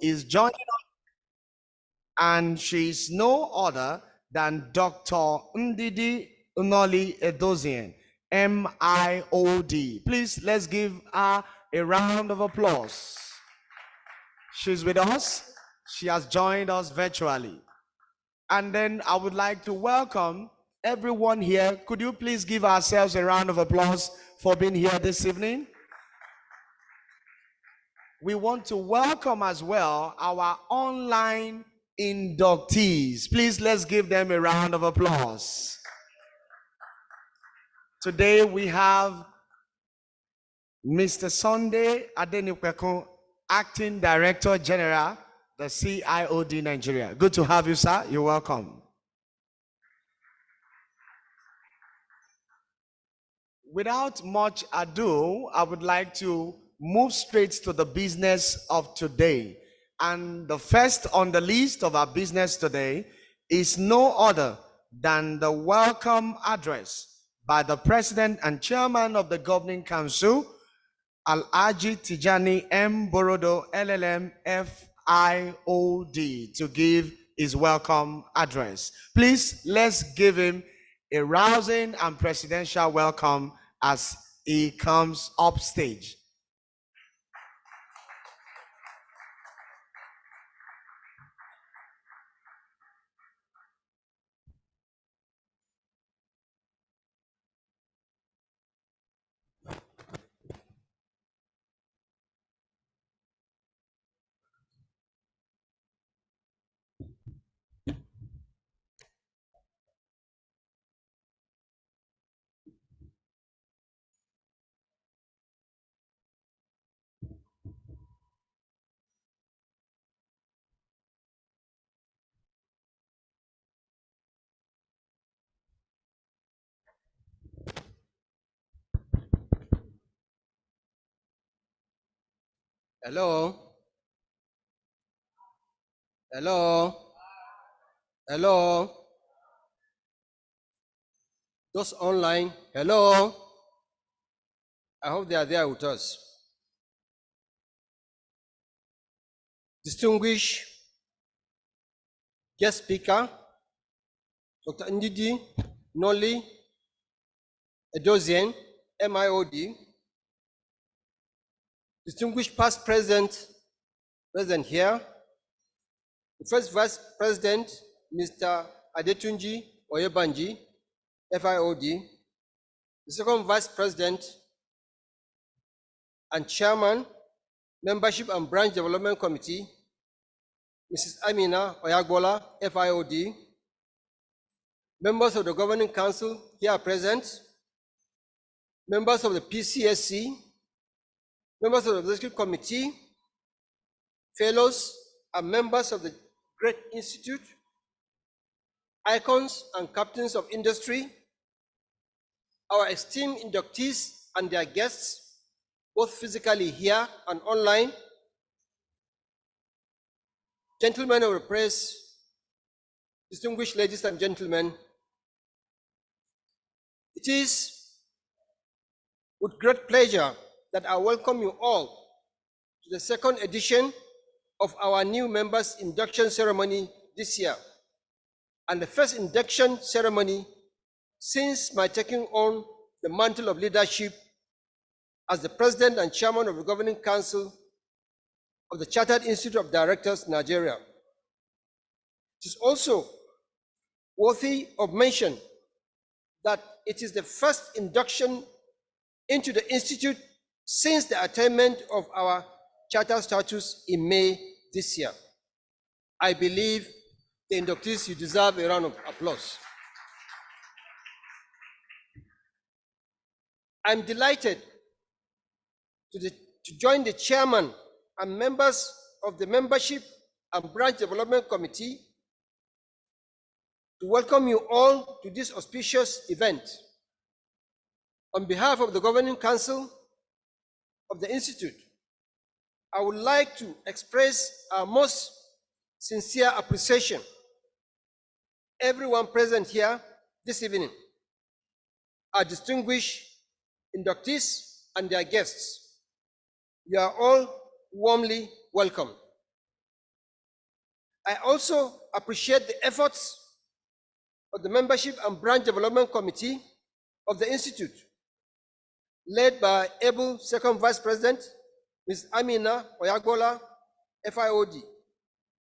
is joining us, and she's no other than Dr. Ndidi Nnoli-Edozien, MIOD. Please, let's give her a round of applause. She's with us. She has joined us virtually. And then I would like to welcome everyone here. Could you please give ourselves a round of applause for being here this evening? We want to welcome as well our online inductees. Please, let's give them a round of applause. Today we have Mr. Sunday Adenikwekun, Acting Director General, the CIoD Nigeria. Good to have you, sir. You're welcome. Without much ado, I would like to move straight to the business of today. And the first on the list of our business today is no other than the welcome address by the President and Chairman of the Governing Council, Alhaji Tijani M. Borodo, LLM FIOD, to give his welcome address. Please, let's give him a rousing and presidential welcome as he comes up stage. Hello? Hello? Hello? Those online, hello? I hope they are there with us. Distinguished guest speaker, Dr. Ndidi Nnoli-Edozien, MIOD, distinguished past president present here, the first vice president, Mr. Adetunji Oyebanji, FIOD, the second vice president and chairman, membership and branch development committee, Mrs. Amina Oyagbola, FIOD, members of the governing council here present, members of the PCSC, members of the executive committee, fellows and members of the Great Institute, icons and captains of industry, our esteemed inductees and their guests, both physically here and online, gentlemen of the press, distinguished ladies and gentlemen, it is with great pleasure that I welcome you all to the second edition of our new members' induction ceremony this year, and the first induction ceremony since my taking on the mantle of leadership as the President and Chairman of the Governing Council of the Chartered Institute of Directors, Nigeria. It is also worthy of mention that it is the first induction into the Institute since the attainment of our charter status in May this year. I believe the inductees, you deserve a round of applause. I'm delighted to join the chairman and members of the membership and branch development committee to welcome you all to this auspicious event. On behalf of the Governing Council of the Institute, I would like to express our most sincere appreciation everyone present here this evening, our distinguished inductees and their guests. You are all warmly welcome. I also appreciate the efforts of the Membership and Branch Development Committee of the Institute, led by able Second Vice President, Ms. Amina Oyagola, FIOD,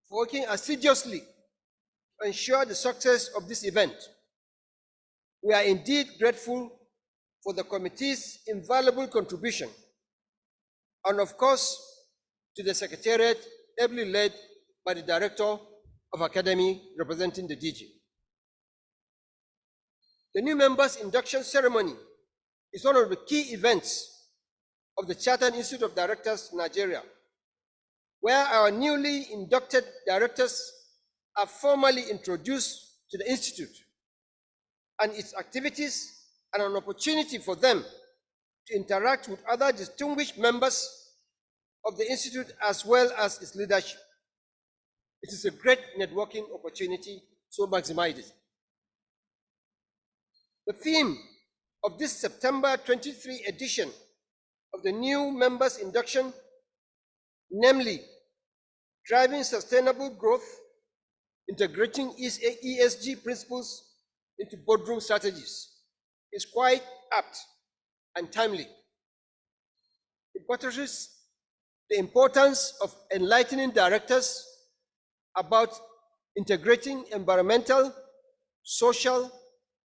for working assiduously to ensure the success of this event. We are indeed grateful for the committee's invaluable contribution, and of course, to the Secretariat, ably led by the Director of Academy representing the DG. The new members' induction ceremony is one of the key events of the Chartered Institute of Directors, Nigeria, where our newly inducted directors are formally introduced to the Institute and its activities, and an opportunity for them to interact with other distinguished members of the Institute as well as its leadership. It is a great networking opportunity, so maximize it. The theme of this September 23 edition of the new members induction, namely driving sustainable growth, integrating ESG principles into boardroom strategies, is quite apt and timely. It buttresses the importance of enlightening directors about integrating environmental, social,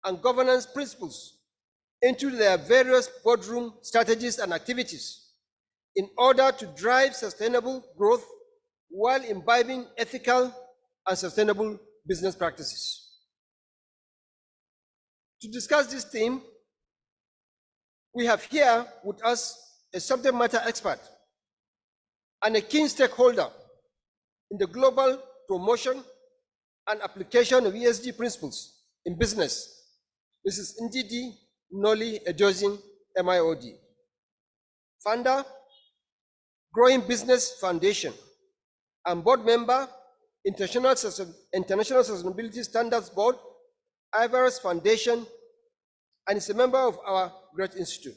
and governance principles into their various boardroom strategies and activities in order to drive sustainable growth while imbibing ethical and sustainable business practices. To discuss this theme, we have here with us a subject matter expert and a key stakeholder in the global promotion and application of ESG principles in business. This is Ndidi Nnoli-Edozien, MIOD, founder, Growing Business Foundation, and board member, International Sustainability Standards Board, IFRS Foundation, and is a member of our great institute.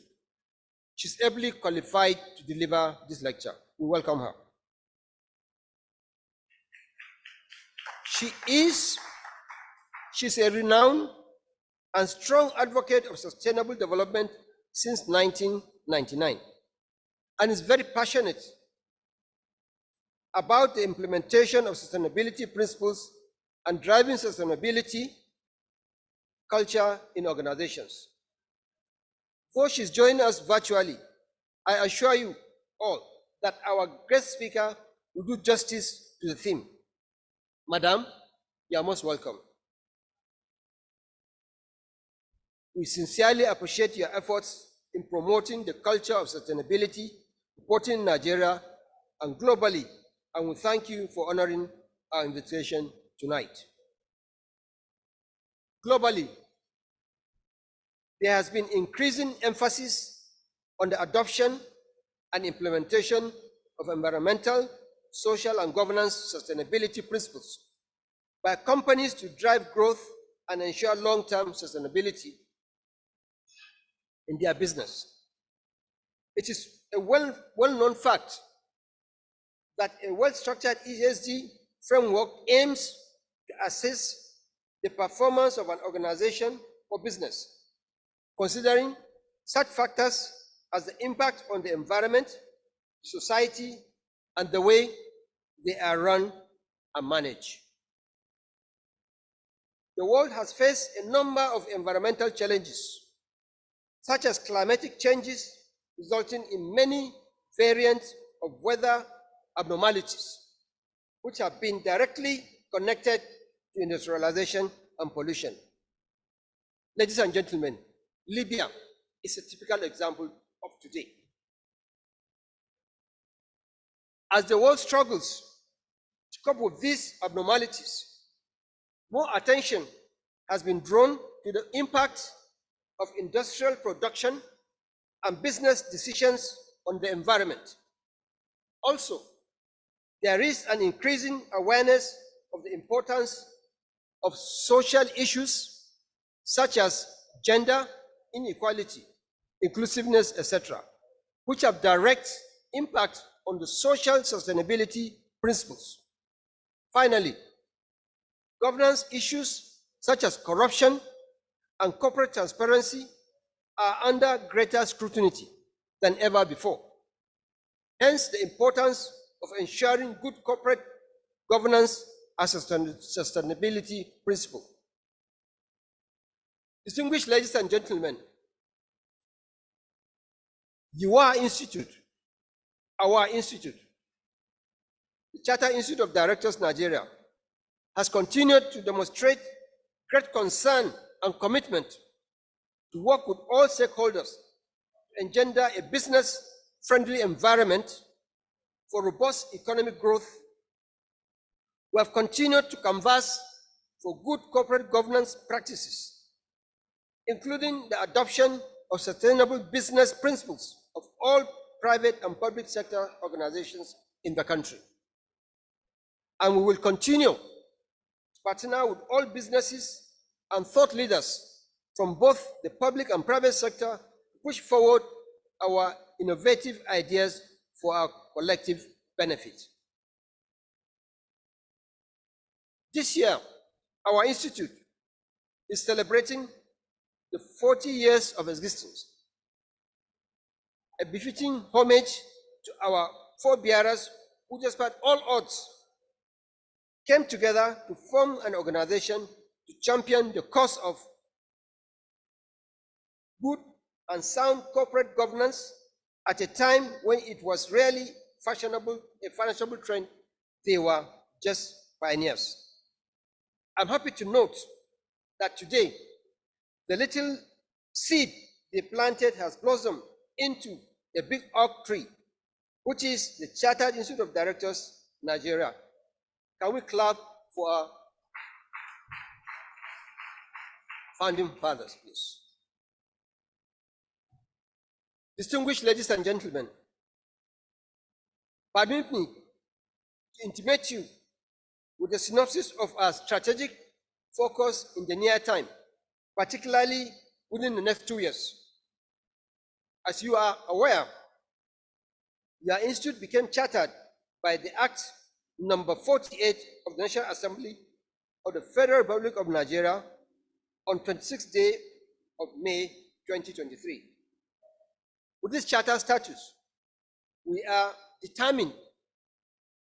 She's ably qualified to deliver this lecture. We welcome her. She's a renowned and strong advocate of sustainable development since 1999, and is very passionate about the implementation of sustainability principles and driving sustainability culture in organizations. Though she's joining us virtually, I assure you all that our guest speaker will do justice to the theme. Madam, you are most welcome. We sincerely appreciate your efforts in promoting the culture of sustainability, reporting in Nigeria and globally, and we thank you for honoring our invitation tonight. Globally, there has been increasing emphasis on the adoption and implementation of environmental, social, and governance sustainability principles by companies to drive growth and ensure long-term sustainability in their business. It is a well-known fact that a well-structured ESG framework aims to assess the performance of an organization or business, considering such factors as the impact on the environment, society, and the way they are run and managed. The world has faced a number of environmental challenges, such as climatic changes resulting in many variants of weather abnormalities, which have been directly connected to industrialization and pollution. Ladies and gentlemen, Libya is a typical example of today. As the world struggles to cope with these abnormalities, more attention has been drawn to the impact of industrial production and business decisions on the environment. Also, there is an increasing awareness of the importance of social issues such as gender inequality, inclusiveness, etc., which have direct impact on the social sustainability principles. Finally, governance issues such as corruption and corporate transparency are under greater scrutiny than ever before. Hence, the importance of ensuring good corporate governance as a sustainability principle. Distinguished ladies and gentlemen, our institute, the Chartered Institute of Directors Nigeria, has continued to demonstrate great concern and commitment to work with all stakeholders to engender a business-friendly environment for robust economic growth. We have continued to canvass for good corporate governance practices, including the adoption of sustainable business principles of all private and public sector organizations in the country. And we will continue to partner with all businesses and thought leaders from both the public and private sector to push forward our innovative ideas for our collective benefit. This year, our institute is celebrating the 40 years of existence, a befitting homage to our forebearers who, despite all odds, came together to form an organization to champion the cause of good and sound corporate governance at a time when it was rarely fashionable, a fashionable trend. They were just pioneers. I'm happy to note that today, the little seed they planted has blossomed into a big oak tree, which is the Chartered Institute of Directors Nigeria. Can we clap for our founding fathers, please? Distinguished ladies and gentlemen, permit me to intimate you with a synopsis of our strategic focus in the near time, particularly within the next 2 years. As you are aware, your institute became chartered by the Act number 48 of the National Assembly of the Federal Republic of Nigeria on 26th day of May 2023. With this charter status, we are determined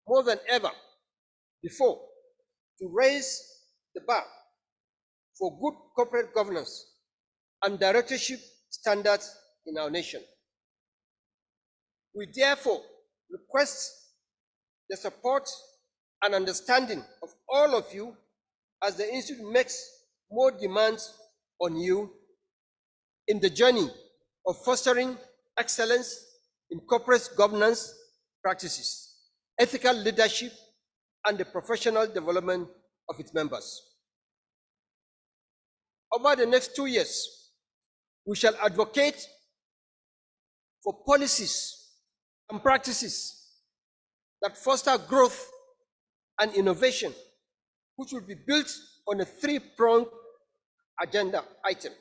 more than ever before to raise the bar for good corporate governance and directorship standards in our nation. We therefore request the support and understanding of all of you as the Institute makes more demands on you in the journey of fostering excellence in corporate governance practices, ethical leadership, and the professional development of its members. Over the next 2 years, we shall advocate for policies and practices that foster growth and innovation, which will be built on a three-pronged agenda item,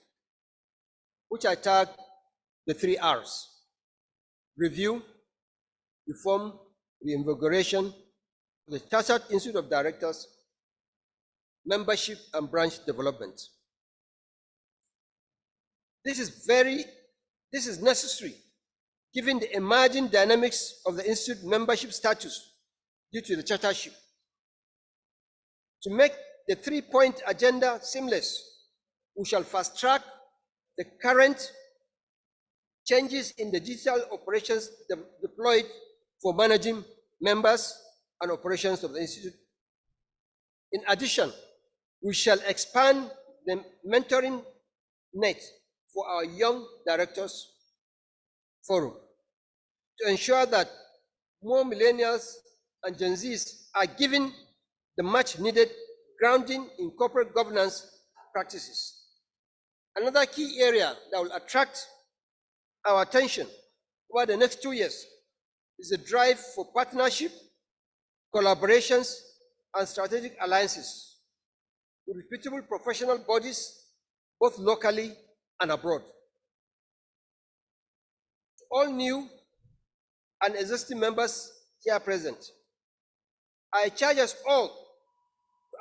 which I tag the 3 R's: review, reform, reinvigoration of the Chartered Institute of Directors, membership, and branch development. This is necessary given the emerging dynamics of the Institute membership status due to the chartership. To make the 3-point agenda seamless, we shall fast-track the current changes in the digital operations deployed for managing members and operations of the Institute. In addition, we shall expand the mentoring net for our young directors forum to ensure that more millennials and Gen Zs are given the much needed grounding in corporate governance practices. Another key area that will attract our attention over the next 2 years is the drive for partnership, collaborations, and strategic alliances with reputable professional bodies, both locally and abroad. To all new and existing members here present, I charge us all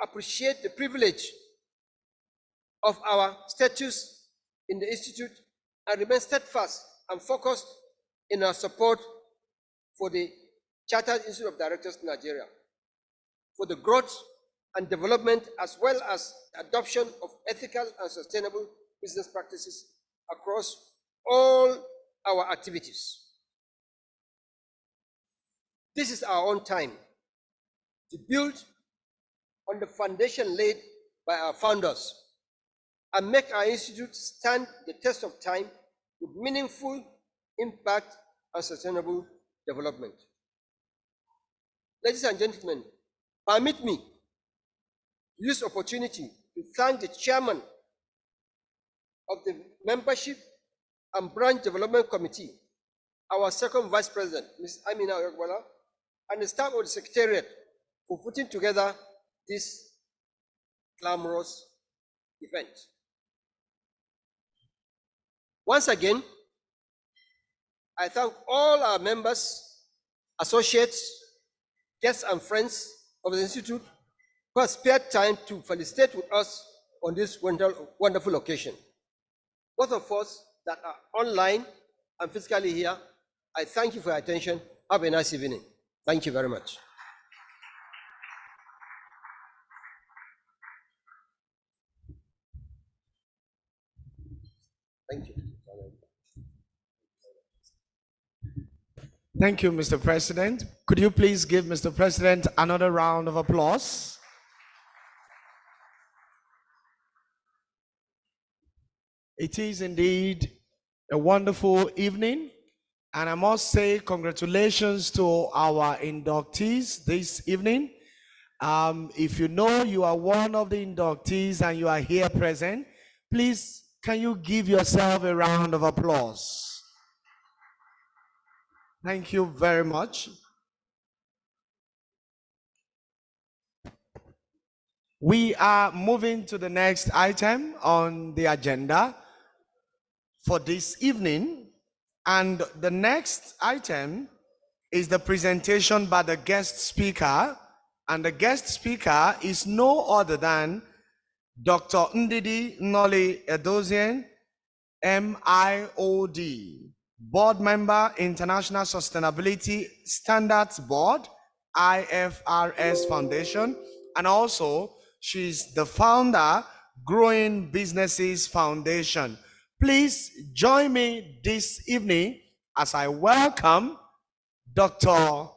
appreciate the privilege of our status in the Institute and remain steadfast and focused in our support for the Chartered Institute of Directors in Nigeria, for the growth and development as well as the adoption of ethical and sustainable business practices across all our activities. This is our own time to build on the foundation laid by our founders and make our institute stand the test of time with meaningful impact and sustainable development. Ladies and gentlemen, permit me to use this opportunity to thank the chairman of the Membership and Branch Development Committee, our second vice president, Ms. Amina Oyegbala, and the staff of the Secretariat for putting together this glamorous event. Once again, I thank all our members, associates, guests, and friends of the Institute who have spared time to felicitate with us on this wonderful occasion. Both of us that are online and physically here, I thank you for your attention. Have a nice evening. Thank you very much. Thank you. Thank you, Mr. President. Could you please give Mr. President another round of applause? It is indeed a wonderful evening, and I must say congratulations to our inductees this evening. If you know you are one of the inductees and you are here present, please, can you give yourself a round of applause? Thank you very much. We are moving to the next item on the agenda for this evening, and the next item is the presentation by the guest speaker, and the guest speaker is no other than Dr. Ndidi Nnoli-Edozien, MIOD, Board Member, International Sustainability Standards Board, IFRS Foundation, and also she's the founder, Growing Businesses Foundation. Please join me this evening as I welcome Dr.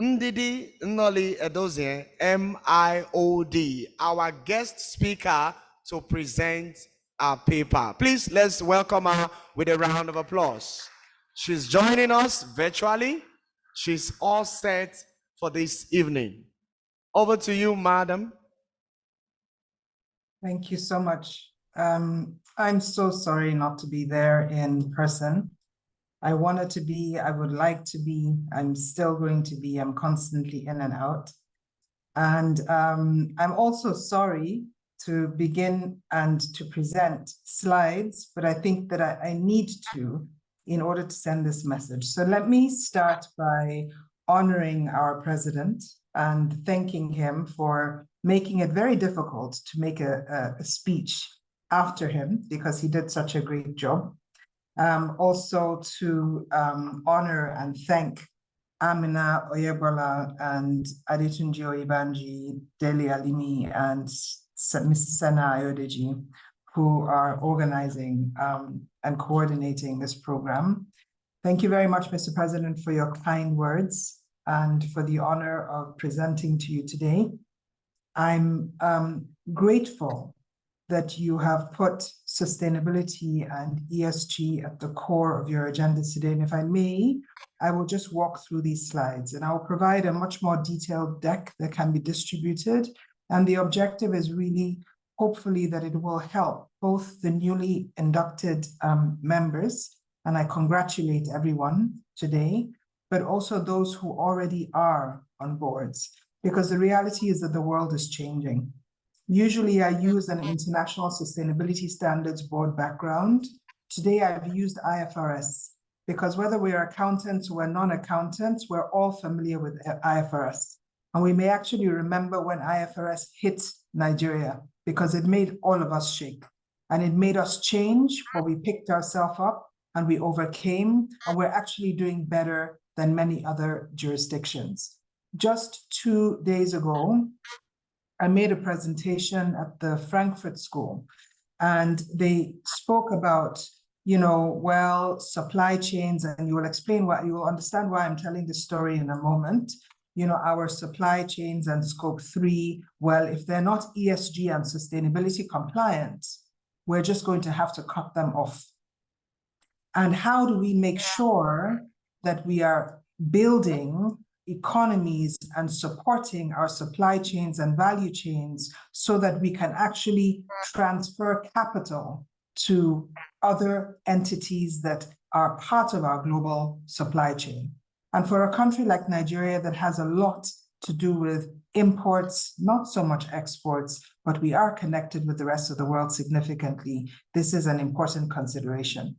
Ndidi Nnoli-Edozien, MIOD, our guest speaker to present our paper. Please, let's welcome her with a round of applause. She's joining us virtually. She's all set for this evening. Over to you, madam. Thank you so much. I'm so sorry not to be there in person. I wanted to be, I would like to be, I'm still going to be, I'm constantly in and out. And I'm also sorry to begin and to present slides, but I think that I need to in order to send this message. So let me start by honoring our president and thanking him for making it very difficult to make a speech after him because he did such a great job. Also to honor and thank Amina Oyegbala and Adetunji Oyebanji, Dele Alimi, and Ms. Sana Ayodeji, who are organizing and coordinating this program. Thank you very much, Mr. President, for your kind words and for the honor of presenting to you today. I'm grateful that you have put sustainability and ESG at the core of your agenda today. And if I may, I will just walk through these slides and I'll provide a much more detailed deck that can be distributed. And the objective is really, hopefully, that it will help both the newly inducted members, and I congratulate everyone today, but also those who already are on boards, because the reality is that the world is changing. Usually I use an International Sustainability Standards Board background. Today I've used IFRS, because whether we're accountants or non-accountants, we're all familiar with IFRS. And we may actually remember when IFRS hit Nigeria, because it made all of us shake. And it made us change, but we picked ourselves up and we overcame, and we're actually doing better than many other jurisdictions. Just 2 days ago, I made a presentation at the Frankfurt School, and they spoke about, well, supply chains, and you will explain why, you will understand why I'm telling this story in a moment. Our supply chains and scope 3, well, if they're not ESG and sustainability compliant, we're just going to have to cut them off. And how do we make sure that we are building economies and supporting our supply chains and value chains so that we can actually transfer capital to other entities that are part of our global supply chain? And for a country like Nigeria that has a lot to do with imports, not so much exports, but we are connected with the rest of the world significantly, this is an important consideration.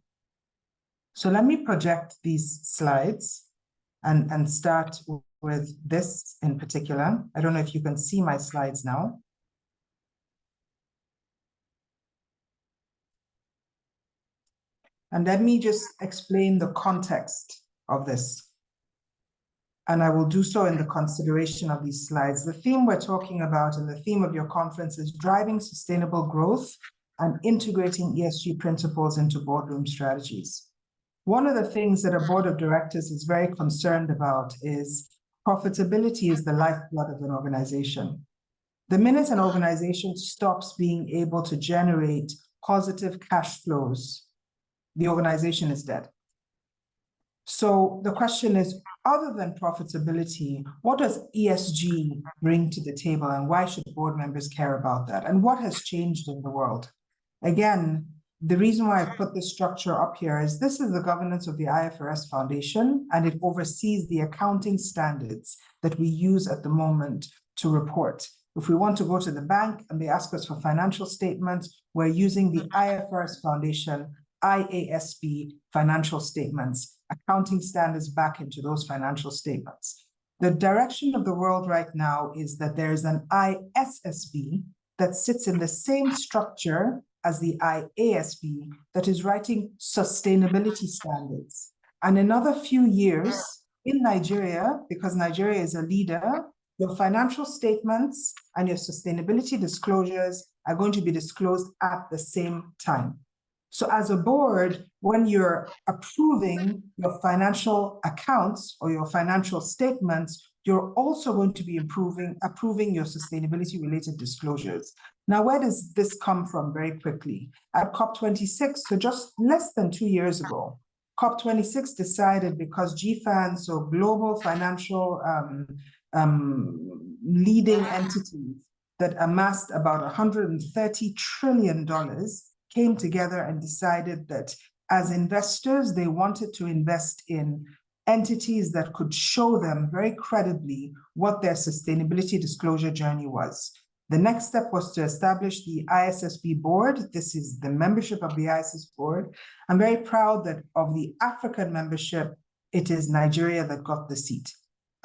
So let me project these slides and start with this in particular. I don't know if you can see my slides now. And let me just explain the context of this. And I will do so in the consideration of these slides. The theme we're talking about and the theme of your conference is driving sustainable growth and integrating ESG principles into boardroom strategies. One of the things that a board of directors is very concerned about is profitability is the lifeblood of an organization. The minute an organization stops being able to generate positive cash flows, the organization is dead. So the question is, other than profitability, what does ESG bring to the table, and why should board members care about that? And what has changed in the world? Again, the reason why I put this structure up here is this is the governance of the IFRS Foundation, and it oversees the accounting standards that we use at the moment to report. If we want to go to the bank and they ask us for financial statements, we're using the IFRS Foundation IASB financial statements, accounting standards back into those financial statements. The direction of the world right now is that there is an ISSB that sits in the same structure as the IASB that is writing sustainability standards. And another few years in Nigeria, because Nigeria is a leader, your financial statements and your sustainability disclosures are going to be disclosed at the same time. So as a board, when you're approving your financial accounts or your financial statements, you're also going to be approving your sustainability related disclosures. Now, where does this come from very quickly? At COP26, so just less than 2 years ago, COP26 decided, because GFAN, so global financial leading entities that amassed about $130 trillion, came together and decided that as investors, they wanted to invest in entities that could show them very credibly what their sustainability disclosure journey was. The next step was to establish the ISSB board. This is the membership of the ISS board. I'm very proud that of the African membership, it is Nigeria that got the seat.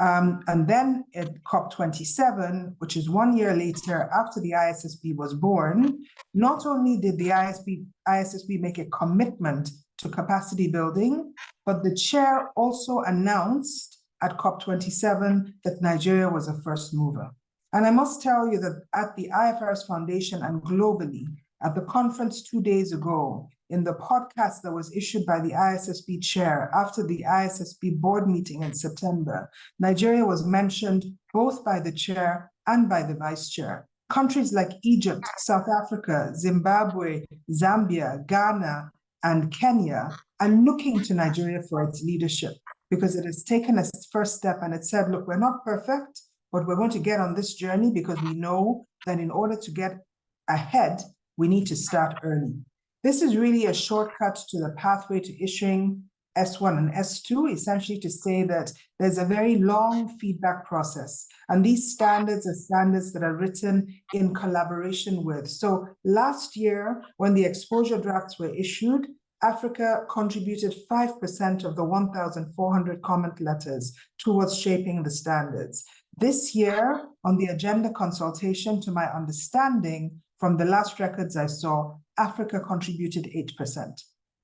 And then at COP27, which is 1 year later after the ISSB was born, not only did the ISSB make a commitment to capacity building, but the chair also announced at COP27 that Nigeria was a first mover. And I must tell you that at the IFRS Foundation and globally, at the conference 2 days ago, in the podcast that was issued by the ISSB chair after the ISSB board meeting in September, Nigeria was mentioned both by the chair and by the vice chair. Countries like Egypt, South Africa, Zimbabwe, Zambia, Ghana, and Kenya are looking to Nigeria for its leadership because it has taken a first step and it said, look, we're not perfect, but we're going to get on this journey because we know that in order to get ahead, we need to start early. This is really a shortcut to the pathway to issuing S1 and S2, essentially to say that there's a very long feedback process. And these standards are standards that are written in collaboration with. So last year, when the exposure drafts were issued, Africa contributed 5% of the 1,400 comment letters towards shaping the standards. This year, on the agenda consultation, to my understanding, from the last records I saw, Africa contributed 8%.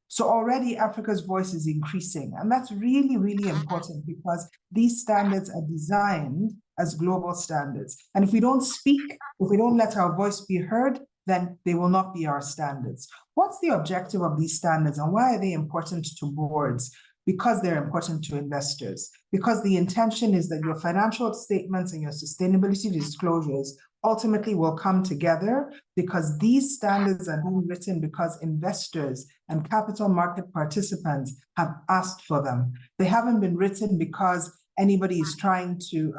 So already Africa's voice is increasing. And that's really, really important because these standards are designed as global standards. And if we don't speak, if we don't let our voice be heard, then they will not be our standards. What's the objective of these standards and why are they important to boards? Because they're important to investors. Because the intention is that your financial statements and your sustainability disclosures ultimately will come together, because these standards are being written because investors and capital market participants have asked for them. They haven't been written because anybody is trying to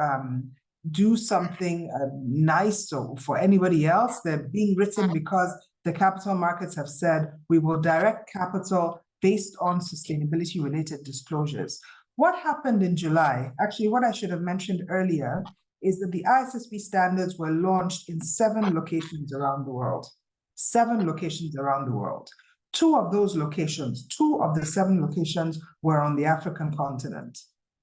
do something nice or for anybody else. They're being written because the capital markets have said we will direct capital based on sustainability related disclosures. What happened in July? Actually, what I should have mentioned earlier is that the ISSB standards were launched in 7 locations around the world. 7 locations around the world. 2 of those locations, 2 of the 7 locations were on the African continent.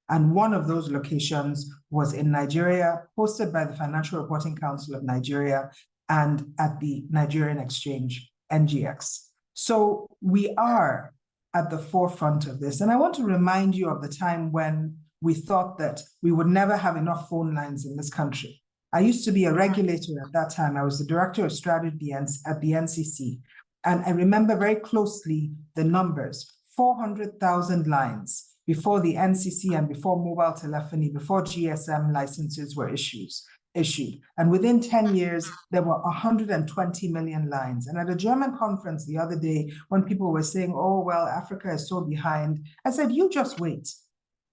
And 1 of those locations was in Nigeria, hosted by the Financial Reporting Council of Nigeria and at the Nigerian Exchange, NGX. So we are at the forefront of this. And I want to remind you of the time when we thought that we would never have enough phone lines in this country. I used to be a regulator at that time. I was the director of strategy at the NCC. And I remember very closely the numbers, 400,000 lines before the NCC and before mobile telephony, before GSM licenses were issued. And within 10 years, there were 120 million lines. And at a German conference the other day, when people were saying, oh, well, Africa is so behind, I said, you just wait.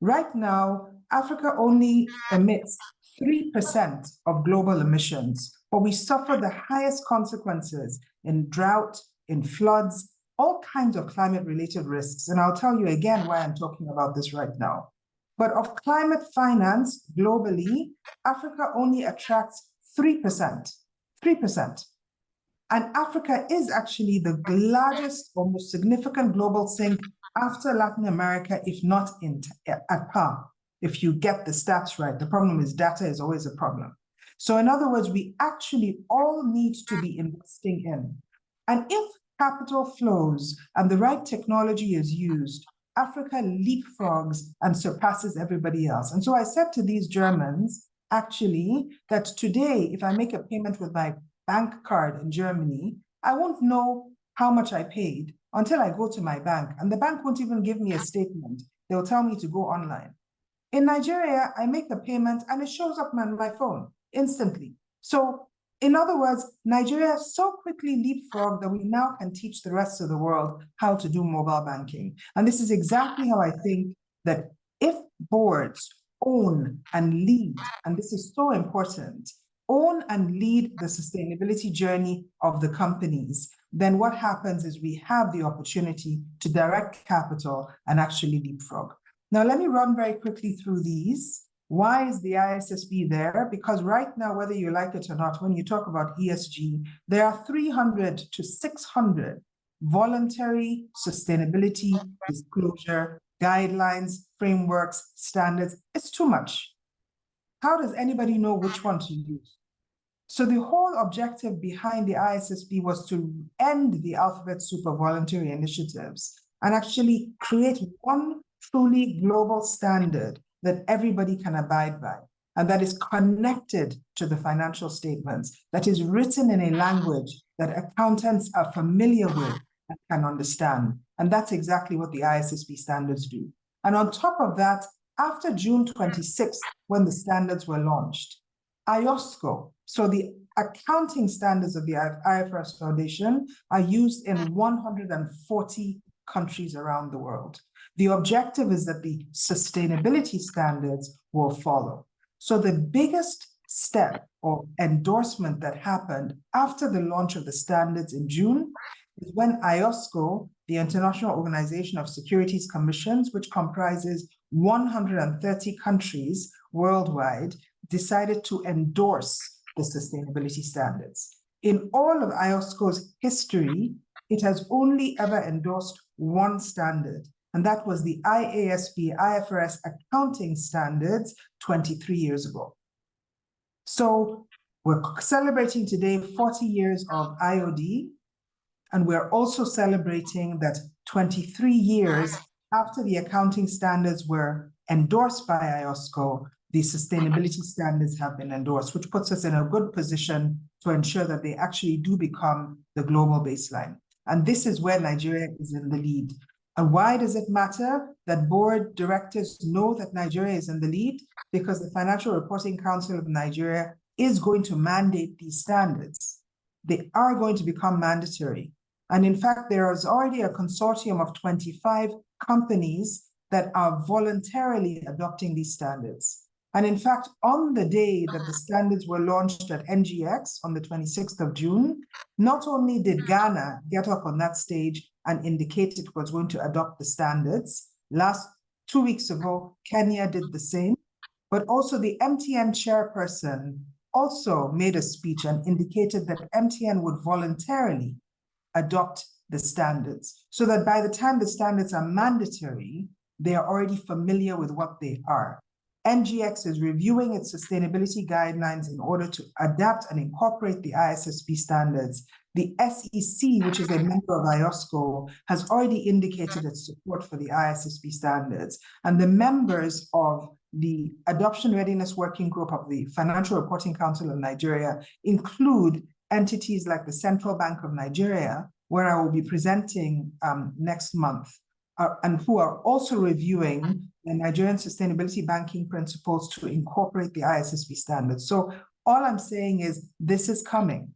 Right now, Africa only emits 3% of global emissions, but we suffer the highest consequences in drought, in floods, all kinds of climate-related risks. And I'll tell you again why I'm talking about this right now. But of climate finance globally, Africa only attracts 3%. 3%. And Africa is actually the largest or most significant global sink after Latin America, if not at par, if you get the stats right. The problem is data is always a problem. So in other words, we actually all need to be investing in. And if capital flows and the right technology is used, Africa leapfrogs and surpasses everybody else. And so I said to these Germans, actually, that today, if I make a payment with my bank card in Germany, I won't know how much I paid until I go to my bank. And the bank won't even give me a statement. They'll tell me to go online. In Nigeria, I make a payment and it shows up on my phone instantly. So in other words, Nigeria so quickly leapfrogged that we now can teach the rest of the world how to do mobile banking. And this is exactly how I think that if boards own and lead, and this is so important, own and lead the sustainability journey of the companies, then what happens is we have the opportunity to direct capital and actually leapfrog. Now, let me run very quickly through these. Why is the ISSB there? Because right now, whether you like it or not, when you talk about ESG, there are 300 to 600 voluntary sustainability disclosure guidelines, frameworks, standards. It's too much. How does anybody know which one to use? So the whole objective behind the ISSB was to end the alphabet soup of voluntary initiatives and actually create one truly global standard that everybody can abide by, and that is connected to the financial statements, that is written in a language that accountants are familiar with and can understand. And that's exactly what the ISSB standards do. And on top of that, after June 26th, when the standards were launched, IOSCO, so the accounting standards of the IFRS Foundation, are used in 140 countries around the world. The objective is that the sustainability standards will follow. So the biggest step or endorsement that happened after the launch of the standards in June is when IOSCO, the International Organization of Securities Commissions, which comprises 130 countries worldwide, decided to endorse the sustainability standards. In all of IOSCO's history, it has only ever endorsed one standard, and that was the IASB IFRS accounting standards 23 years ago. So we're celebrating today 40 years of IoD, and we're also celebrating that 23 years after the accounting standards were endorsed by IOSCO, the sustainability standards have been endorsed, which puts us in a good position to ensure that they actually do become the global baseline. And this is where Nigeria is in the lead. And why does it matter that board directors know that Nigeria is in the lead? Because the Financial Reporting Council of Nigeria is going to mandate these standards. They are going to become mandatory. And in fact, there is already a consortium of 25 companies that are voluntarily adopting these standards. And in fact, on the day that the standards were launched at NGX on the 26th of June, not only did Ghana get up on that stage and indicate it was going to adopt the standards, 2 weeks ago, Kenya did the same, but also the MTN chairperson also made a speech and indicated that MTN would voluntarily adopt the standards, so that by the time the standards are mandatory, they are already familiar with what they are. NGX is reviewing its sustainability guidelines in order to adapt and incorporate the ISSB standards. The SEC, which is a member of IOSCO, has already indicated its support for the ISSB standards. And the members of the Adoption Readiness Working Group of the Financial Reporting Council of Nigeria include entities like the Central Bank of Nigeria, where I will be presenting next month, and who are also reviewing the Nigerian Sustainability Banking Principles to incorporate the ISSB standards. So all I'm saying is this is coming.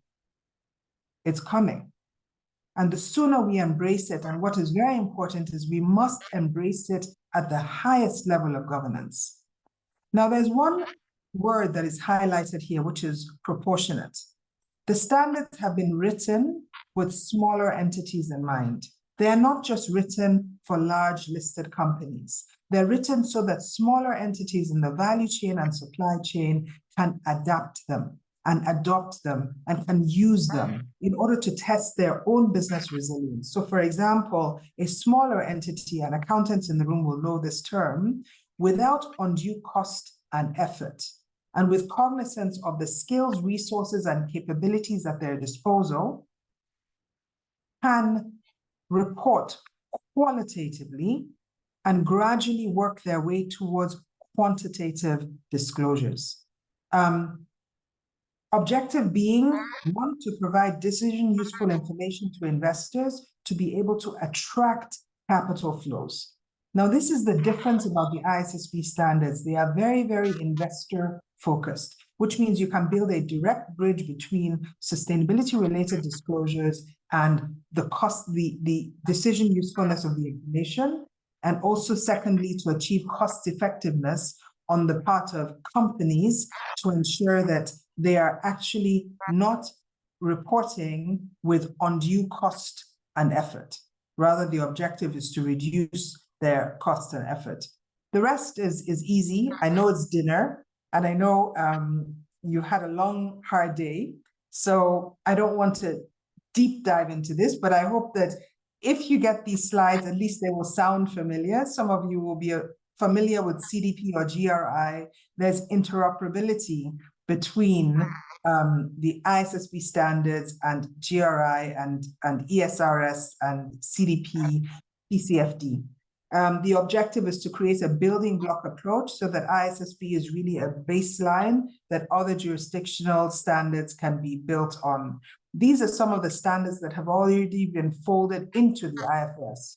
It's coming. And the sooner we embrace it, and what is very important is we must embrace it at the highest level of governance. Now, there's one word that is highlighted here, which is proportionate. The standards have been written with smaller entities in mind. They are not just written for large listed companies. They're written so that smaller entities in the value chain and supply chain can adapt them and adopt them and can use them in order to test their own business resilience. So for example, a smaller entity, and accountants in the room will know this term, without undue cost and effort, and with cognizance of the skills, resources, and capabilities at their disposal, can report qualitatively and gradually work their way towards quantitative disclosures. Objective being, one, to provide decision-useful information to investors to be able to attract capital flows. Now, this is the difference about the ISSB standards. They are very, very investor-focused, which means you can build a direct bridge between sustainability-related disclosures and the cost, the decision usefulness of the information, and also, secondly, to achieve cost effectiveness on the part of companies to ensure that they are actually not reporting with undue cost and effort. Rather, the objective is to reduce their cost and effort. The rest is easy. I know it's dinner, and I know you had a long, hard day. So I don't want to deep dive into this, but I hope that if you get these slides, at least they will sound familiar. Some of you will be familiar with CDP or GRI. There's interoperability between the ISSB standards and GRI and ESRS and CDP, PCFD. The objective is to create a building block approach so that ISSB is really a baseline that other jurisdictional standards can be built on. These are some of the standards that have already been folded into the IFRS.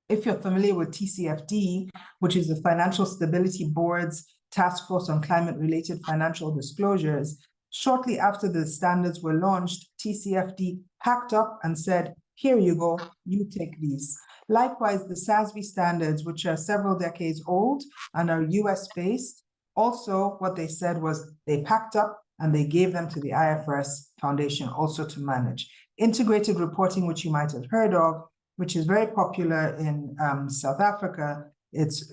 If you're familiar with TCFD, which is the Financial Stability Board's Task Force on Climate-Related Financial Disclosures, shortly after the standards were launched, TCFD packed up and said, here you go, you take these. Likewise, the SASB standards, which are several decades old and are US-based, also what they said was they packed up and they gave them to the IFRS Foundation also to manage. Integrated reporting, which you might have heard of, which is very popular in South Africa. It's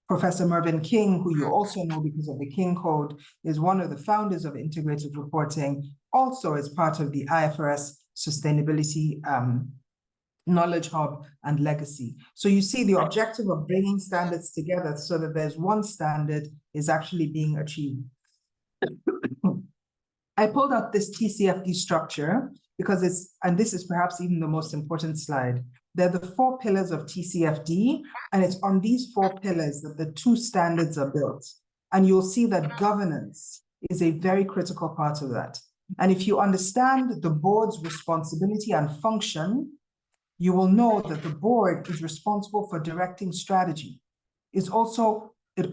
Professor Mervyn King, who you also know because of the King Code, is one of the founders of integrated reporting, also as part of the IFRS Sustainability Knowledge Hub and Legacy. So you see the objective of bringing standards together so that there's one standard is actually being achieved. I pulled out this TCFD structure because and this is perhaps even the most important slide. They're the 4 pillars of TCFD, and it's on these 4 pillars that the 2 standards are built. And you'll see that governance is a very critical part of that. And if you understand the board's responsibility and function, you will know that the board is responsible for directing strategy. It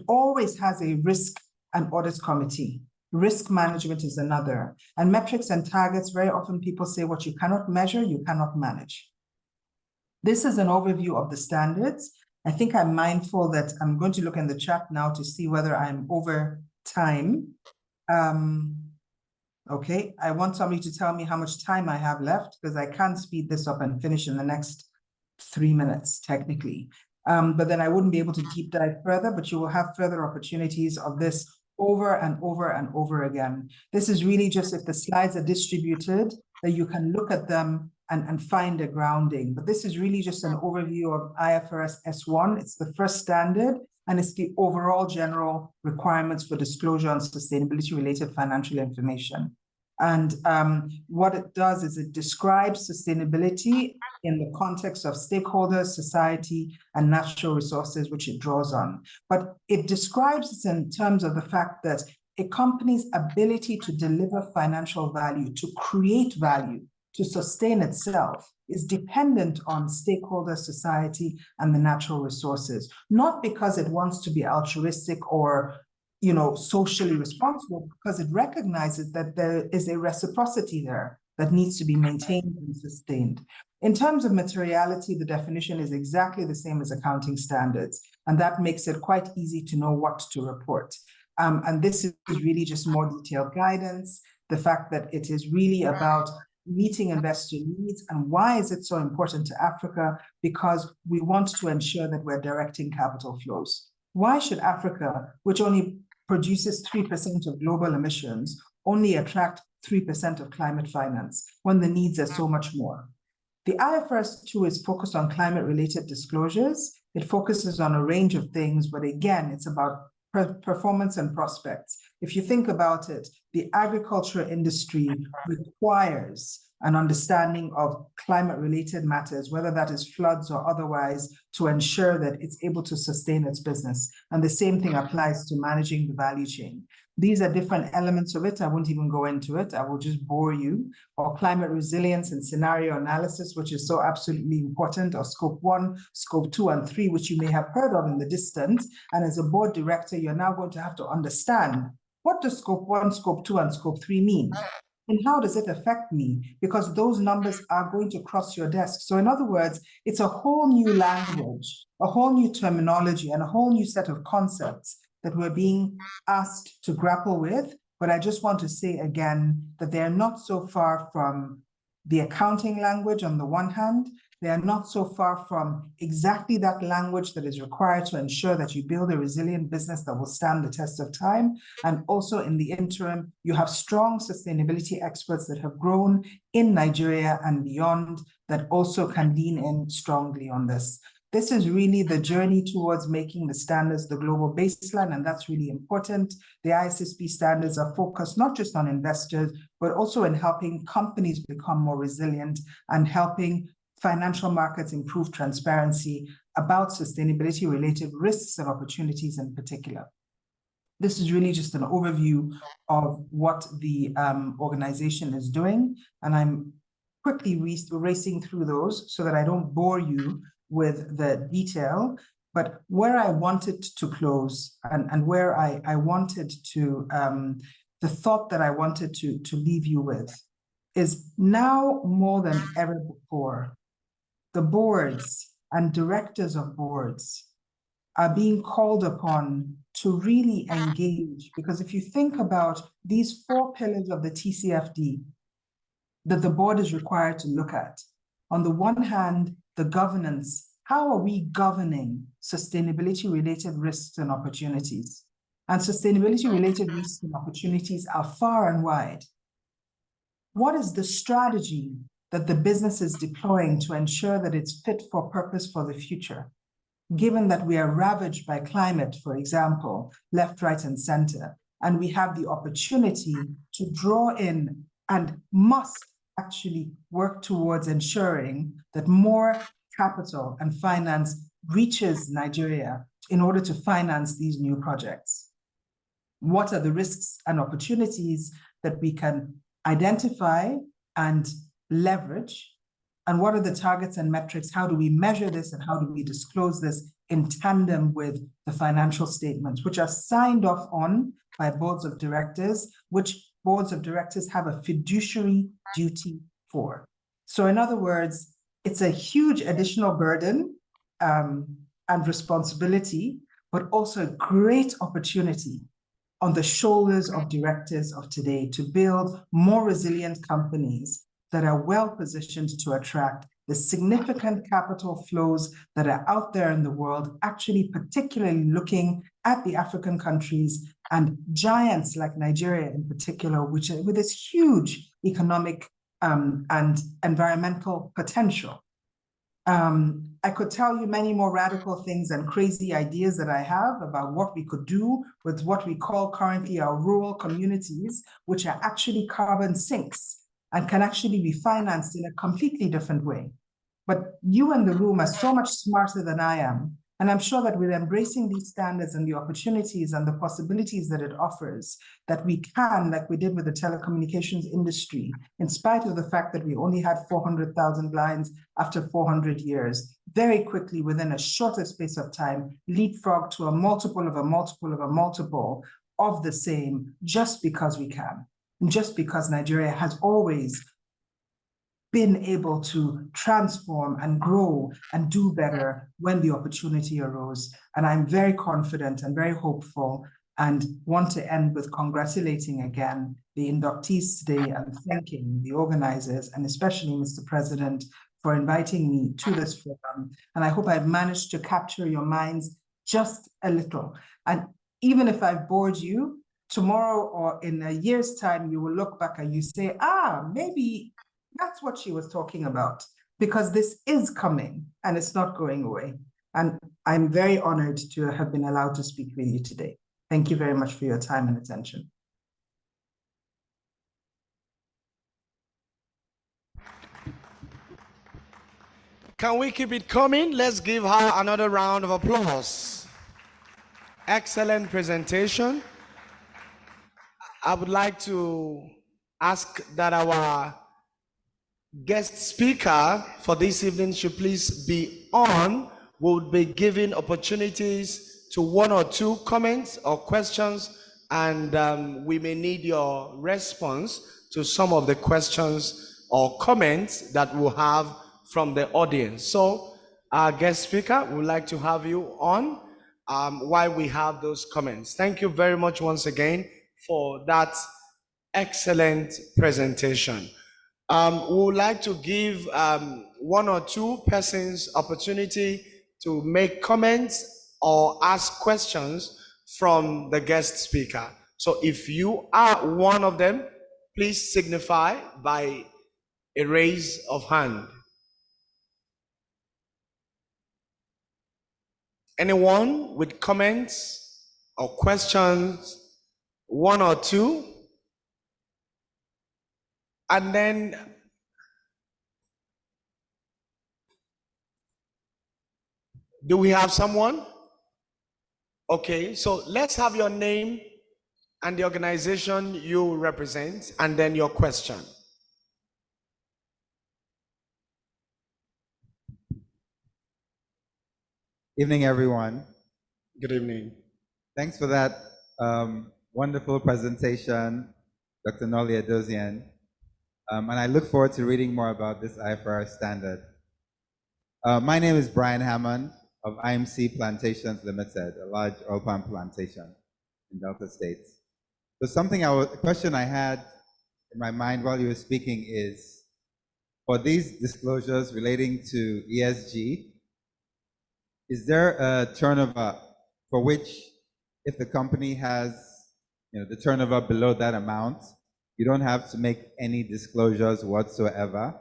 always has a risk and audit committee. Risk management is another. And metrics and targets, very often people say what you cannot measure, you cannot manage. This is an overview of the standards. I think I'm mindful that I'm going to look in the chat now to see whether I'm over time. Okay, I want somebody to tell me how much time I have left because I can't speed this up and finish in the next 3 minutes, technically. But then I wouldn't be able to deep dive further, but you will have further opportunities of this over and over and over again. This is really just if the slides are distributed, that you can look at them and find a grounding. But this is really just an overview of IFRS S1. It's the first standard, and it's the overall general requirements for disclosure on sustainability-related financial information. And what it does is it describes sustainability in the context of stakeholders, society, and natural resources, which it draws on. But it describes it in terms of the fact that a company's ability to deliver financial value, to create value, to sustain itself is dependent on stakeholder, society, and the natural resources, not because it wants to be altruistic or socially responsible, because it recognizes that there is a reciprocity there that needs to be maintained and sustained. In terms of materiality, the definition is exactly the same as accounting standards, and that makes it quite easy to know what to report. And this is really just more detailed guidance, the fact that it is really about meeting investor needs. And why is it so important to Africa? Because we want to ensure that we're directing capital flows. Why should Africa, which only produces 3% of global emissions, only attract 3% of climate finance when the needs are so much more? The IFRS 2 is focused on climate-related disclosures. It focuses on a range of things, but again, it's about performance and prospects. If you think about it, the agriculture industry requires an understanding of climate-related matters, whether that is floods or otherwise, to ensure that it's able to sustain its business. And the same thing applies to managing the value chain. These are different elements of it. I won't even go into it. I will just bore you. Or climate resilience and scenario analysis, which is so absolutely important, or scope 1, scope 2, and 3, which you may have heard of in the distance. And as a board director, you're now going to have to understand, what does scope 1, scope 2, and scope 3 mean? And how does it affect me? Because those numbers are going to cross your desk. So in other words, it's a whole new language, a whole new terminology, and a whole new set of concepts that we're being asked to grapple with. But I just want to say again that they are not so far from the accounting language on the one hand. They are not so far from exactly that language that is required to ensure that you build a resilient business that will stand the test of time. And also in the interim, you have strong sustainability experts that have grown in Nigeria and beyond that also can lean in strongly on this. This is really the journey towards making the standards the global baseline, and that's really important. The ISSB standards are focused not just on investors, but also in helping companies become more resilient and helping financial markets improve transparency about sustainability-related risks and opportunities in particular. This is really just an overview of what the organization is doing, and I'm quickly racing through those so that I don't bore you with the detail. But where I wanted to close and where I wanted to, the thought that I wanted to leave you with is now more than ever before, the boards and directors of boards are being called upon to really engage. Because if you think about these 4 pillars of the TCFD that the board is required to look at, on the one hand, the governance, how are we governing sustainability-related risks and opportunities? And sustainability-related risks and opportunities are far and wide. What is the strategy that the business is deploying to ensure that it's fit for purpose for the future? Given that we are ravaged by climate, for example, left, right, and center, and we have the opportunity to draw in and must actually work towards ensuring that more capital and finance reaches Nigeria in order to finance these new projects. What are the risks and opportunities that we can identify and leverage? And what are the targets and metrics? How do we measure this and how do we disclose this in tandem with the financial statements, which are signed off on by boards of directors, which boards of directors have a fiduciary duty for? So in other words, it's a huge additional burden and responsibility, but also a great opportunity on the shoulders of directors of today to build more resilient companies that are well positioned to attract the significant capital flows that are out there in the world, actually particularly looking at the African countries and giants like Nigeria in particular, which with this huge economic and environmental potential. I could tell you many more radical things and crazy ideas that I have about what we could do with what we call currently our rural communities, which are actually carbon sinks and can actually be financed in a completely different way. But you in the room are so much smarter than I am. And I'm sure that with embracing these standards and the opportunities and the possibilities that it offers, that we can, like we did with the telecommunications industry, in spite of the fact that we only had 400,000 lines after 400 years, very quickly within a shorter space of time, leapfrog to a multiple of a multiple of a multiple of the same, just because we can. And just because Nigeria has always been able to transform and grow and do better when the opportunity arose. And I'm very confident and very hopeful and want to end with congratulating again the inductees today and thanking the organizers and especially Mr. President for inviting me to this forum. And I hope I've managed to capture your minds just a little. And even if I've bored you, tomorrow or in a year's time, you will look back and you say, maybe that's what she was talking about, because this is coming and it's not going away. And I'm very honored to have been allowed to speak with you today. Thank you very much for your time and attention. Can we keep it coming? Let's give her another round of applause. Excellent presentation. I would like to ask that our guest speaker for this evening should please be on. We'll be giving opportunities to one or two comments or questions, and we may need your response to some of the questions or comments that we'll have from the audience. So our guest speaker, would like to have you on while we have those comments. Thank you very much once again for that excellent presentation. We would like to give one or two persons opportunity to make comments or ask questions from the guest speaker. So if you are one of them, please signify by a raise of hand. Anyone with comments or questions? One or two? And then do we have someone? Okay, so let's have your name and the organization you represent, and then your question. Evening, everyone. Good evening. Thanks for that wonderful presentation, Dr. Nnoli-Edozien. And I look forward to reading more about this IFRS standard. My name is Brian Hammond of IMC Plantations Limited, a large oil palm plantation in Delta States. So a question I had in my mind while you were speaking is, for these disclosures relating to ESG, is there a turnover for which, if the company has the turnover below that amount, you don't have to make any disclosures whatsoever?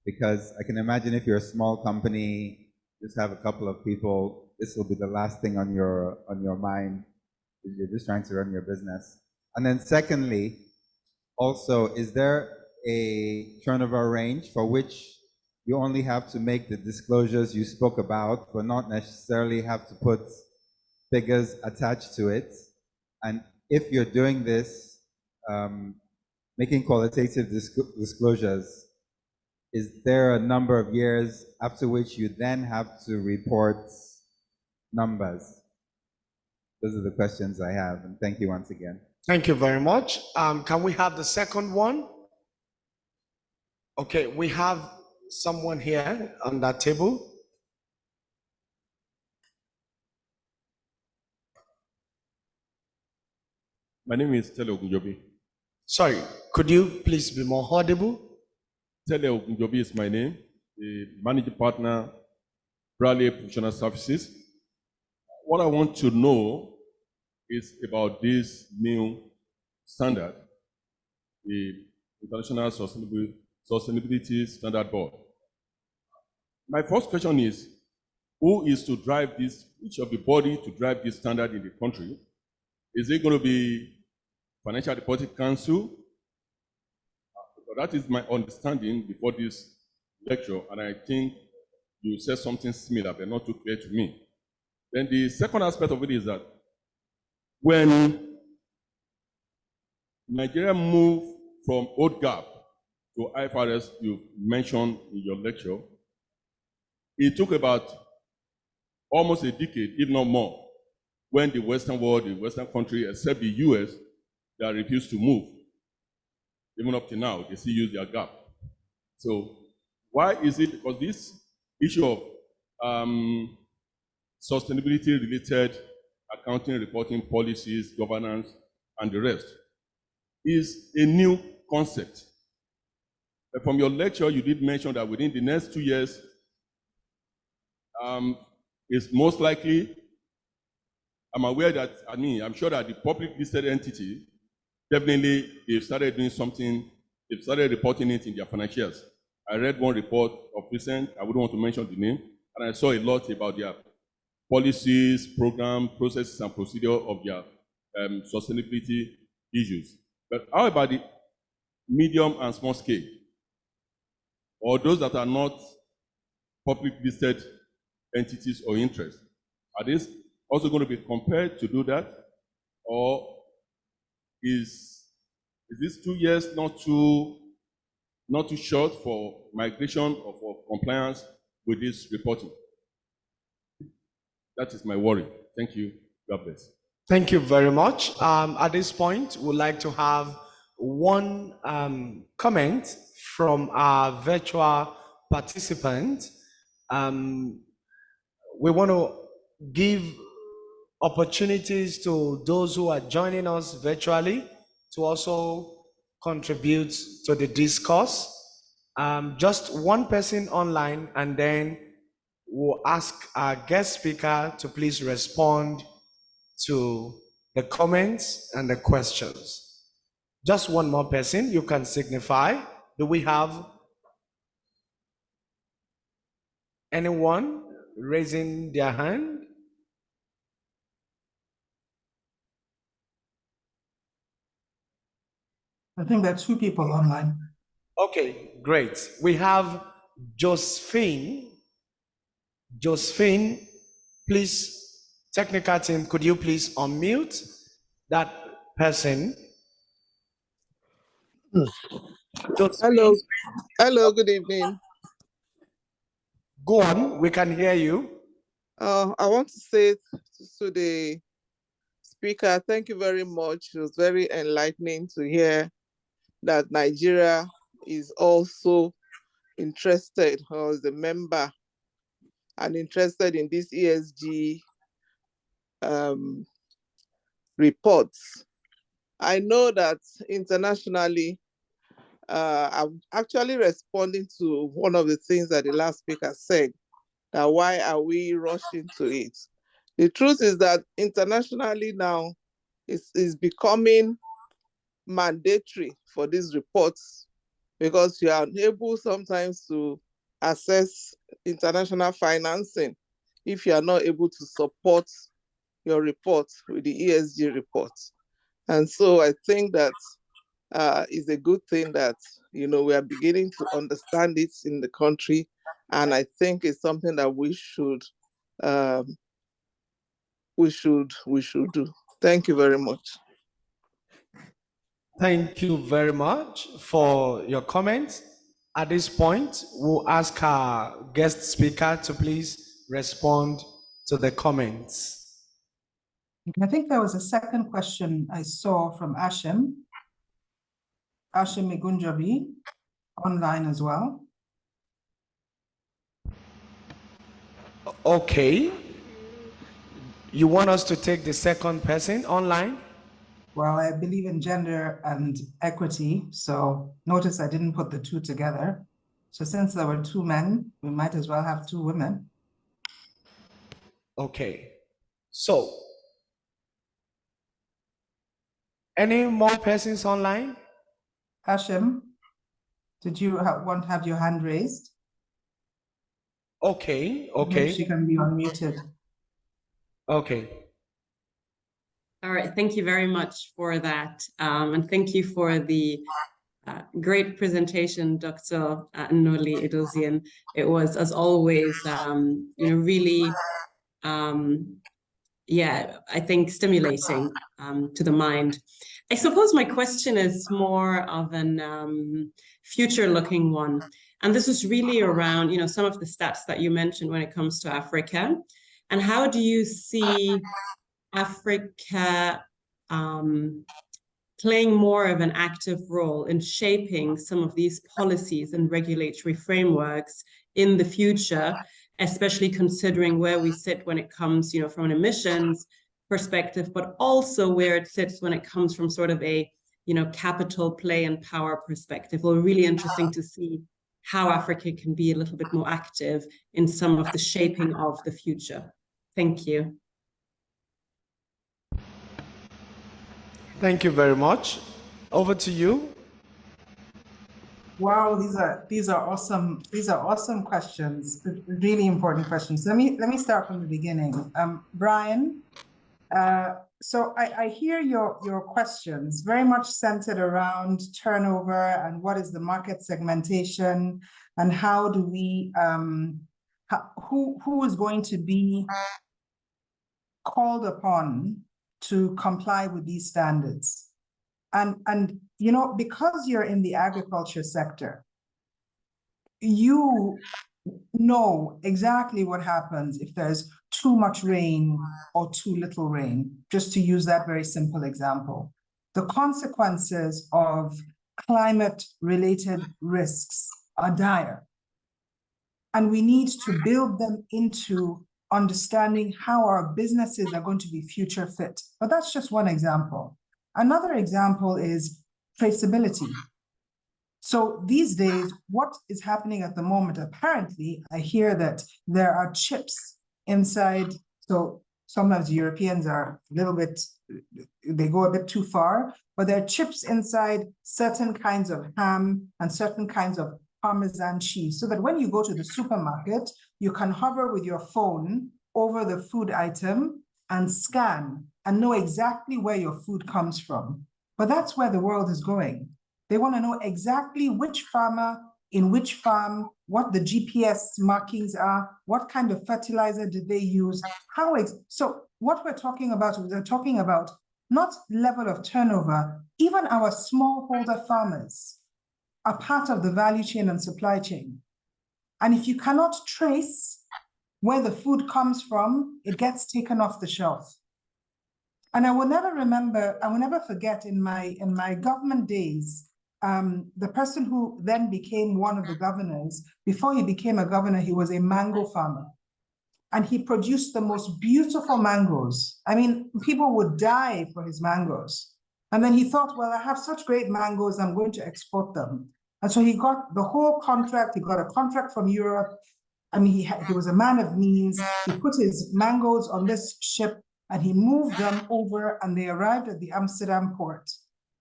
Because I can imagine if you're a small company, just have a couple of people, this will be the last thing on your mind. You're just trying to run your business. And then secondly, also, is there a turnover range for which you only have to make the disclosures you spoke about, but not necessarily have to put figures attached to it? And if you're doing this, making qualitative disclosures, is there a number of years after which you then have to report numbers? Those are the questions I have, and thank you once again. Thank you very much. Can we have the second one? Okay, we have someone here on that table. My name is Tele Ogunjobi. Sorry, could you please be more audible? Tele Ogunjobi is my name, the managing partner, Bradley Professional Services. What I want to know is about this new standard, the International Sustainability Standard Board. My first question is, who is to drive this, which of the body to drive this standard in the country? Is it going to be Financial Reporting Council? That is my understanding before this lecture, and I think you said something similar, but not too clear to me. Then the second aspect of it is that when Nigeria moved from old GAAP to IFRS, you mentioned in your lecture, it took about almost a decade, if not more, when the Western world, the Western country, except the US, they refused to move. Even up to now, they still use their GAAP. So why is it? Because this issue of sustainability-related accounting, reporting policies, governance, and the rest is a new concept. From your lecture, you did mention that within the next 2 years, it's most likely, I'm aware that, I'm sure that the public listed entity, definitely they've started doing something, they've started reporting it in their financials. I read one report of recent, I wouldn't want to mention the name, and I saw a lot about their policies, program, processes, and procedure of their sustainability issues. But how about the medium and small scale? Or those that are not public listed entities or interests? Are these also going to be compared to do that? Or is this 2 years not too short for migration or for compliance with this reporting? That is my worry. Thank you. God bless. Thank you very much. At this point, we'd like to have one comment from our virtual participant. We want to give opportunities to those who are joining us virtually to also contribute to the discourse. Just one person online, and then we'll ask our guest speaker to please respond to the comments and the questions. Just one more person, you can signify. Do we have anyone raising their hand? I think there are 2 people online. Okay, great. We have Josephine. Josephine, please, technical team, could you please unmute that person? Hello. Hello, good evening. Go on, we can hear you. I want to say to the speaker, thank you very much. It was very enlightening to hear that Nigeria is also interested, or is a member and interested in this ESG reports. I know that internationally, I'm actually responding to one of the things that the last speaker said, that why are we rushing to it? The truth is that internationally now, it's becoming mandatory for these reports, because you are unable sometimes to access international financing if you are not able to support your report with the ESG report. And so I think that is a good thing that, you know, we are beginning to understand it in the country. And I think it's something that we should do. Thank you very much. Thank you very much for your comments. At this point, we'll ask our guest speaker to please respond to the comments. I think there was a second question I saw from Ashim Igunjabi, online as well. Okay. You want us to take the second person online? Well, I believe in gender and equity, so notice I didn't put the two together. So since there were two men, we might as well have two women. Okay. So, any more persons online? Hashim, did you have your hand raised? Okay, Maybe she okay, can be unmuted. okay. All right, thank you very much for that. And thank you for the great presentation, Dr. Nnoli-Edozien. It was, as always, really, I think stimulating to the mind. I suppose my question is more of an future-looking one. And this is really around, some of the stats that you mentioned when it comes to Africa. And how do you see Africa playing more of an active role in shaping some of these policies and regulatory frameworks in the future, especially considering where we sit when it comes, from an emissions perspective, but also where it sits when it comes from sort of a, capital play and power perspective. Well, really interesting to see how Africa can be a little bit more active in some of the shaping of the future. Thank you. Thank you very much. Over to you. Wow, these are awesome. These are awesome questions. Really important questions. Let me start from the beginning. Brian, so I hear your questions very much centered around turnover and what is the market segmentation and how do we who is going to be called upon to comply with these standards. And because you're in the agriculture sector, you know exactly what happens if there's too much rain or too little rain, just to use that very simple example. The consequences of climate-related risks are dire. And we need to build them into understanding how our businesses are going to be future fit. But that's just one example. Another example is traceability. So these days, what is happening at the moment, apparently, I hear that there are chips inside. So sometimes Europeans are a little bit, they go a bit too far, but there are chips inside certain kinds of ham and certain kinds of Parmesan cheese, so that when you go to the supermarket, you can hover with your phone over the food item and scan and know exactly where your food comes from. But that's where the world is going. They want to know exactly which farmer, in which farm, what the GPS markings are, what kind of fertilizer did they use, so what we're talking about not level of turnover, even our smallholder farmers are part of the value chain and supply chain. And if you cannot trace where the food comes from, it gets taken off the shelf. And I will never forget in my government days, the person who then became one of the governors, before he became a governor, he was a mango farmer. And he produced the most beautiful mangoes. I mean, people would die for his mangoes. And then he thought, well, I have such great mangoes, I'm going to export them. And so he got the whole contract. He got a contract from Europe. I mean, he was a man of means. He put his mangoes on this ship and he moved them over, and they arrived at the Amsterdam port.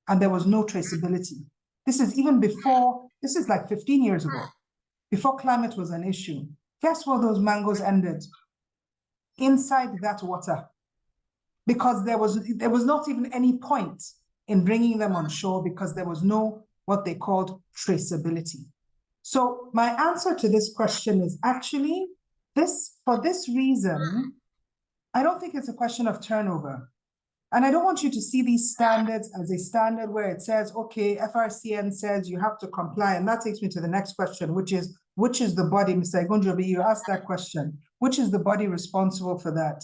And there was no traceability. This is even before, this is like 15 years ago, before climate was an issue. Guess where those mangoes ended? Inside that water. because there was not even any point in bringing them on shore because there was no what they called traceability. So my answer to this question is actually for this reason, I don't think it's a question of turnover. And I don't want you to see these standards as a standard where it says, okay, FRCN says you have to comply. And that takes me to the next question, which is the body, Mr. Egunjobi, you asked that question, which is the body responsible for that?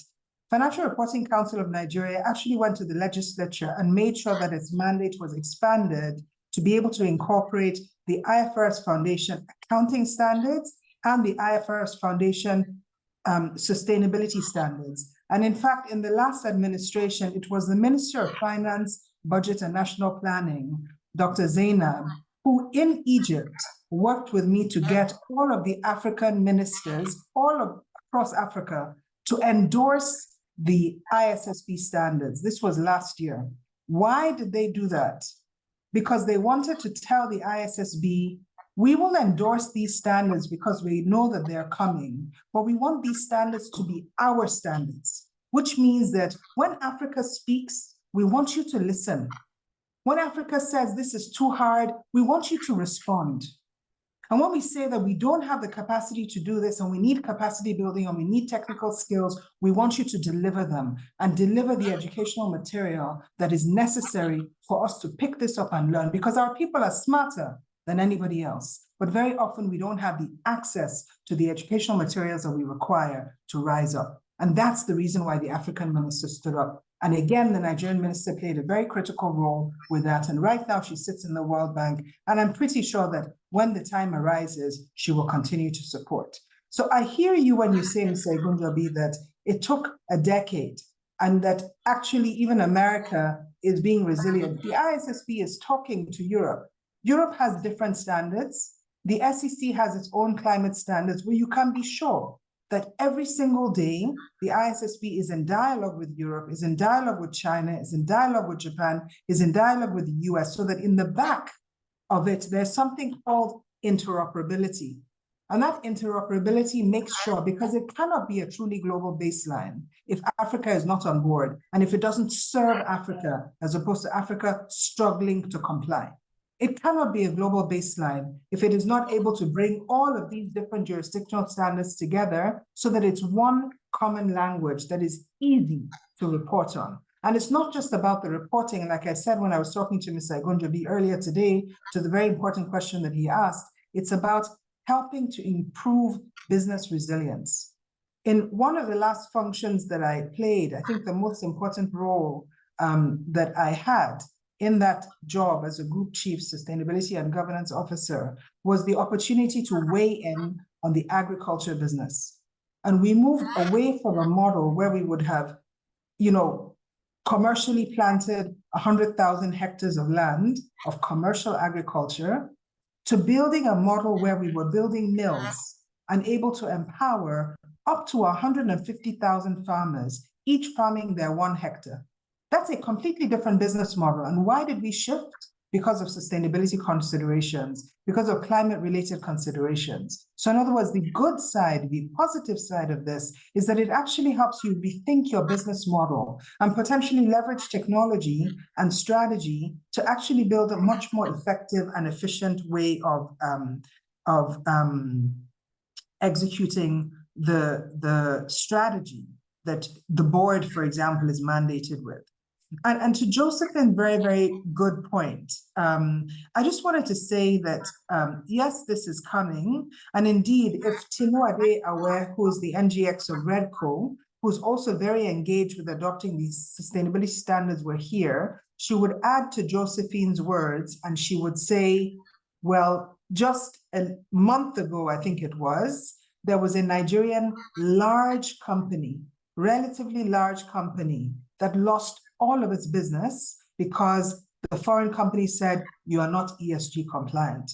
Financial Reporting Council of Nigeria actually went to the legislature and made sure that its mandate was expanded to be able to incorporate the IFRS Foundation accounting standards and the IFRS Foundation sustainability standards. And in fact, in the last administration, it was the Minister of Finance, Budget and National Planning, Dr. Zainab, who in Egypt worked with me to get all of the African ministers across Africa to endorse the ISSB standards. This was last year. Why did they do that? Because they wanted to tell the ISSB, we will endorse these standards because we know that they're coming, but we want these standards to be our standards, which means that when Africa speaks, we want you to listen. When Africa says this is too hard, we want you to respond. And when we say that we don't have the capacity to do this and we need capacity building and we need technical skills, we want you to deliver them and deliver the educational material that is necessary for us to pick this up and learn, because our people are smarter than anybody else. But very often we don't have the access to the educational materials that we require to rise up. And that's the reason why the African minister stood up. And again, the Nigerian minister played a very critical role with that. And right now she sits in the World Bank. And I'm pretty sure that when the time arises, she will continue to support. So I hear you when you say, Mr. Egunjobi, that it took a decade and that actually even America is being resilient. The ISSB is talking to Europe. Europe has different standards. The SEC has its own climate standards where you can be sure that every single day, the ISSB is in dialogue with Europe, is in dialogue with China, is in dialogue with Japan, is in dialogue with the US, so that in the back of it, there's something called interoperability. And that interoperability makes sure, because it cannot be a truly global baseline if Africa is not on board and if it doesn't serve Africa, as opposed to Africa struggling to comply. It cannot be a global baseline if it is not able to bring all of these different jurisdictional standards together so that it's one common language that is easy to report on. And it's not just about the reporting. Like I said, when I was talking to Mr. Egunjobi earlier today, to the very important question that he asked, it's about helping to improve business resilience. In one of the last functions that I played, I think the most important role that I had in that job as a group chief sustainability and governance officer was the opportunity to weigh in on the agriculture business. And we moved away from a model where we would have, commercially planted 100,000 hectares of land of commercial agriculture to building a model where we were building mills and able to empower up to 150,000 farmers, each farming their 1 hectare. That's a completely different business model. And why did we shift? Because of sustainability considerations, because of climate-related considerations. So in other words, the good side, the positive side of this is that it actually helps you rethink your business model and potentially leverage technology and strategy to actually build a much more effective and efficient way of executing the strategy that the board, for example, is mandated with. And to Josephine's very, very good point, I just wanted to say that, yes, this is coming. And indeed, if Nnoli-Edozien Awe, who is the NGX of Redco, who's also very engaged with adopting these sustainability standards, were here, she would add to Josephine's words and she would say, well, just a month ago, I think it was, there was a Nigerian large company, relatively large company, that lost all of its business because the foreign company said, you are not ESG compliant.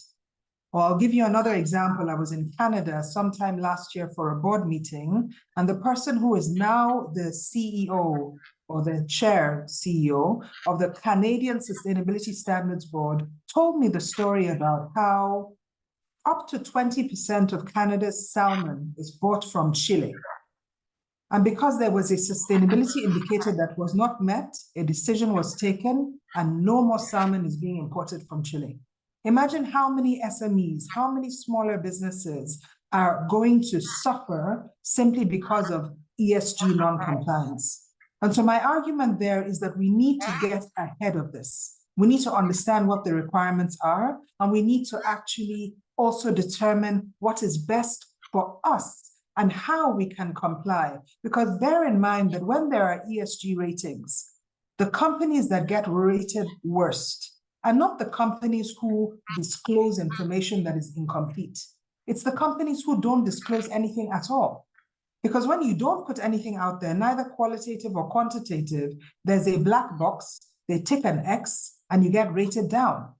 Or I'll give you another example. I was in Canada sometime last year for a board meeting, and the person who is now the CEO or the chair CEO of the Canadian Sustainability Standards Board told me the story about how up to 20% of Canada's salmon is bought from Chile. And because there was a sustainability indicator that was not met, a decision was taken and no more salmon is being imported from Chile. Imagine how many SMEs, how many smaller businesses are going to suffer simply because of ESG non-compliance. And so my argument there is that we need to get ahead of this. We need to understand what the requirements are, and we need to actually also determine what is best for us and how we can comply. Because bear in mind that when there are ESG ratings, the companies that get rated worst are not the companies who disclose information that is incomplete. It's the companies who don't disclose anything at all. Because when you don't put anything out there, neither qualitative or quantitative, there's a black box, they tick an X, and you get rated down.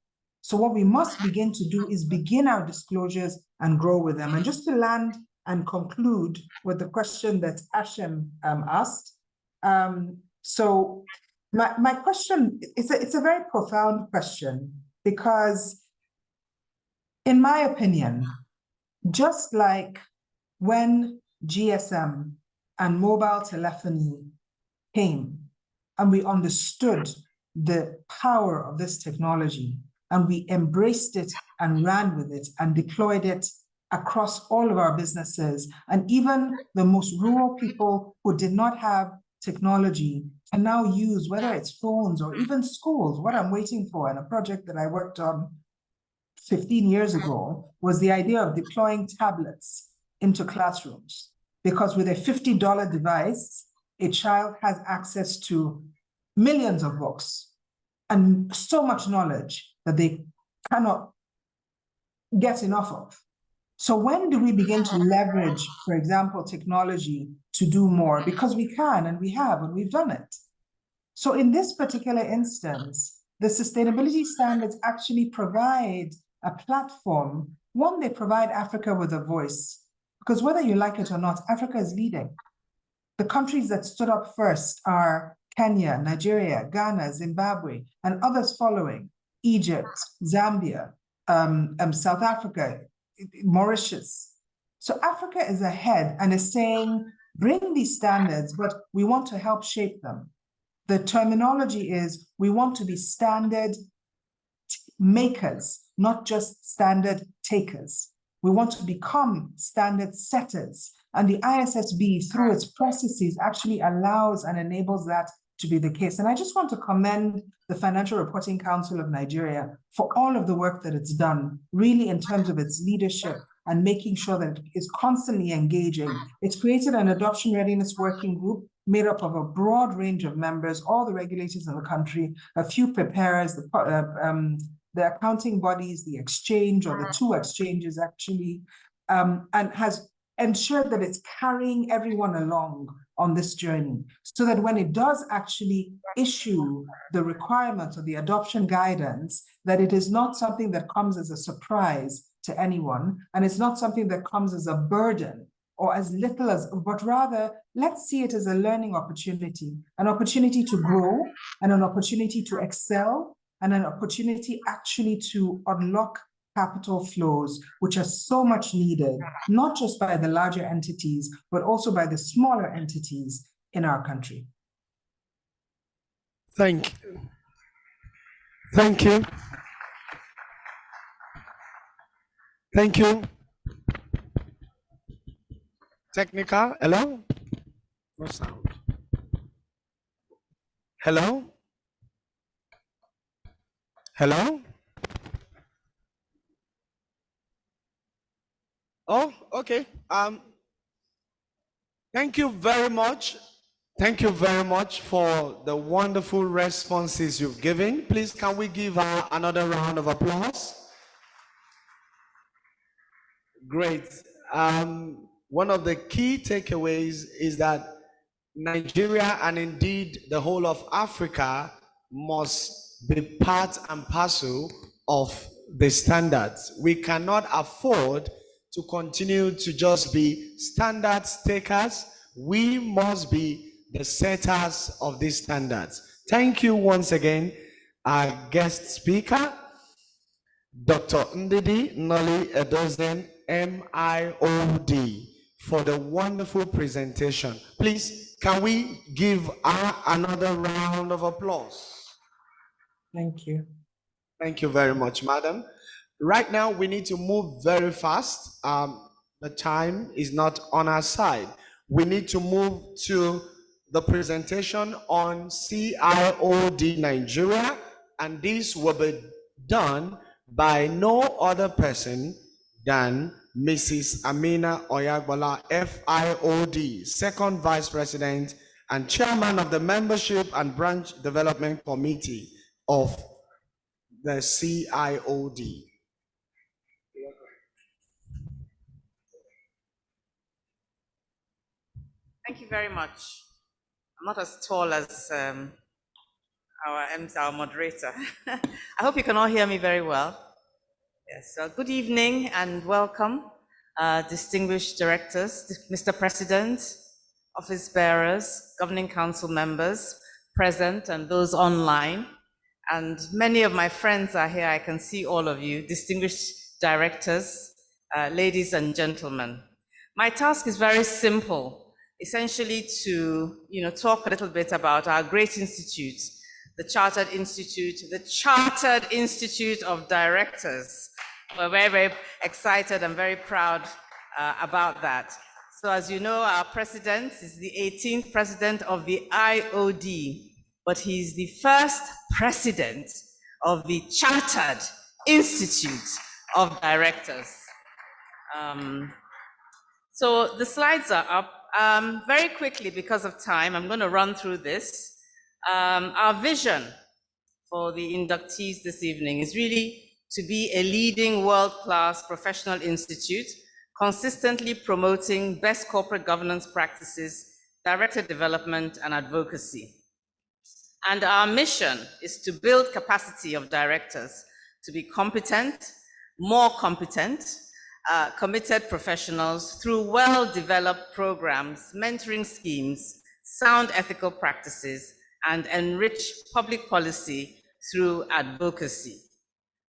So what we must begin to do is begin our disclosures and grow with them. And just to land and conclude with the question that Ashem asked. So my question, it's a very profound question, because in my opinion, just like when GSM and mobile telephony came and we understood the power of this technology and we embraced it and ran with it and deployed it across all of our businesses, and even the most rural people who did not have technology can now use, whether it's phones or even schools. What I'm waiting for in a project that I worked on 15 years ago was the idea of deploying tablets into classrooms, because with a $50 device, a child has access to millions of books and so much knowledge that they cannot get enough of. So when do we begin to leverage, for example, technology to do more? Because we can, and we have, and we've done it. So in this particular instance, the sustainability standards actually provide a platform. One, they provide Africa with a voice, because whether you like it or not, Africa is leading. The countries that stood up first are Kenya, Nigeria, Ghana, Zimbabwe, and others following, Egypt, Zambia, South Africa, Mauritius. So Africa is ahead and is saying, bring these standards, but we want to help shape them. The terminology is, we want to be standard makers, not just standard takers. We want to become standard setters. And the ISSB, through its processes, actually allows and enables that to be the case. And I just want to commend the Financial Reporting Council of Nigeria for all of the work that it's done, really in terms of its leadership and making sure that it is constantly engaging. It's created an adoption readiness working group made up of a broad range of members, all the regulators in the country, a few preparers, the accounting bodies, the exchange, or the two exchanges actually, and has ensured that it's carrying everyone along on this journey, so that when it does actually issue the requirements or the adoption guidance, that it is not something that comes as a surprise to anyone, and it's not something that comes as a burden or as little as, but rather let's see it as a learning opportunity, an opportunity to grow and an opportunity to excel and an opportunity actually to unlock capital flows, which are so much needed, not just by the larger entities, but also by the smaller entities in our country. Thank you. Thank you. Thank you. Technical, hello? No sound. Hello? Hello? Oh, okay. Thank you very much. Thank you very much for the wonderful responses you've given. Please, can we give her another round of applause? Great. One of the key takeaways is that Nigeria, and indeed the whole of Africa, must be part and parcel of the standards. We cannot afford to continue to just be standards takers. We must be the setters of these standards. Thank you once again, our guest speaker, Dr. Ndidi Nnoli-Edozien, MIOD, for the wonderful presentation. Please, can we give her another round of applause? Thank you. Thank you very much, madam. Right now, we need to move very fast. The time is not on our side. We need to move to the presentation on CIoD Nigeria, and this will be done by no other person than Mrs. Amina Oyagbola, FIOD, Second Vice President and Chairman of the Membership and Branch Development Committee of the CIoD. Thank you very much. I'm not as tall as our moderator. I hope you can all hear me very well. Yes, good evening and welcome, distinguished directors, Mr. President, office bearers, governing council members, present and those online. And many of my friends are here. I can see all of you, distinguished directors, ladies and gentlemen. My task is very simple, essentially to talk a little bit about our great institute, the Chartered Institute of Directors. We're very, very excited and very proud about that. So as you know, our president is the 18th president of the IOD, but he's the first president of the Chartered Institute of Directors. So the slides are up. Very quickly, because of time, I'm going to run through this. Our vision for the inductees this evening is really to be a leading world-class professional institute, consistently promoting best corporate governance practices, director development, and advocacy. And our mission is to build capacity of directors to be competent, more competent, committed professionals through well-developed programs, mentoring schemes, sound ethical practices, and enrich public policy through advocacy.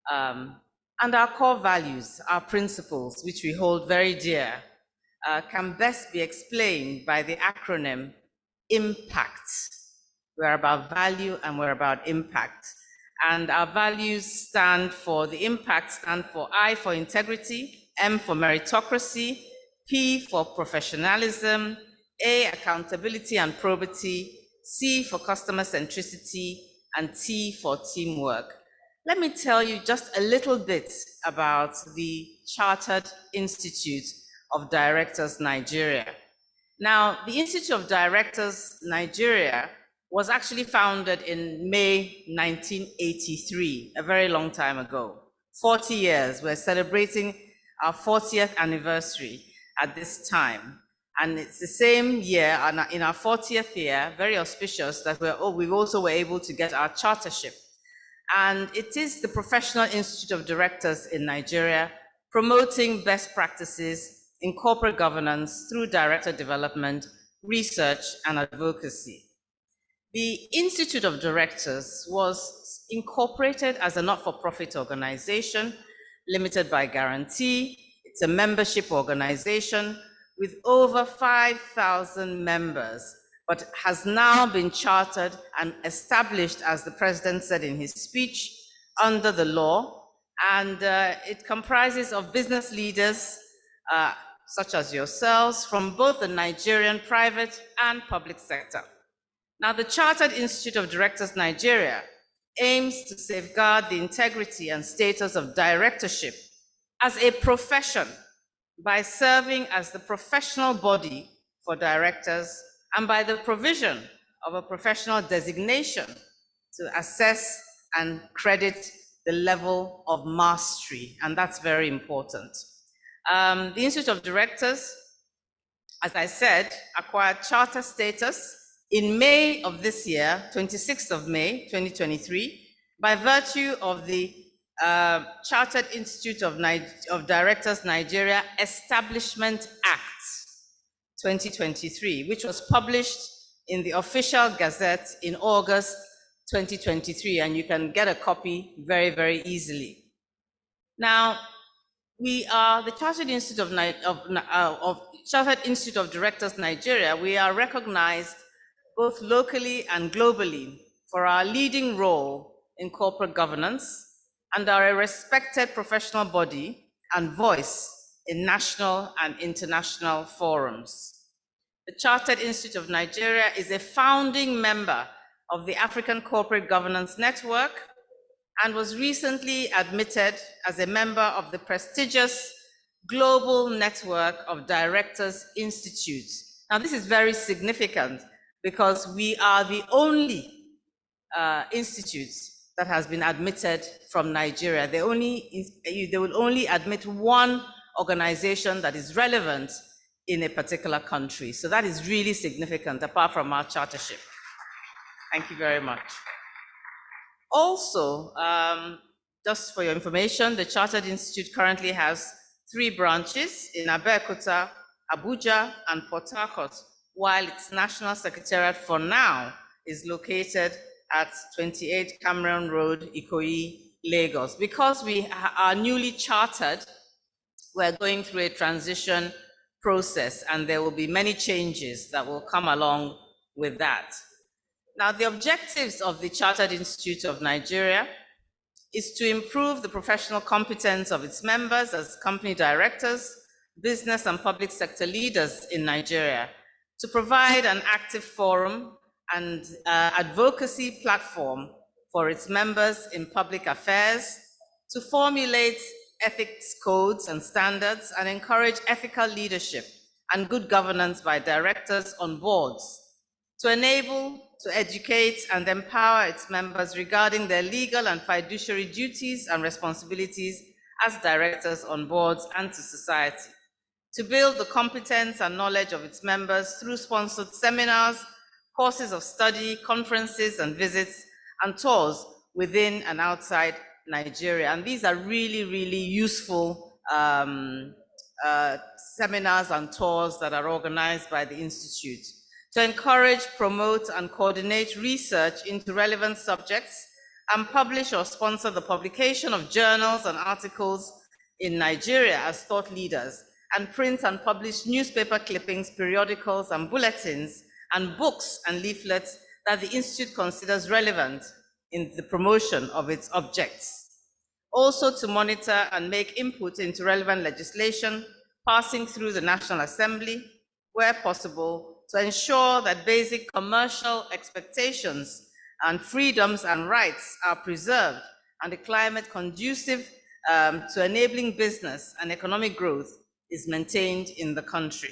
And our core values, our principles, which we hold very dear, can best be explained by the acronym IMPACT. We're about value and we're about impact. And our values stand for, the impact stand for I for integrity, M for meritocracy, P for professionalism, A, accountability and probity, C for customer centricity, and T for teamwork. Let me tell you just a little bit about the Chartered Institute of Directors Nigeria. Now, the Institute of Directors Nigeria was actually founded in May 1983, a very long time ago. 40 years, we're celebrating our 40th anniversary at this time. And it's the same year, in our 40th year, very auspicious, that we also were able to get our chartership. And it is the Professional Institute of Directors in Nigeria, promoting best practices in corporate governance through director development, research, and advocacy. The Institute of Directors was incorporated as a not-for-profit organization, limited by guarantee. It's a membership organization with over 5,000 members, but has now been chartered and established, as the president said in his speech, under the law. And it comprises of business leaders, such as yourselves, from both the Nigerian private and public sector. Now, the Chartered Institute of Directors Nigeria aims to safeguard the integrity and status of directorship as a profession by serving as the professional body for directors and by the provision of a professional designation to assess and credit the level of mastery, and that's very important. The Institute of Directors, as I said, acquired charter status in May of this year, 26th of May, 2023, by virtue of the Chartered Institute of Directors Nigeria Establishment Act 2023, which was published in the Official Gazette in August 2023, and you can get a copy very, very easily. Now, We are the Chartered Institute Chartered Institute of Directors Nigeria. We are recognized both locally and globally for our leading role in corporate governance and are a respected professional body and voice in national and international forums. The Chartered Institute of Nigeria is a founding member of the African Corporate Governance Network and was recently admitted as a member of the prestigious Global Network of Directors Institutes. Now, this is very significant because we are the only institute that has been admitted from Nigeria. They will only admit one organization that is relevant in a particular country. So that is really significant, apart from our chartership. Thank you very much. Also, just for your information, the Chartered Institute currently has 3 branches in Abeokuta, Abuja, and Port Harcourt, while its national secretariat for now is located at 28 Cameron Road, Ikoyi, Lagos. Because we are newly chartered, we're going through a transition process, and there will be many changes that will come along with that. Now, the objectives of the Chartered Institute of Nigeria is to improve the professional competence of its members as company directors, business and public sector leaders in Nigeria, to provide an active forum and advocacy platform for its members in public affairs, to formulate ethics codes and standards, and encourage ethical leadership and good governance by directors on boards, to enable, to educate and empower its members regarding their legal and fiduciary duties and responsibilities as directors on boards and to society, to build the competence and knowledge of its members through sponsored seminars, courses of study, conferences and visits, and tours within and outside Nigeria. And these are really, really useful seminars and tours that are organized by the Institute to encourage, promote, and coordinate research into relevant subjects and publish or sponsor the publication of journals and articles in Nigeria as thought leaders, and print and publish newspaper clippings, periodicals, and bulletins, and books and leaflets that the Institute considers relevant in the promotion of its objects. Also to monitor and make input into relevant legislation passing through the National Assembly, where possible, to ensure that basic commercial expectations and freedoms and rights are preserved and a climate conducive to enabling business and economic growth is maintained in the country.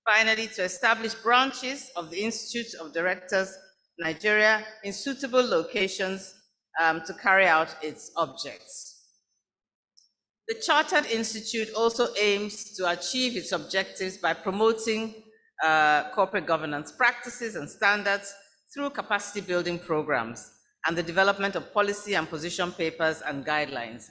Finally, to establish branches of the Institute of Directors Nigeria in suitable locations to carry out its objects. The Chartered Institute also aims to achieve its objectives by promoting corporate governance practices and standards through capacity building programs and the development of policy and position papers and guidelines,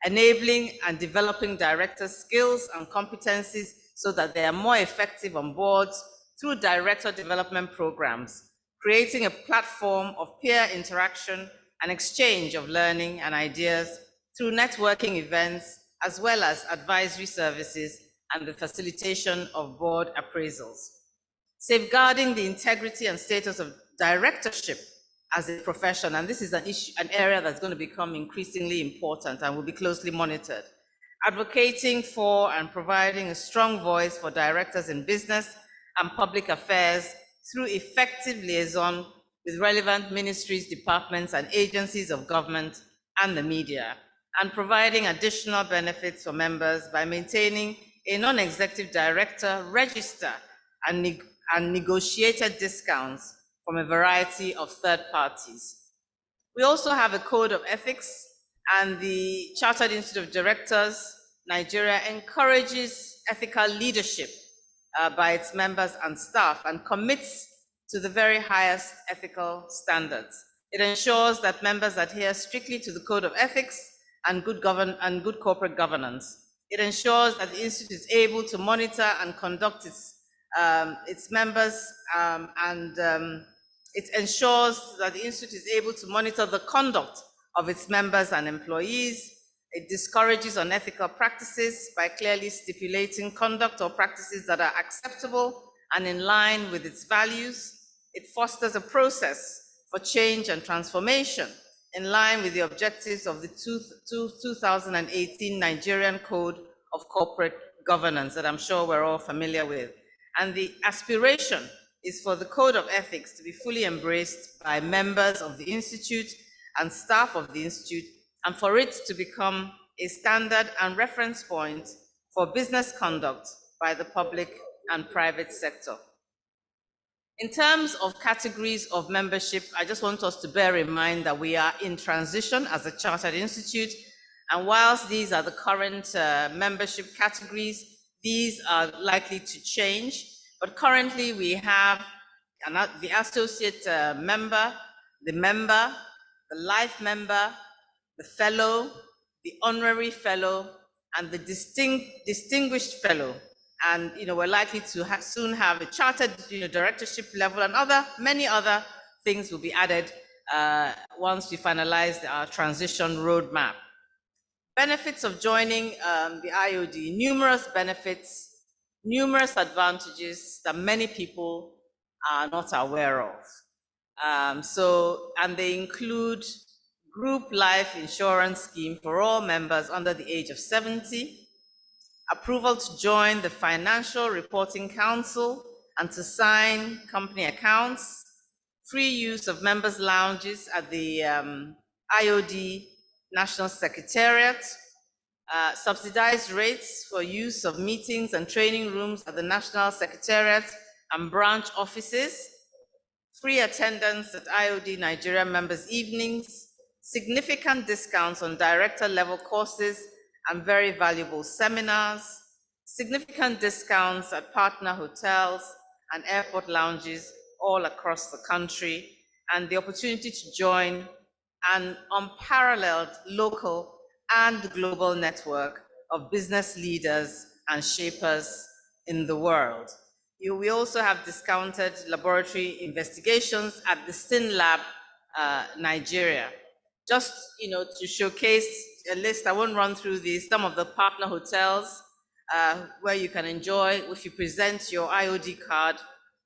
enabling and developing directors' skills and competencies so that they are more effective on boards through director development programs, creating a platform of peer interaction and exchange of learning and ideas through networking events, as well as advisory services and the facilitation of board appraisals. Safeguarding the integrity and status of directorship as a profession, and this is an area that's going to become increasingly important and will be closely monitored. Advocating for and providing a strong voice for directors in business and public affairs through effective liaison with relevant ministries, departments, and agencies of government and the media, and providing additional benefits for members by maintaining a non-executive director register and negotiated discounts from a variety of third parties. We also have a code of ethics, and the Chartered Institute of Directors Nigeria encourages ethical leadership by its members and staff and commits to the very highest ethical standards. It ensures that members adhere strictly to the code of ethics and good corporate governance. It ensures that the Institute is able to monitor and conduct its members, it ensures that the Institute is able to monitor the conduct of its members and employees, It discourages unethical practices by clearly stipulating conduct or practices that are acceptable and in line with its values. It fosters a process for change and transformation in line with the objectives of the 2018 Nigerian Code of Corporate Governance that I'm sure we're all familiar with. And the aspiration is for the Code of Ethics to be fully embraced by members of the Institute and staff of the Institute, and for it to become a standard and reference point for business conduct by the public and private sector. In terms of categories of membership, I just want us to bear in mind that we are in transition as a chartered institute, and whilst these are the current membership categories, these are likely to change. But currently we have the associate member, the life member, the fellow, the honorary fellow, and the distinguished fellow. And we're likely to soon have a chartered directorship level, and many other things will be added once we finalize our transition roadmap. Benefits of joining the IoD: numerous benefits, numerous advantages that many people are not aware of. And they include group life insurance scheme for all members under the age of 70, approval to join the Financial Reporting Council and to sign company accounts, free use of members' lounges at the IoD National Secretariat, subsidized rates for use of meetings and training rooms at the National Secretariat and branch offices, free attendance at IoD Nigeria members' evenings, significant discounts on director-level courses and very valuable seminars, significant discounts at partner hotels and airport lounges all across the country, and the opportunity to join an unparalleled local and global network of business leaders and shapers in the world. We also have discounted laboratory investigations at the SIN Lab Nigeria. Just to showcase a list, I won't run through these, some of the partner hotels where you can enjoy, if you present your IoD card,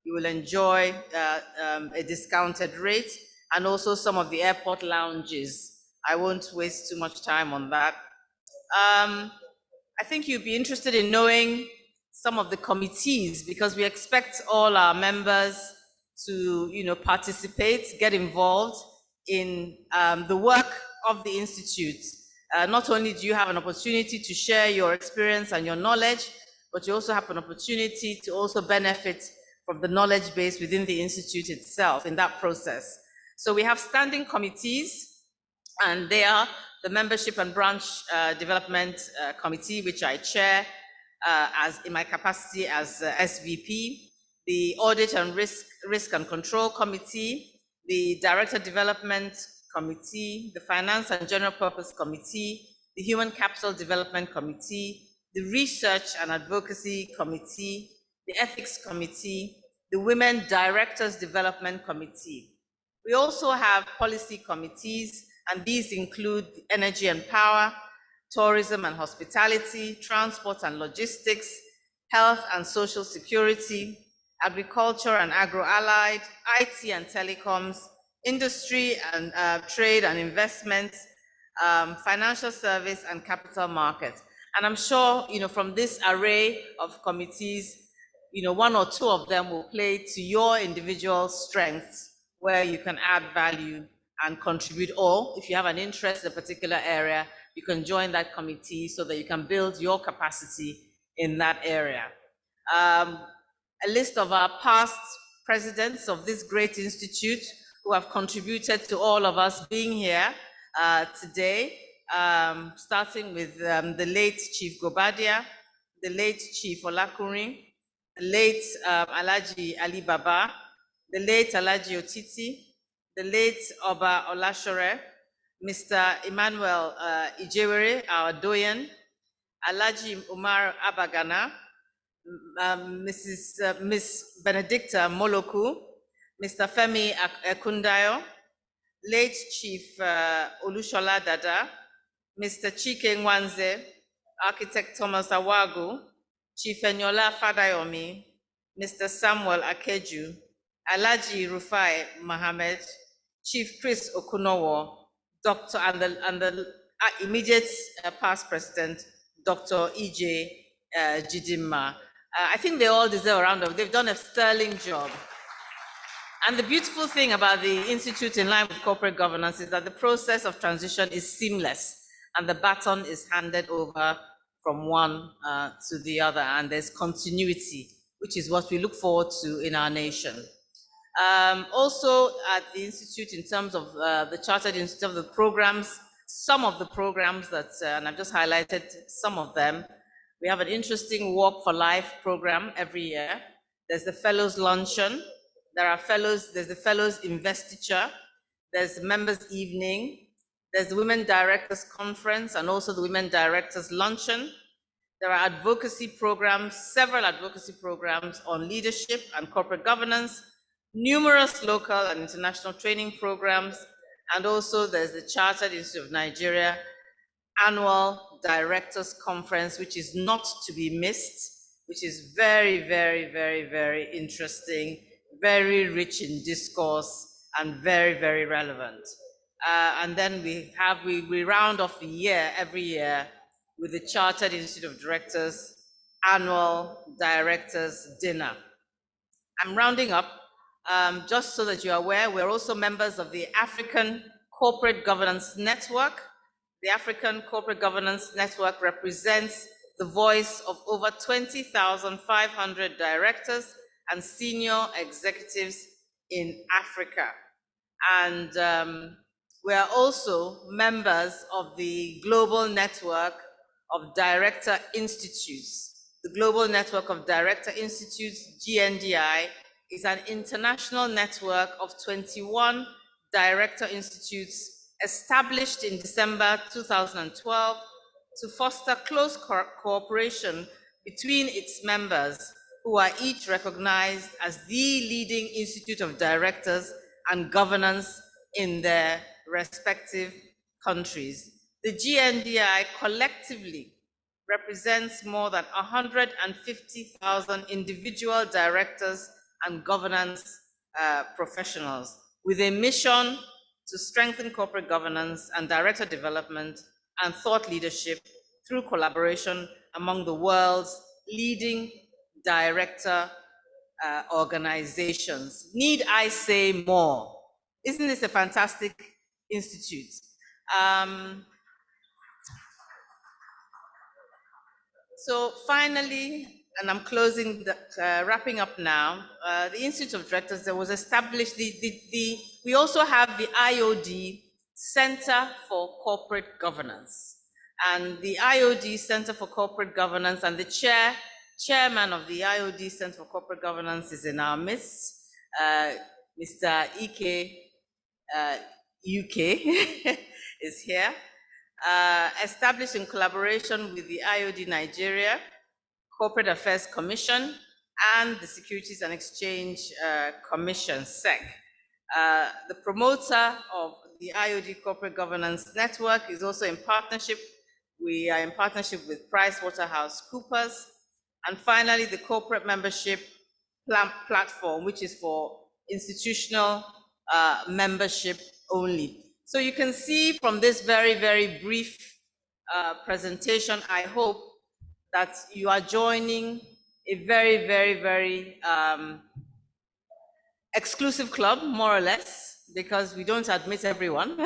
you will enjoy a discounted rate, and also some of the airport lounges. I won't waste too much time on that. I think you'd be interested in knowing some of the committees, because we expect all our members to participate, get involved in the work of the Institute. Not only do you have an opportunity to share your experience and your knowledge, but you also have an opportunity to also benefit from the knowledge base within the Institute itself in that process. So we have standing committees, and they are the Membership and Branch Development Committee, which I chair as in my capacity as SVP, the Audit and Risk and Control Committee, the Director Development Committee, the Finance and General Purpose Committee, the Human Capital Development Committee, the Research and Advocacy Committee, the Ethics Committee, the Women Directors Development Committee. We also have policy committees, and these include energy and power, tourism and hospitality, transport and logistics, health and social security, agriculture and agro-allied, IT and telecoms, industry and trade and investments, financial service and capital markets. And I'm sure, from this array of committees, one or two of them will play to your individual strengths where you can add value and contribute, or if you have an interest in a particular area, you can join that committee so that you can build your capacity in that area. A list of our past presidents of this great institute who have contributed to all of us being here today, starting with the late Chief Gobadia, the late Chief Olakunrin, the late Alhaji Ali Baba, the late Alhaji Otiti, the late Oba Olashore, Mr. Emmanuel Ijewere, our doyen, Alhaji Umar Abagana, Miss Benedicta Moloku, Mr. Femi Ekundayo, late Chief Olushola Dada, Mr. Chike Nwanze, Architect Thomas Awagu, Chief Eniola Fadayomi, Mr. Samuel Akeju, Alhaji Rufai Mohammed, Chief Chris Okunowo, Dr. and the immediate past president, Dr. EJ Jidimma. I think they all deserve a round of. They've done a sterling job. And the beautiful thing about the Institute in line with corporate governance is that the process of transition is seamless and the baton is handed over from one to the other, and there's continuity, which is what we look forward to in our nation. Also at the Institute, in terms of the Chartered Institute of the programs, some of the programs that, and I've just highlighted some of them, we have an interesting Walk for Life program every year. There's the Fellows Luncheon. There's the Fellows Investiture, there's the Members Evening, there's the Women Directors Conference, and also the Women Directors Luncheon. There are advocacy programs, several advocacy programs on leadership and corporate governance, numerous local and international training programs, and also there's the Chartered Institute of Nigeria Annual Directors Conference, which is not to be missed, which is very, very, very, very interesting, very rich in discourse, and very, very relevant. And then we round off the year every year with the Chartered Institute of Directors Annual Directors Dinner. I'm rounding up, just so that you're aware, we're also members of the African Corporate Governance Network. The African Corporate Governance Network represents the voice of over 20,500 directors and senior executives in Africa. And we are also members of the Global Network of Director Institutes. The Global Network of Director Institutes, GNDI, is an international network of 21 director institutes established in December 2012 to foster close cooperation between its members, who are each recognized as the leading institute of directors and governance in their respective countries. The GNDI collectively represents more than 150,000 individual directors and governance professionals with a mission to strengthen corporate governance and director development and thought leadership through collaboration among the world's leading director organizations. Need I say more? Isn't this a fantastic institute? So finally, and I'm closing, wrapping up now, the Institute of Directors that was established, we also have the IOD Center for Corporate Governance. And the IOD Center for Corporate Governance and the chairman of the IOD Center for Corporate Governance is in our midst, Mr. Ike UK is here. Established in collaboration with the CIoD Nigeria, Corporate Affairs Commission, and the Securities and Exchange Commission, SEC. The promoter of the IOD Corporate Governance Network is also in partnership. We are in partnership with PricewaterhouseCoopers. And finally, the corporate membership platform, which is for institutional membership only. So you can see from this very, very brief presentation, I hope that you are joining a very, very, very exclusive club, more or less, because we don't admit everyone.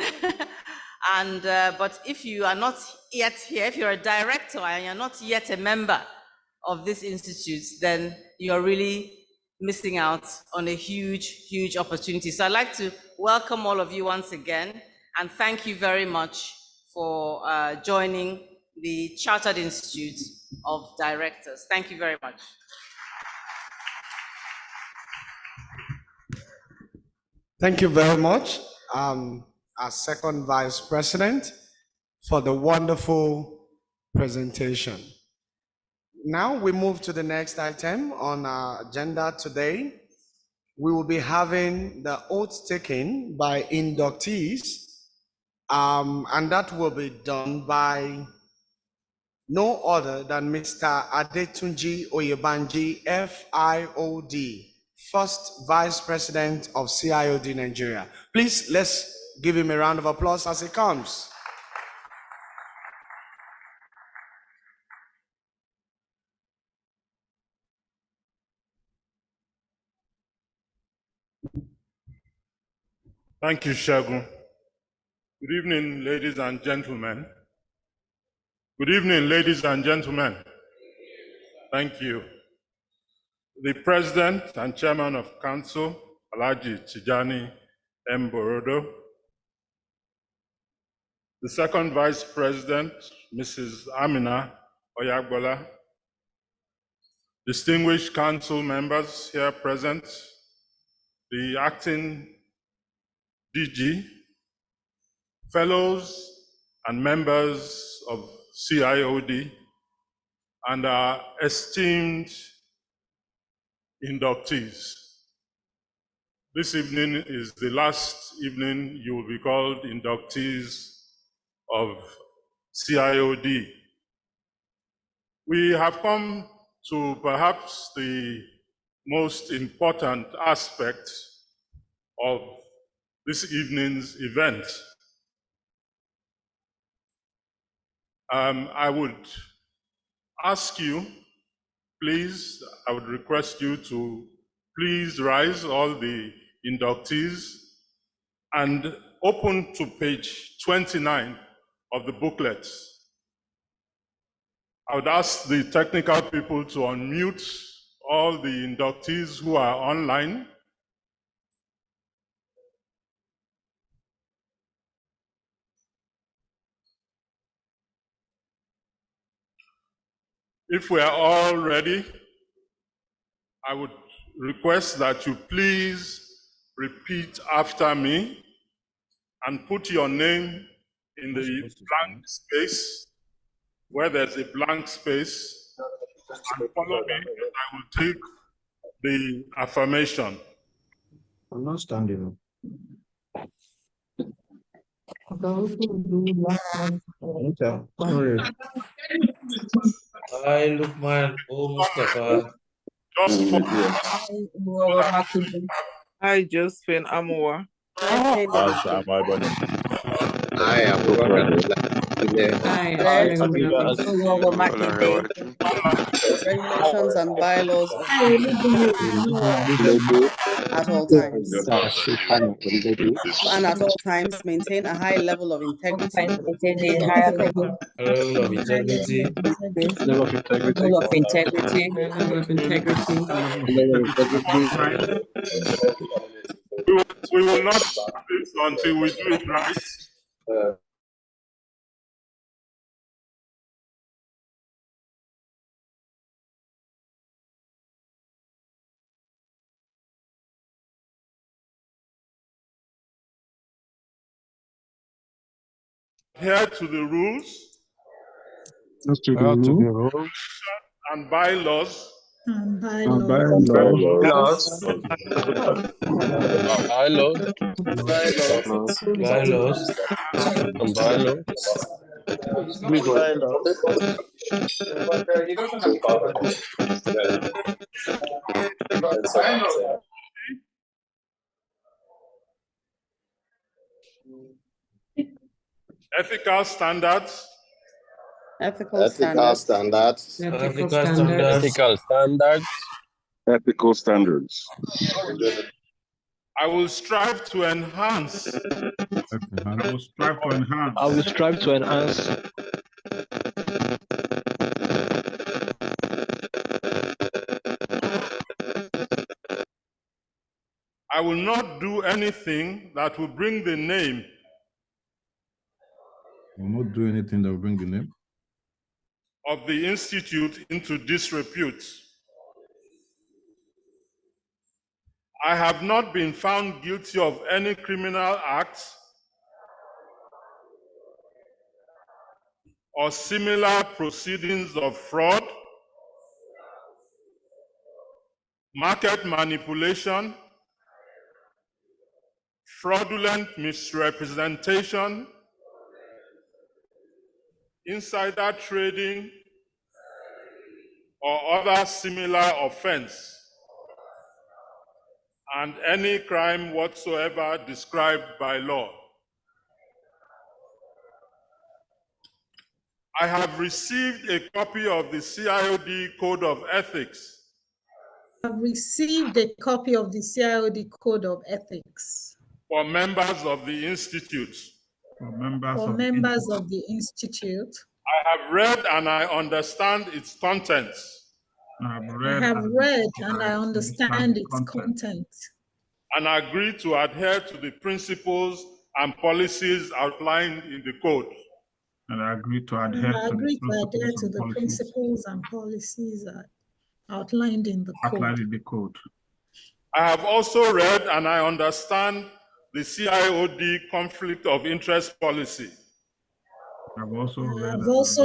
And but if you are not yet here, if you're a director and you're not yet a member of this institute, then you're really missing out on a huge, huge opportunity. So I'd like to welcome all of you once again, and thank you very much for joining the Chartered Institute of Directors. Thank you very much. Thank you very much, our second vice president, for the wonderful presentation. Now we move to the next item on our agenda today. We will be having the oath taken by inductees And that will be done by no other than Mr. Adetunji Oyebanji, FIOD, First Vice President of CIoD Nigeria. Please, let's give him a round of applause as he comes. Thank you, Shagun. Good evening, ladies and gentlemen. Good evening, ladies and gentlemen. Thank you. The President and Chairman of Council, Alhaji Tijani M. Borodo. The Second Vice President, Mrs. Amina Oyagbola. Distinguished Council members here present, the Acting DG, fellows and members of CIoD, and our esteemed inductees. This evening is the last evening you will be called inductees of CIoD. We have come to perhaps the most important aspect of this evening's event. I would ask you, please, I would request you to please rise, all the inductees, and open to page 29 of the booklet. I would ask the technical people to unmute all the inductees who are online. If we are all ready, I would request that you please repeat after me and put your name in the blank space, where there's a blank space, and follow me and I will take the affirmation. I'm not standing up. Okay, sorry. Hi, Lukman. Oh, Mustafa. Just for Hi, Josephine Amoa. Hi, regulations and bylaws of at all times. And at all times, maintain a high level of integrity, We will not start this until we do it right. Adhere to the rules and bylaws ethical standards, ethical standards. I will strive to enhance. I will not do anything that will bring the name of the institute into disrepute. I have not been found guilty of any criminal acts or similar proceedings of fraud, market manipulation, fraudulent misrepresentation, insider trading, or other similar offense, and any crime whatsoever described by law. I have received a copy of the CIoD Code of Ethics. I've received a copy of the CIoD Code of Ethics For members of the Institute. for members of the Institute. I have read and I understand its contents. I have read and I understand its content. And agree to adhere to the principles and policies outlined in the code. And I agree to adhere to the principles and policies outlined in the code. I have also read and I understand the CIoD conflict of interest policy. I've also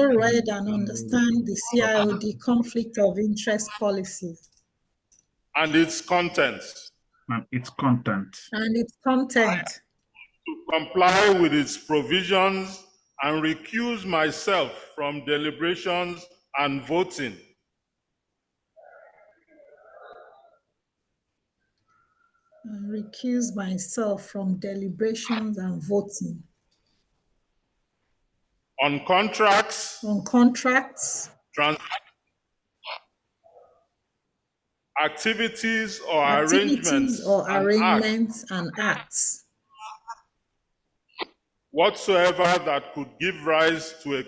read and understand the CIoD conflict of interest policy. And its contents. To comply with its provisions and recuse myself from deliberations and voting. Recuse myself from deliberations and voting. On contracts. Activities or arrangements and acts. Whatsoever that could give rise to a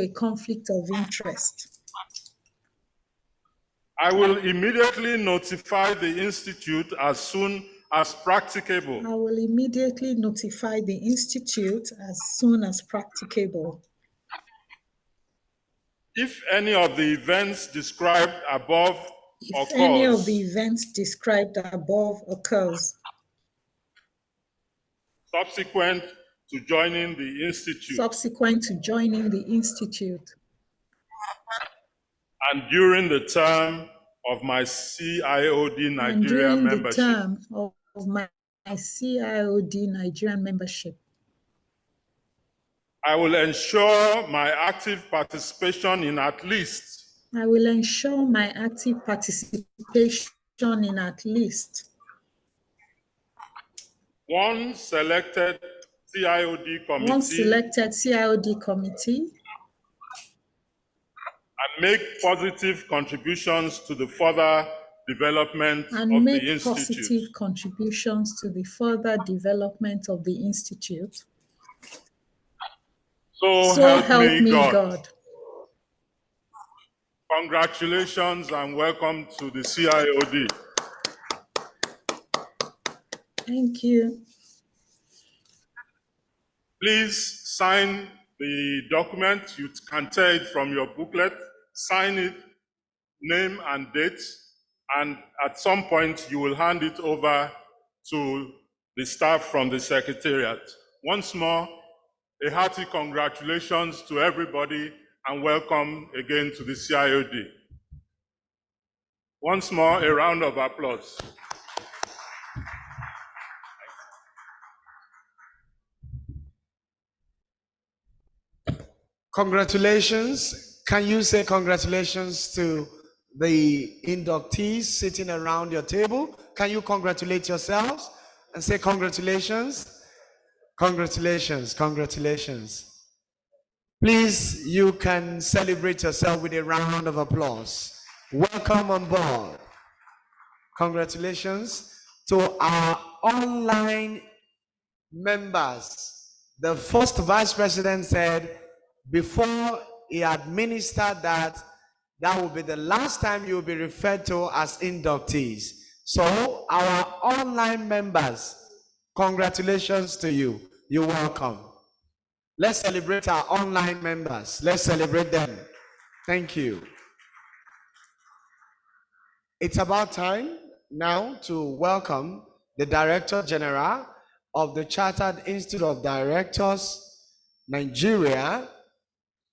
conflict of interest. I will immediately notify the Institute as soon as practicable. If any of the events described above occurs, subsequent to joining the Institute, and during the term of my CIoD Nigeria membership, I will ensure my active participation in at least one selected CIoD committee, and make positive contributions to the further development of the Institute. So help me God. Congratulations and welcome to the CIoD. Thank you. Please sign the document. You can tear it from your booklet, sign it, name and date, and at some point you will hand it over to the staff from the Secretariat. Once more, a hearty congratulations to everybody and welcome again to the CIoD. Once more, a round of applause. Congratulations. Can you say congratulations to the inductees sitting around your table? Can you congratulate yourselves and say congratulations? Congratulations, congratulations. Please, you can celebrate yourself with a round of applause. Welcome on board. Congratulations to our online members. The first Vice President said before he administered that will be the last time you will be referred to as inductees. So our online members, congratulations to you. You're welcome. Let's celebrate our online members. Let's celebrate them. Thank you. It's about time now to welcome the Director General of the Chartered Institute of Directors, Nigeria,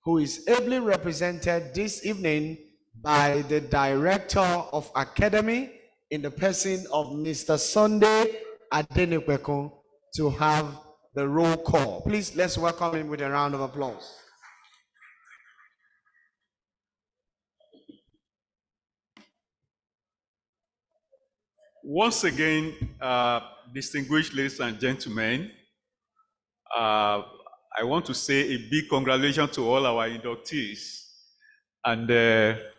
who is ably represented this evening by the Director of Academy in the person of Mr. Sunday Adenipekun, to have the roll call. Please, let's welcome him with a round of applause. Once again, distinguished ladies and gentlemen, I want to say a big congratulations to all our inductees. And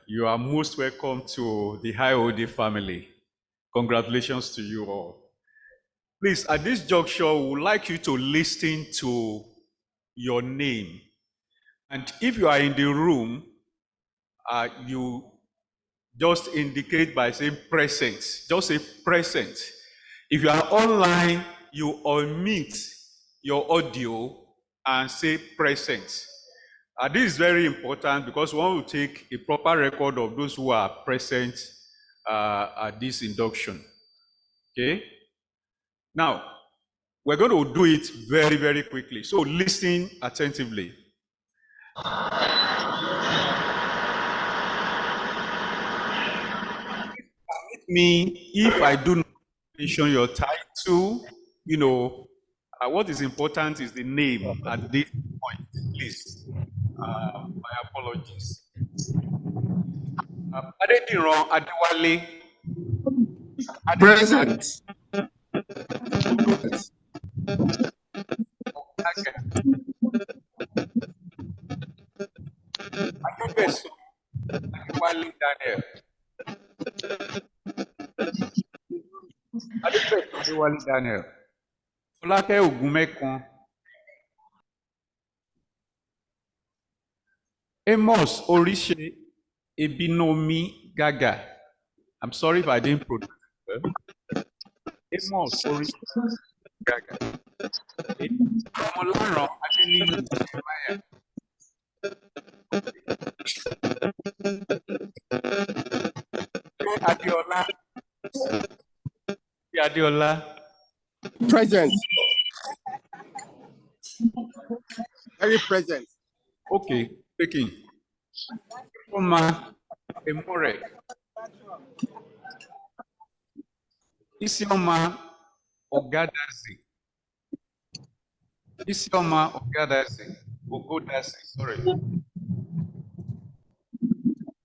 you are most welcome to the CIoD family. Congratulations to you all. Please, at this juncture, we would like you to listen to your name. And if you are in the room, you just indicate by saying present. Just say present. If you are online, you unmute your audio and say present. This is very important because we want to take a proper record of those who are present at this induction. Okay? Now, we're going to do it very, very quickly. So listen attentively. Me, if I do not mention your title, you know, what is important is the name at this point, please. My apologies. Adediran Adewale. Present. Adewale Daniel. Adewale Daniel. Folake Ogunmekun. Amos Orishe Ebinomi Gaga. I'm sorry if I didn't pronounce it well. Amos Orishe Gaga. Omolaran Adeniyi Jeremiah. Adiola. Adiola. Present. Very present. Okay, speaking. Oma Emore. Isioma Ogadazi. Isioma Ogadazi. Ogodazi, sorry.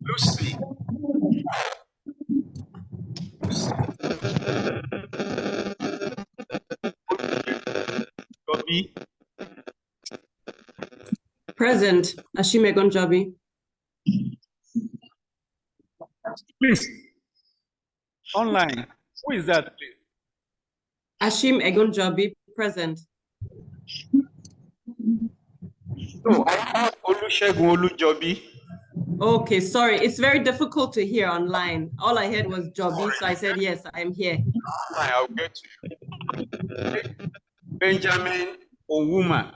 Lucy. Toby. Present, Ashime Gonjabi. Please. Online. Who is that, please? Ashim Egonjabi, present. No, I have Olusegun Olujobi. Okay, sorry. It's very difficult to hear online. All I heard was Jobi, so I said, yes, I'm here. I'll get to you. Benjamin Owuma.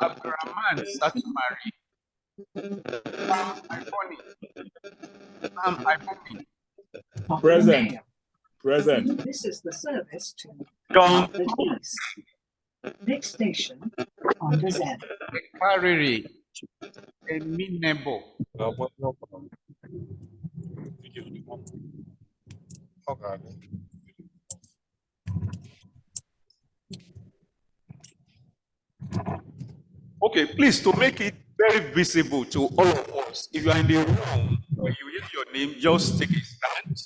Abdurrahman Satumari. Sam Iboni. Present. Present. This is the service to John Police. Next station, Ndidi. Ekwariri. Eminebo. Okay, please, to make it very visible to all of us, if you are in the room, when you hear your name, just take a stand,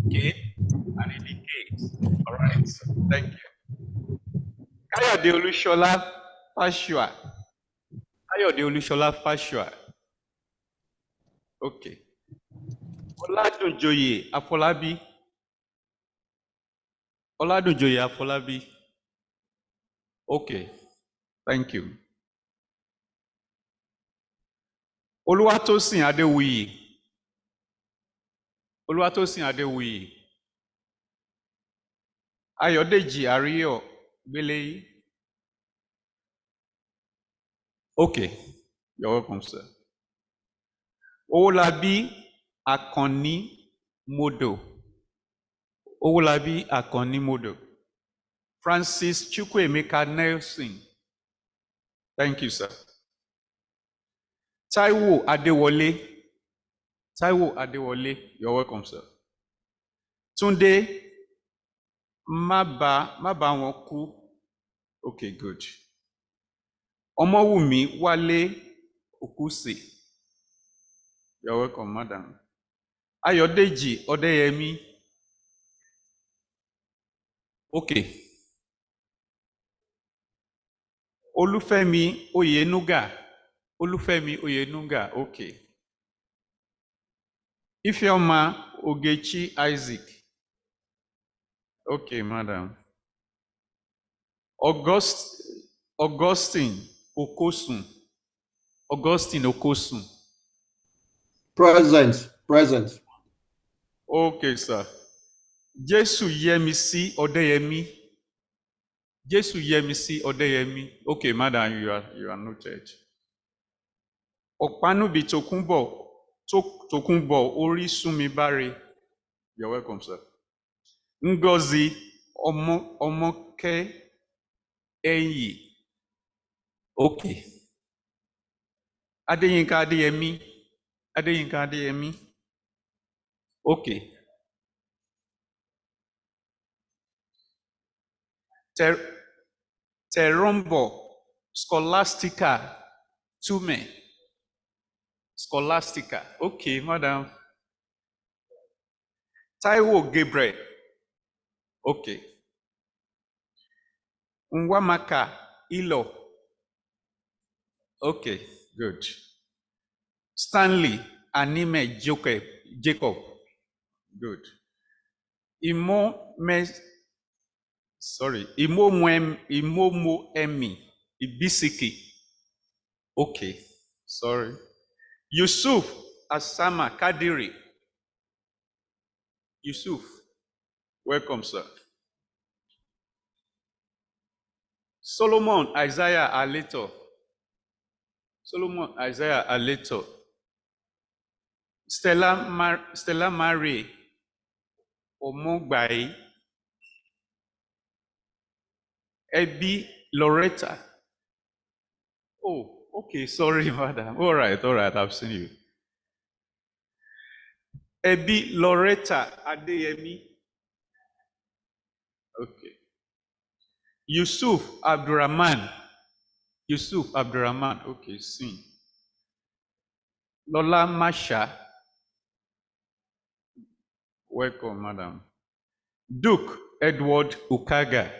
okay, and indicate. All right, thank you. Kayode Olushola Fashua. Kayode Olushola Fashua. Okay. Oladunjoye Afolabi. Oladunjoye Afolabi. Okay, thank you. Oluwatosin Adewuyi. Oluwatosin Adewuyi. Ayodeji Ariyo Gbeleyi. Okay, you're welcome, sir. Owolabi Akoni Modo. Owolabi Akoni Modo. Francis Chukwuemeka Nelson. Thank you, sir. Taiwo Adewole. Taiwo Adewole, you're welcome, sir. Tunde Má bá wọn kú. Okay, good. Ọmọwùmí Wálé Òkúsì. You're welcome, madam. Ayọ̀dèjì Ọdẹ́yẹmí. Okay. Olúfẹ́mi Oyènúgà. Olúfẹ́mi Oyènúgà. Okay. Ifeoma Ogechi Isaac. Okay, madam. Augustine Okosun. Augustine Okosun. Present. Okay, sir. Jésù Yẹmisí Ọdẹ́yẹmí. Jésù Yẹmisí Ọdẹ́yẹmí. Okay, madam, you are noted. Ọ̀pánúbí Tókunbọ̀ Orísúnmibáre. You're welcome, sir. Ngozi Ọmọkẹ́ Ẹ̀yì. Okay. Adéyínká Adéyẹmí. Okay. Terombo Scholastica Tume. Scholastica. Okay, madam. Taiwo Gabriel. Okay. Nwamaka Ilo. Okay, good. Stanley Anime Jacob. Good. Imomo Emi Ibisiki. Okay, sorry. Yusuf Asama Kadiri. Yusuf, welcome, sir. Solomon Isaiah Aleto. Stella Marie Omogbai. Ebi Loretta. Oh, okay, sorry, madam. All right, I've seen you. Ebi Loretta Adeyemi. Okay. Yusuf Abdurrahman. Okay, sing. Lola Masha. Welcome, madam. Duke Edward Ukaga.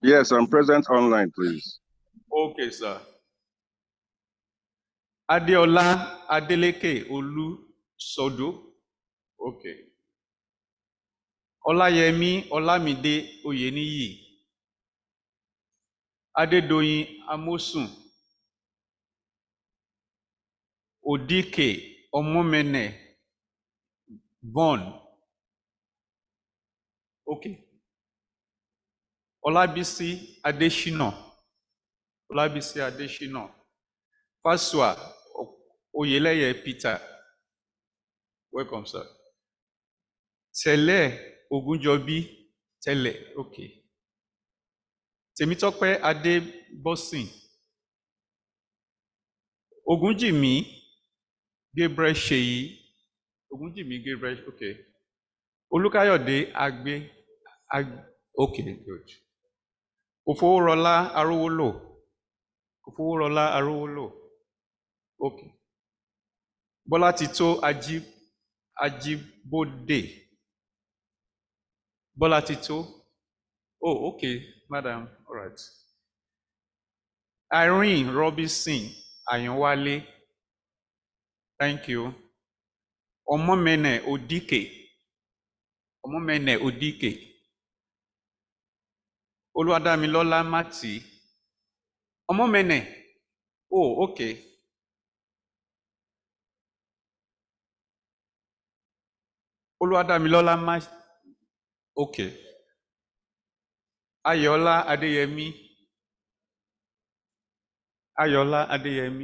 Yes, I'm present online, please. Okay, sir. Adeola Adeleke Olu Sodo. Okay. Olayemi Olamide Oyeniyi. Adedoyin Amosun. Odike Omomene Bon. Okay. Olabisi Adeshina. Faswa Oyeleye Peter. Welcome, sir. Tele Ogunjobi. Okay. Temitope Adebosin. Ogunjimi Gabriel Sheyi. Okay. Olukayode Agbe. Okay, good. Ofoworola Arowolo. Okay. Bolatito Ajibode. Bolatito. Oh, okay, madam. All right. Irene Robinson Ayanwale. Thank you. Omomene Odike. Oluwadamilola Mati. Omomene. Oh, okay. Oluwadamilola Mati. Okay. Ayola Adeyemi.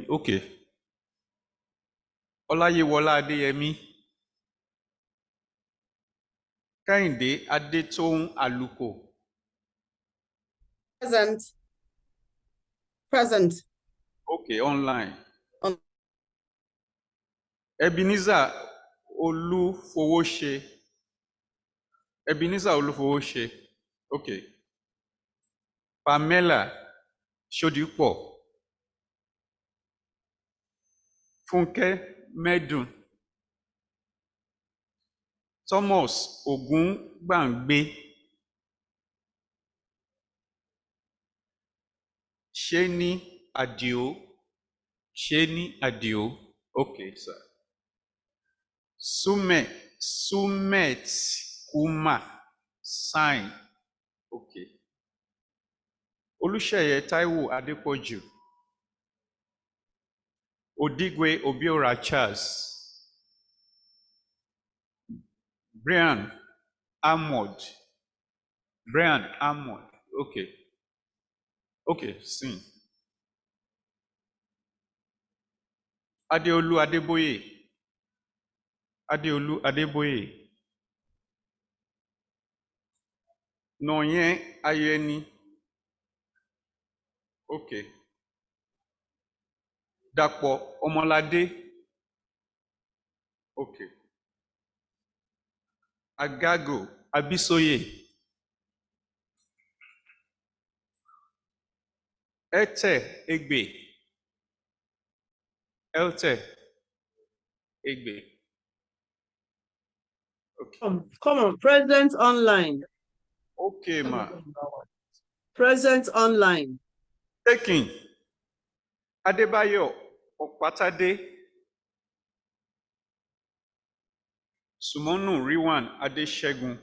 Okay. Olayiwola Adeyemi. Kehinde Adetoun Aluko. Present. Okay, online. Ebenezer Olúfowóṣe. Ebenezer Olúfowóṣe. Okay. Pamela Ṣodipo. Fúnkẹ́ Mẹ́dùn. Thomas Ògúngbàngbé. Ṣéní Àdìó. Ṣéní Àdìó. Okay, sir. Sumet Kuma. Sign. Okay. Olúṣèyẹ Táíwò Adépọ̀jù. Odigwe Obiora Charles. Brian Ahmad. Okay. Okay, sing. Adeolu Adeboye. Adeolu Adeboye. Noyen Ayeni. Okay. Dapo Omolade. Okay. Agago Abisoye. Elte Egbe. Okay. Come on, present online. Okay, ma. Present online. Taking. Adebayo Opatade. Sumonu Riwan Adeshegun.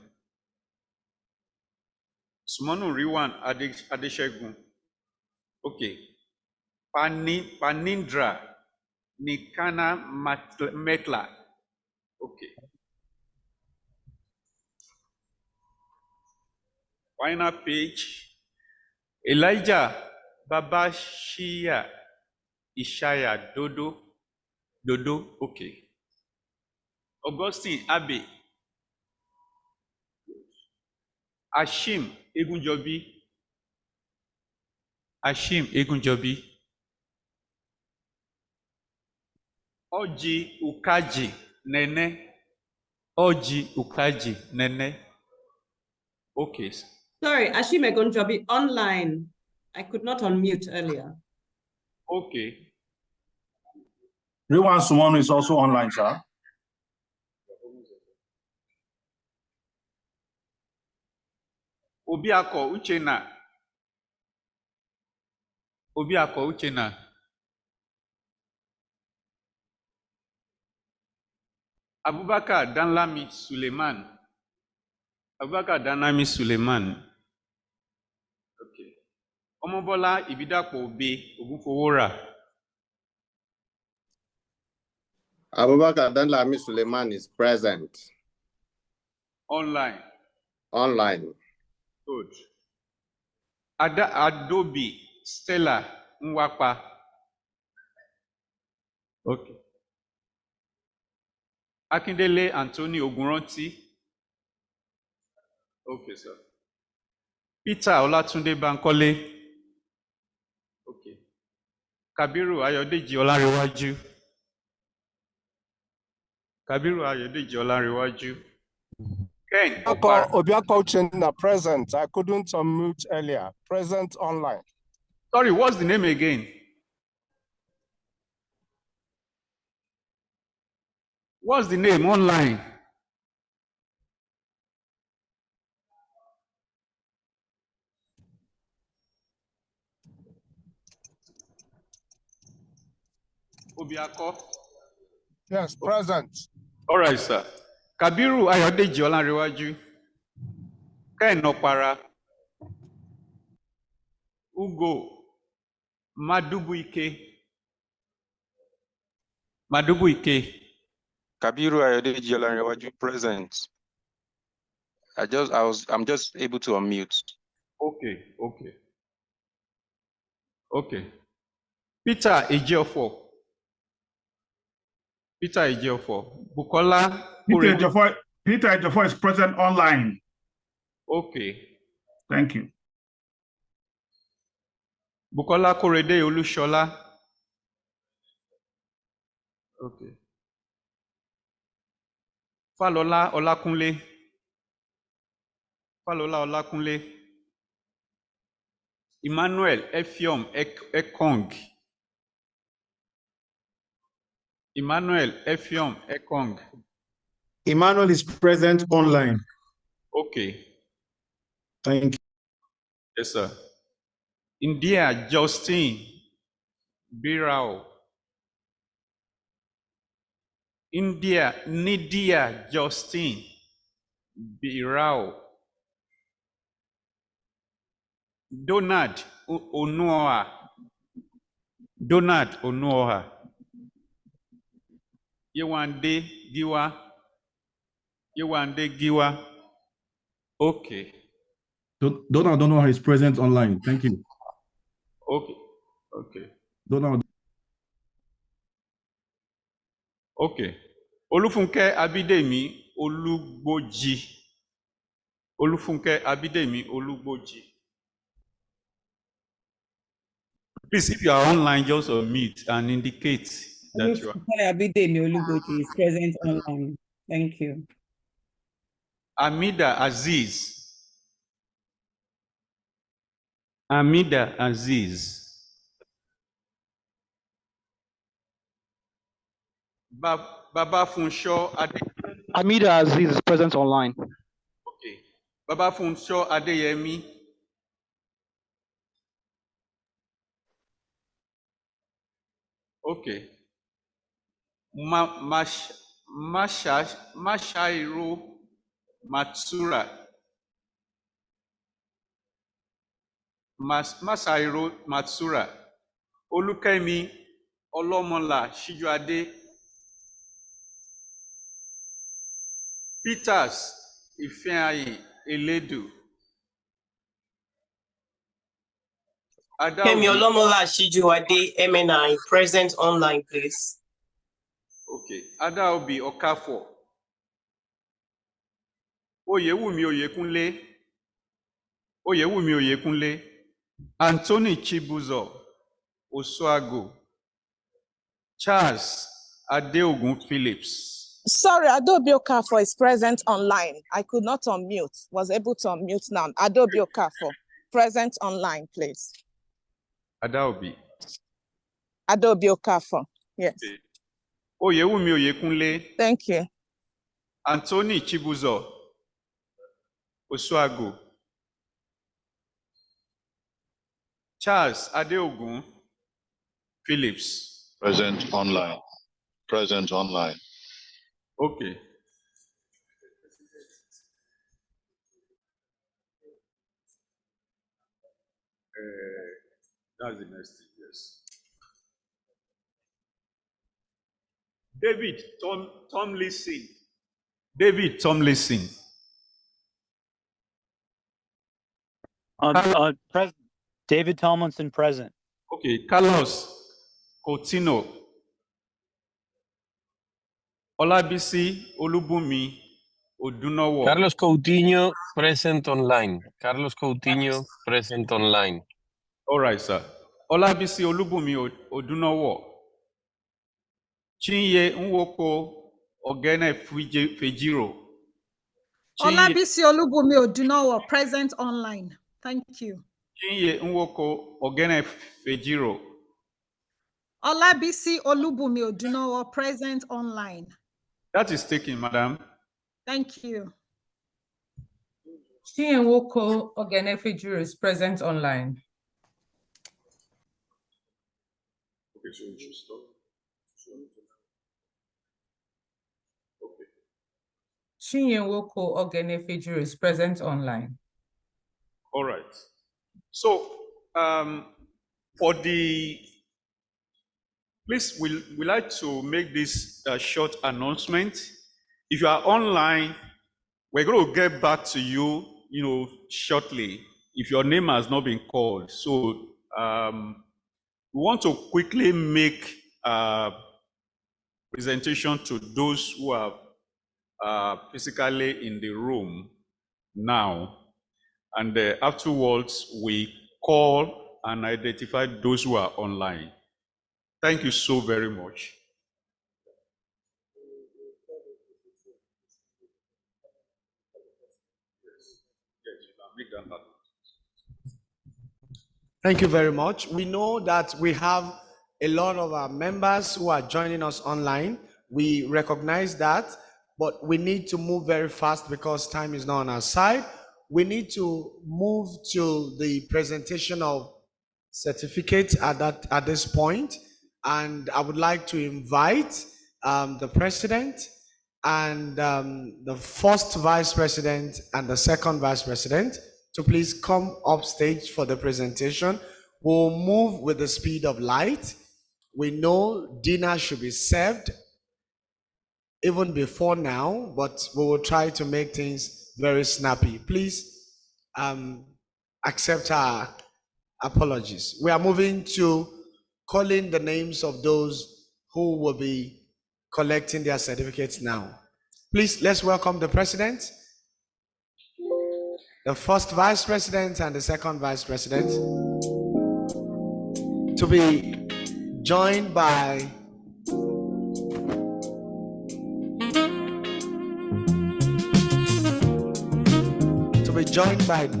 Adeshegun. Okay. Panindra Nikana Metla. Okay. Final page. Elijah Babashia Ishaya Dodo. Okay. Augustine Abe. Ashim Egunjobi. Oji Ukaji Nene. Okay. Sorry, Ashim Egunjobi, online. I could not unmute earlier. Okay. Riwan Sumonu is also online, sir. Obiako Uchena. Abubakar Danlami Suleiman. Okay. Omobola Ibidapo Obe Ogunfowora. Abubakar Danlami Suleiman is present. Online. Good. Adobe Stella Nwapa. Okay. Akindele Anthony Ogunranti. Okay, sir. Peter Olatunde Bankole. Okay. Kabiru Ayodeji Olanrewaju. Ken Obiako Uchenna, present. I couldn't unmute earlier. Present online. Sorry, what's the name again? What's the name online? Obiako? Yes, present. All right, sir. Kabiru Ayodeji Olanrewaju. Ken Okpara. Ugo Madubuike. Kabiru Ayodeji Olanrewaju, present. I'm just able to unmute. Okay. Peter Ejiofor. Bukola. Peter Ejiofor is present online. Okay. Thank you. Bukola Korede Olushola. Okay. Falola Olakunle. Falola Olakunle. Emmanuel Efiom Ekong. Emmanuel Efiom Ekong. Emmanuel is present online. Okay. Thank you. Yes, sir. India Justin Birao. India Nidia Justin Birao. Donald Onuoha. Donald Onuoha. Yewande Giwa. Yewande Giwa. Okay. Donald Donoha is present online. Thank you. Okay. Okay. Donald. Okay. Olufunke Abidemi Olugboji. Olufunke Abidemi Olugboji. Please, if you are online, just unmute and indicate that you are. Abidemi Olugboji is present online. Thank you. Amida Aziz. Amida Aziz. Baba Funsho Ade. Amida Aziz is present online. Okay. Baba Funsho Adeyemi. Okay. Mashairu Matsura. Masairo Matsura. Olukemi Olomola Shijuade. Peters Ifeanyi Eledu. Kemi Olomola Shijuade MNI, present online, please. Okay. Adaobi Okafor. Oyewumi Oyekunle. Oyewumi Oyekunle. Anthony Chibuzo Oswago. Charles Adeogun Phillips. Sorry, Adobe Okafor is present online. I could not unmute. Was able to unmute now. Adobe Okafor, present online, please. Adaobi. Adobe Okafor, yes. Okay. Oyewumi Oyekunle. Thank you. Anthony Chibuzo Oswago. Charles Adeogun Phillips. Present online. Present online. Okay. That's the next thing, yes. David Tomlinson. David Tomlinson. Present. David Tomlinson present. Okay, Carlos Coutinho. Olabisi Olubumi Odunowo. Carlos Coutinho, present online. Carlos Coutinho, present online. All right, sir. Olabisi Olubumi Odunowo. Chinye Nwoko Ogene Fejiro. Olabisi Olubumi Odunowo, present online. Thank you. Chinye Nwoko Ogene Fejiro. Olabisi Olubumi Odunowo, present online. That is taken, madam. Thank you. Chinwoko Ogenefejuru is present online. Okay, so you should stop. Okay. Chinwoko Ogenefejuru is present online. All right. So, for the, please, we like to make this short announcement. If you are online, we're going to get back to you, shortly, if your name has not been called. So, we want to quickly make a presentation to those who are physically in the room now. And afterwards, we call and identify those who are online. Thank you so very much. Thank you very much. We know that we have a lot of our members who are joining us online. We recognize that, but we need to move very fast because time is not on our side. We need to move to the presentation of certificates at this point, and I would like to invite the president and the first vice president and the second vice president to please come up stage for the presentation. We'll move with the speed of light. We know dinner should be served even before now, but we will try to make things very snappy. Please accept our apologies. We are moving to calling the names of those who will be collecting their certificates now. Please, let's welcome the president, the first vice president and the second vice president to be joined by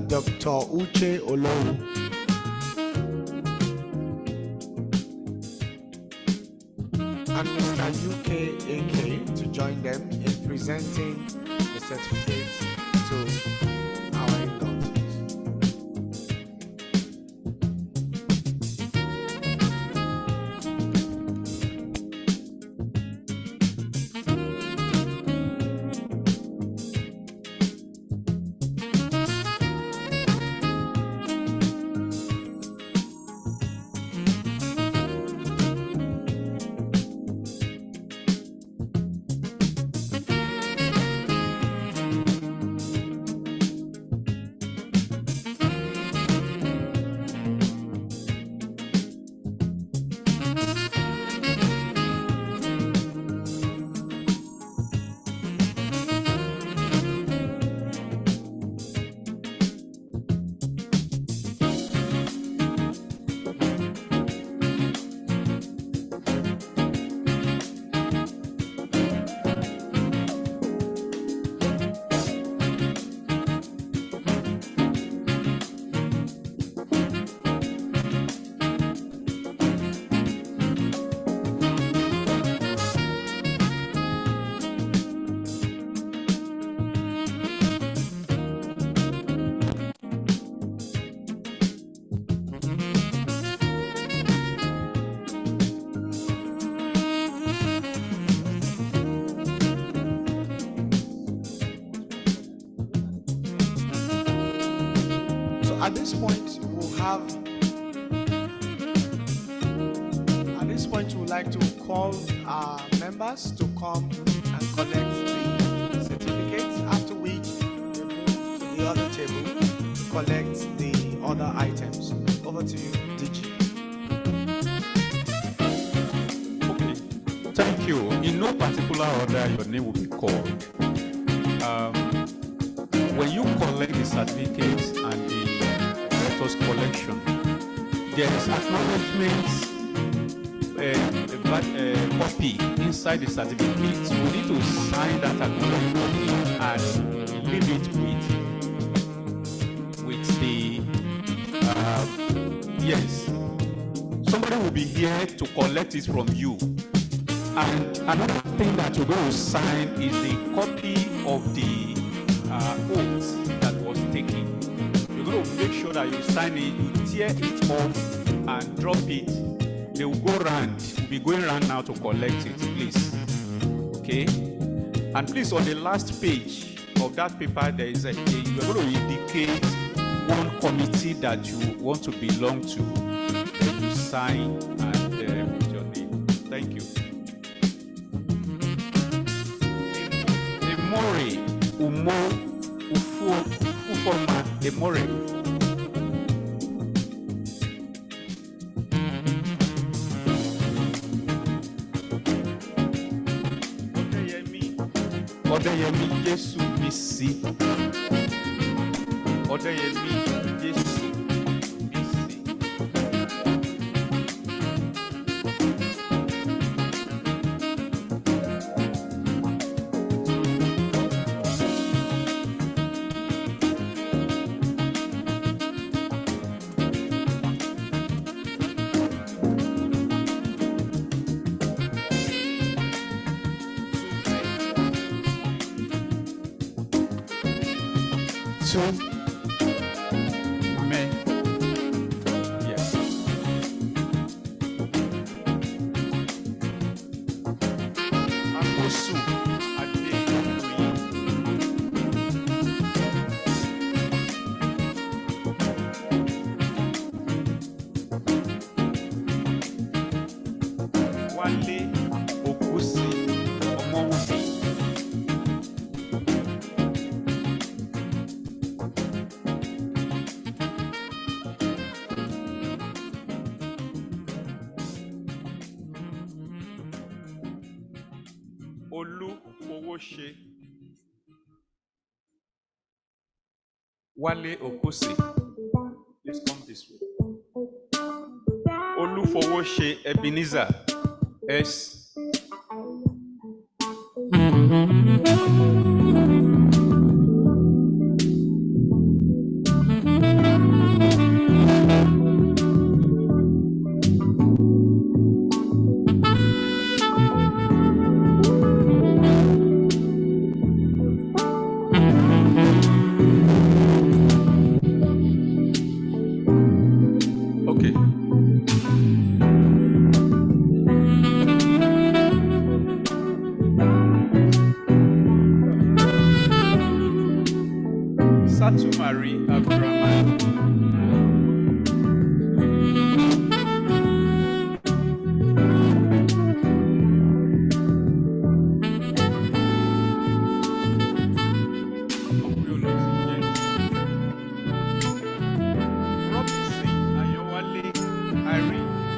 Dr. Uche Olowu, and Mr. UK to join them in presenting the certificates to our inductees. At this point, we would like to call our members to come and collect the certificates, after which we move to the other table to collect the other items. Over to you, Ndidi. Okay, thank you. In no particular order, your name will be called. When you collect the certificates and the letters collection, there is acknowledgement copy inside the certificate. You need to sign that acknowledgement and leave it with the yes. Somebody will be here to collect it from you. And another thing that you're going to sign is the copy of the oath that was taken. You're going to make sure that you sign it, you tear it off and drop it. They will go round, we'll be going round now to collect it, please. Okay? And please, on the last page of that paper, there is you're going to indicate one committee that you want to belong to. Then you sign and put your name. Thank you. Emore, Umo, Ufoma, Emore. Odeyemi Jesu Bisi. Odeyemi Jesu Bisi. Amosu. Amen. Yes. Amosu. Wale Okusi Omowumi. Olu Fowose. Wale Okusi. Please come this way. Olu Fowose Ebenezer. S. Okay. Satumari Abdurrahman. Robinson Ayowale Irene.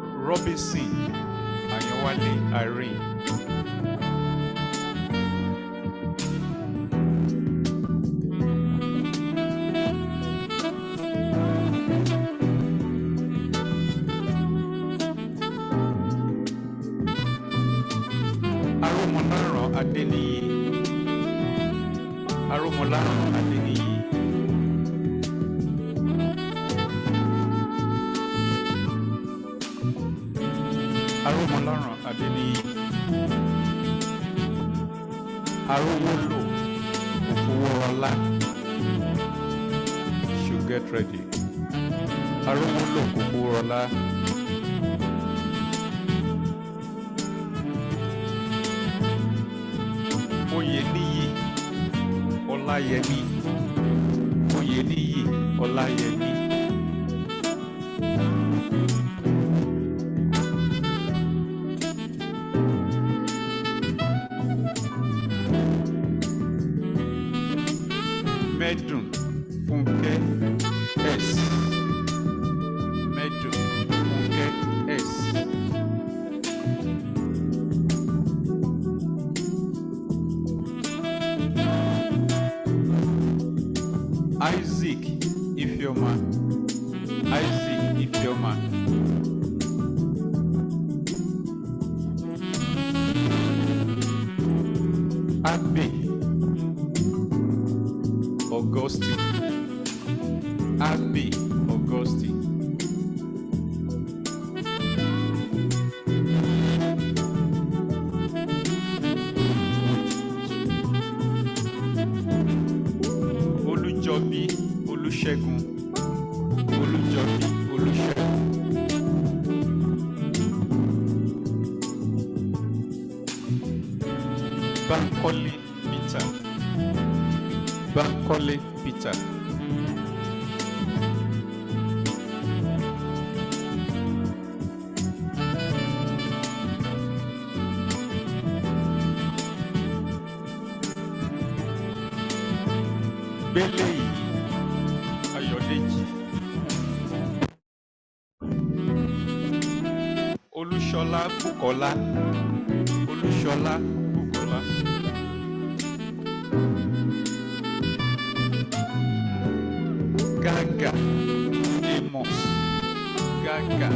Robinson Ayowale Irene. Aromolaran Adeniyi. Aromolaran Adeniyi. Aromolaran Adeniyi. Arowolo Ofoworola. Should get ready. Arowolo Ofoworola. Oyeniyi Olayemi. Oyeniyi Olayemi. Medun Funke S. Medun Funke S. Isaac Ifeoma. Isaac Ifeoma. Abe Augustine. Abe Augustine. Olujobi Olusegun. Olujobi Olusegun. Bankole Peter. Bankole Peter. Beleyi Ayodeji. Olúṣọlá Bùkọ́lá. Olúṣọlá Bùkọ́lá. Gaga Amos. Gaga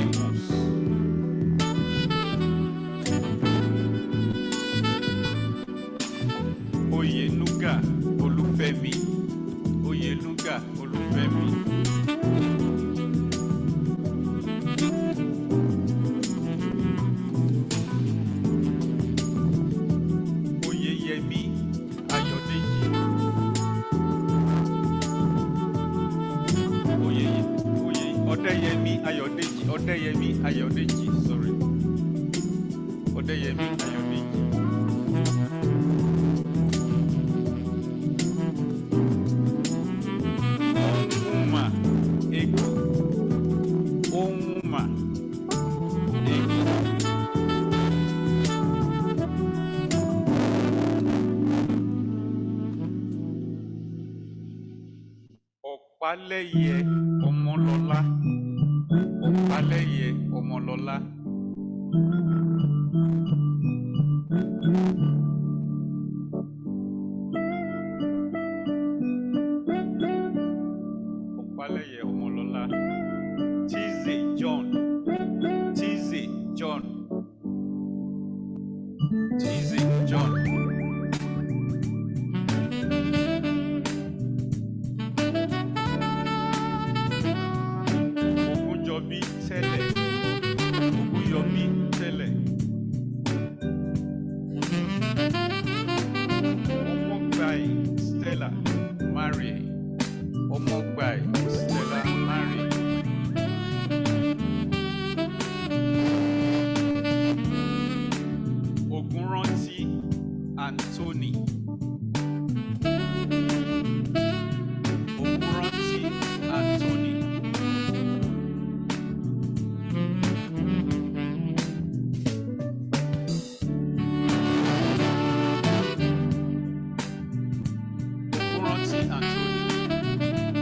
Amos. Oyenuga Olúfẹ́mi. Oyenuga Olúfẹ́mi. Odeyemi Ayodeji. Onwuma Ego. Onwuma Ego. Ọ̀pálẹ́yẹ Ọmọlọ́lá. Ọ̀pálẹ́yẹ Ọmọlọ́lá. Ọ̀pálẹ́yẹ Ọmọlọ́lá. Tize John. Tize John. Tize John. Ogunjobi Tẹ́lẹ̀. Ogunyomi Tẹ́lẹ̀. Omogbai Stella Mary. Omogbai Stella Mary. Ogunranti Anthony. Ogunranti Anthony. Ogunranti Anthony.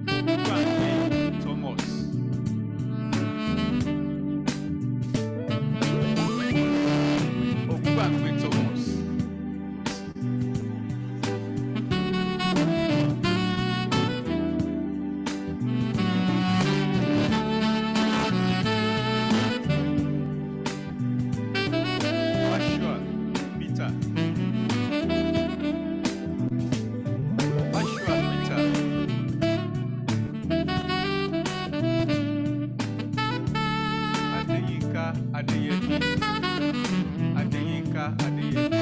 Ogunbanwe Thomas. Ogunbanwe Thomas. Joshua Peter. Joshua Peter. Adeyinka Adeyemi. Adeyinka Adeyemi.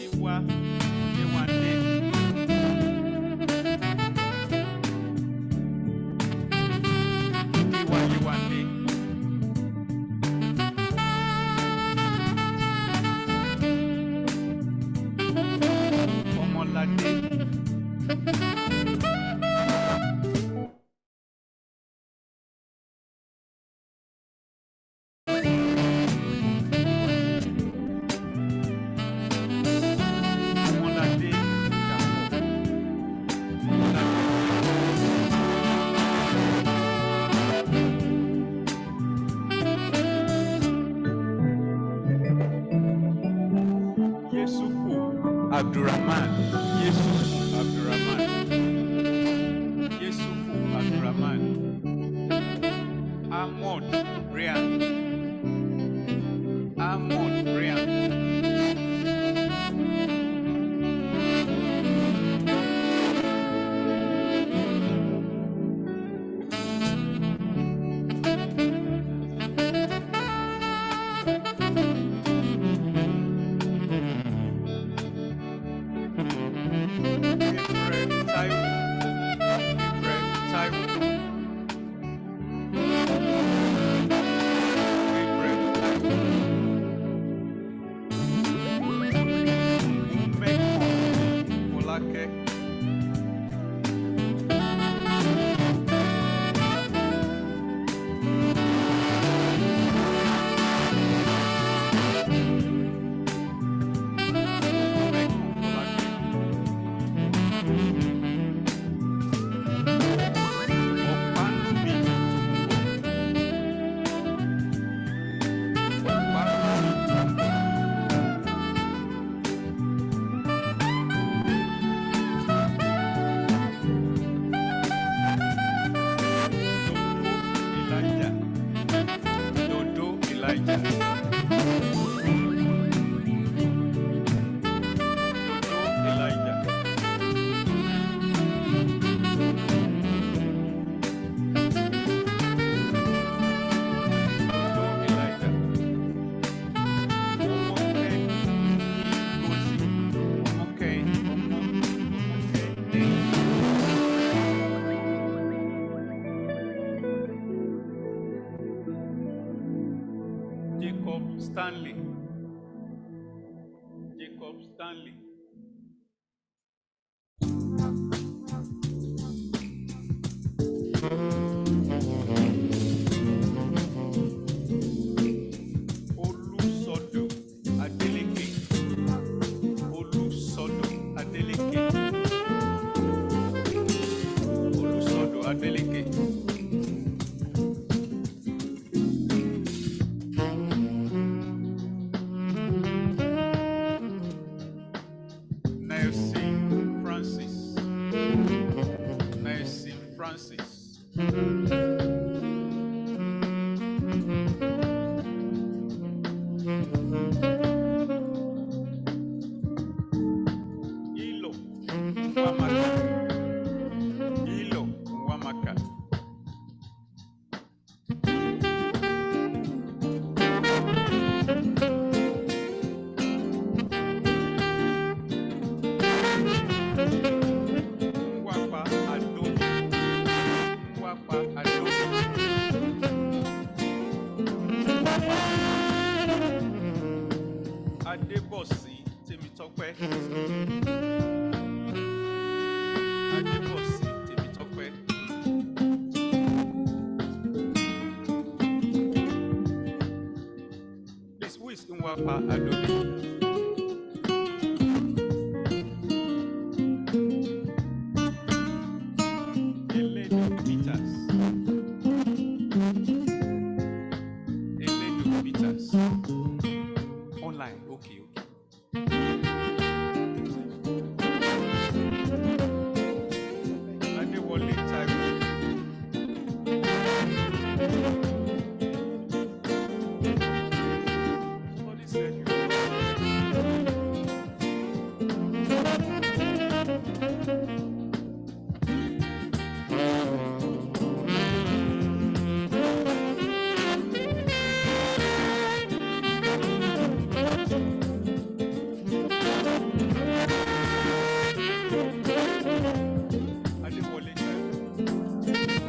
Iwa Yewande. Iwa Yewande. Ọmọládé. Ọmọládé Dàpọ̀. Yesufu Abdurrahman. Yesufu Abdurrahman. Yesufu Abdurrahman. Ahmad Brian. Ahmad Brian. Gabriel Taiwo. Gabriel Taiwo. Gabriel Taiwo. Umeko Folake. Umeko Folake. Ọ̀pánúbí Tòkunbọ̀. Ọ̀pánúbí Tòkunbọ̀. Dodo Elijah. Dodo Elijah. Dodo Jacob Stanley. Jacob Stanley. Olusodo Adeleke. Olusodo Adeleke. Olusodo Adeleke. Nelson Francis. Nelson Francis. Ilo Nwamaka. Ilo Nwamaka. Mwapa Adobe. Mwapa Adobe. Adebosi Temitope. Adebosi Temitope. Please, who is Nwapa Adobe? Eledu Peters. Eledu Peters. Online, okay. Adewale Taiwo. Somebody said you. Adewale Taiwo.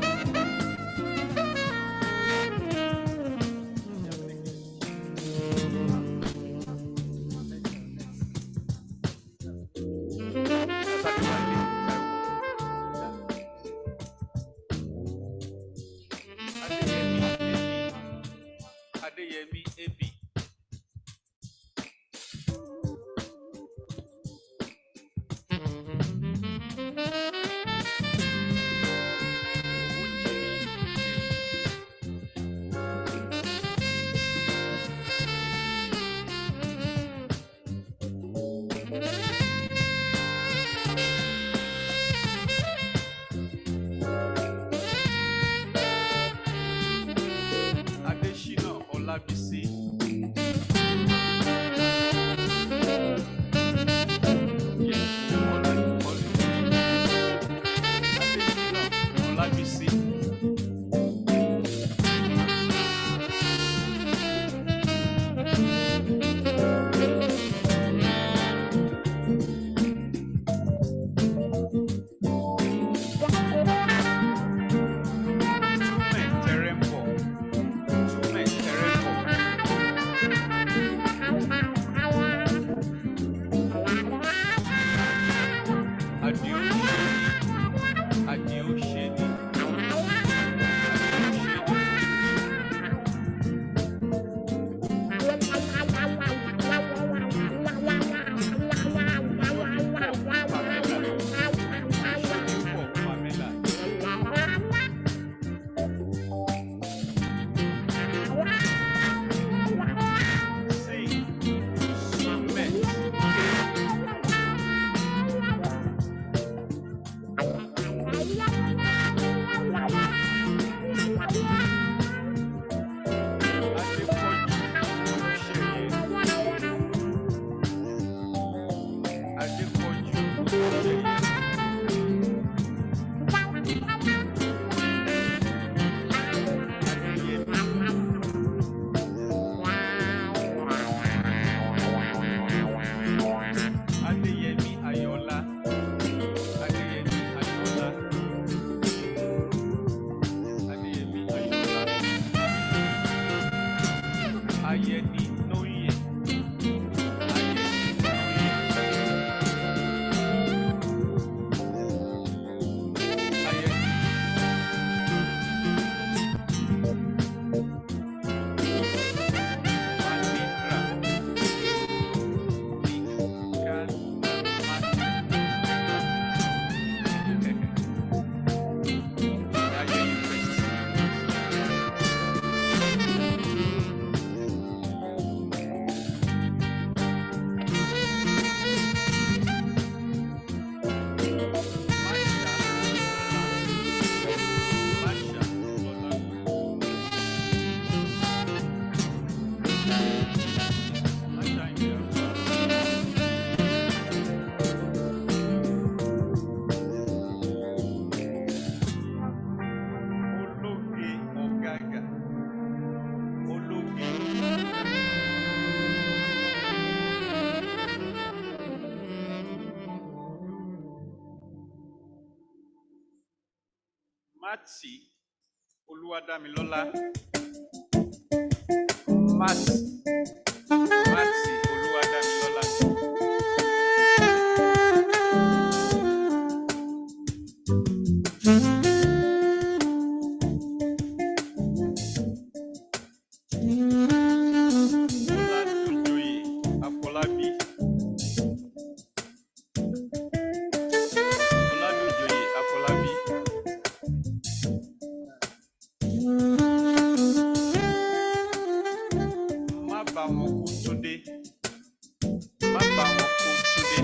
Adeyemi Ebi. Adeshina Olabisi. Matsi Oluwadamilola. Matsi Oluwadamilola. Oladujoye Afolabi. Oladujoye Afolabi. Má bá wọn kú Túndé. Má bá wọn kú Túndé.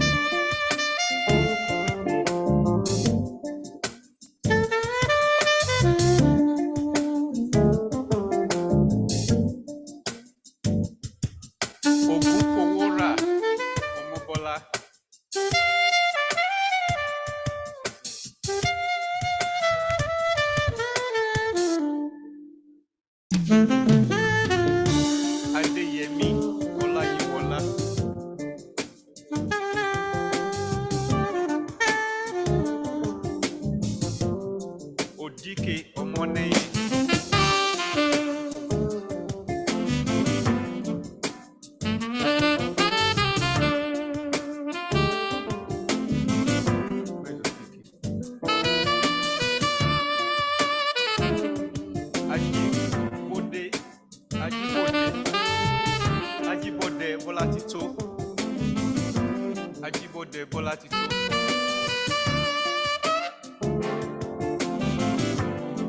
Ògúnfowórà Ọmọbọ́lá. Adéyẹmí Ọláyíwọlá. Òdíkè Ọmọnẹ́yìn. Ajíbọ̀dé Bọ́látító. Ajíbọ̀dé Bọ́látító.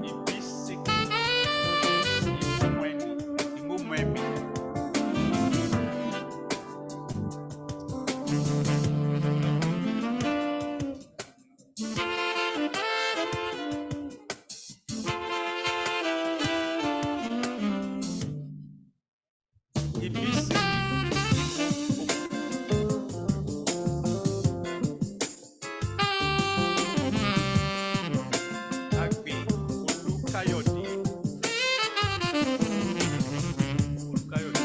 Ìbísíkì Ìmọ̀mọ́ẹ̀mí. Ìbísíkì Àgbè Olúkáyọ̀dé. Olúkáyọ̀dé.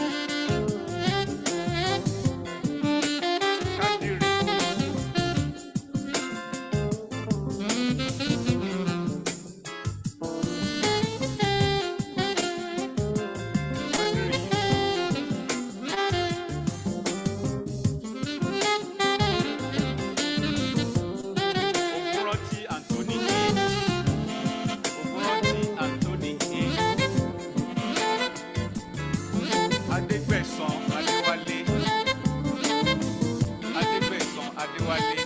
Kádìrì. Kádìrì. Ògúnrántí Anthony A. Ògúnrántí Anthony A. Adégbẹ̀san Adéwálé. Adégbẹ̀san Adéwálé.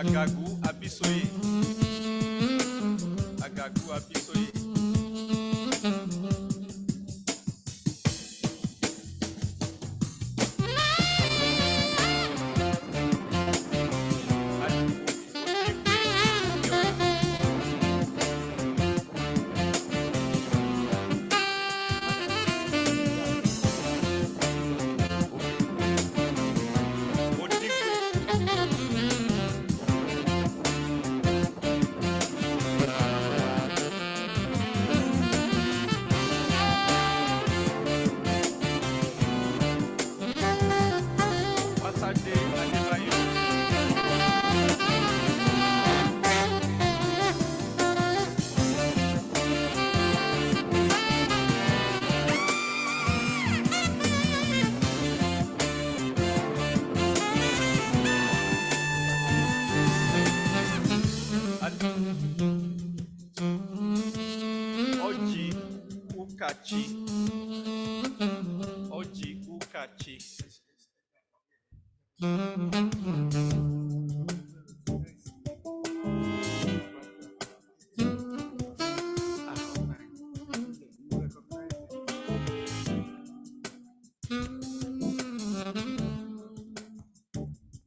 Àgàgù Abísóyè. Àgàgù Abísóyè. Pátádé Adébáyọ̀. Ọjì Ukachi. Ọjì Ukachi.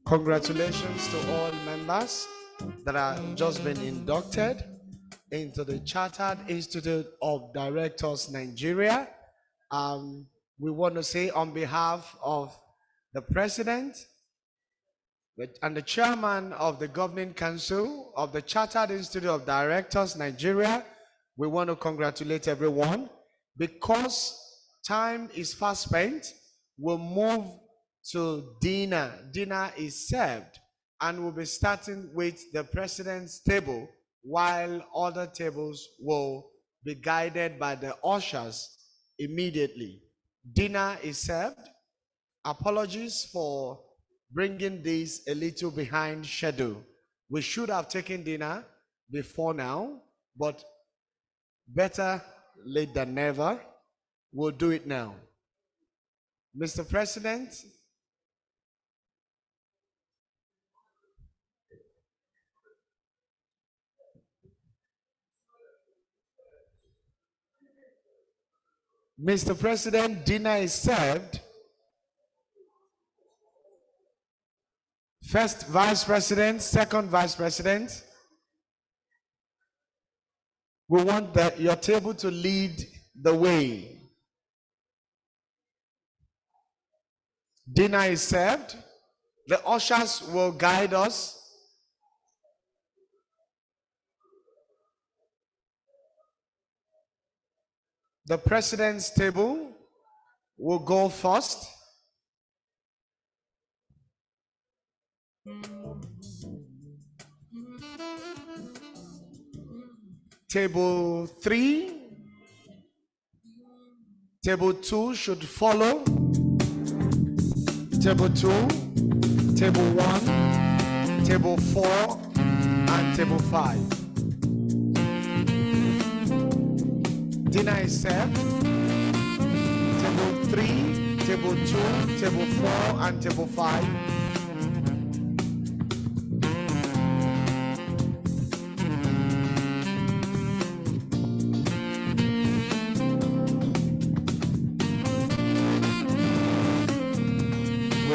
Congratulations to all members that have just been inducted into the Chartered Institute of Directors Nigeria. We want to say on behalf of the President and the Chairman of the Governing Council of the Chartered Institute of Directors Nigeria, We want to congratulate everyone. Because time is fast spent, we'll move to dinner. Dinner is served, and we'll be starting with the president's table, while other tables will be guided by the ushers immediately. Dinner is served. Apologies for bringing this a little behind schedule. We should have taken dinner before now, but better late than never. We'll do it now. Mr. President, Mr. President, dinner is served. First Vice President, second Vice President. We want your table to lead the way. Dinner is served. The ushers will guide us. The president's table will go first. Table 3, table 2 should follow. Table 2, table 1, table 4, and table 5. Dinner is served. Table 3, table 2, table 4, and table 5.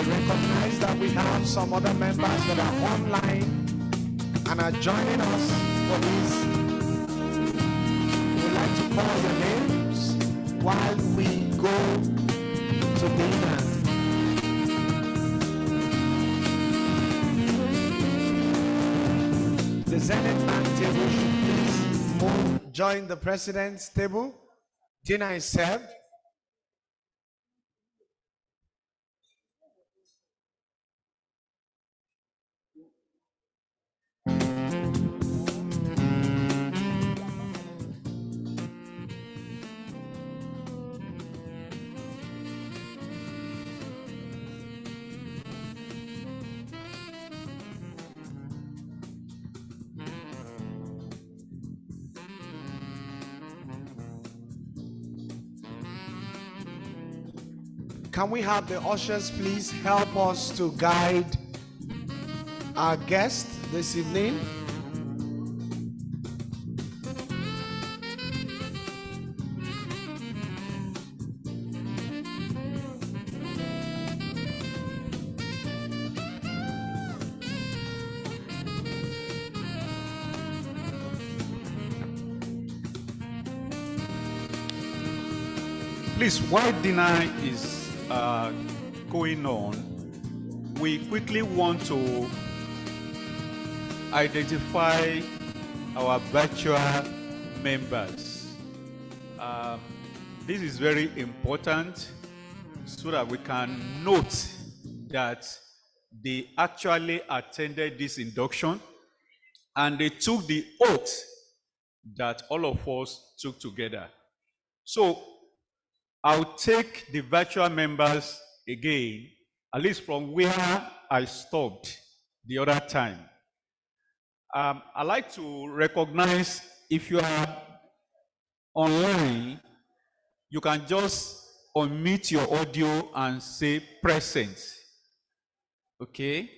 Recognize that we have some other members that are online and are joining us for this. We would like to call your names while we go to dinner. The Zenith Man table should please move, join the president's table. Dinner is served. Can we have the ushers please help us to guide our guest this evening? Please, while dinner is going on, we quickly want to identify our virtual members. This is very important so that we can note that they actually attended this induction and they took the oath that all of us took together. So I'll take the virtual members again, at least from where I stopped the other time. I'd like to recognize, if you are online, you can just unmute your audio and say present. Okay?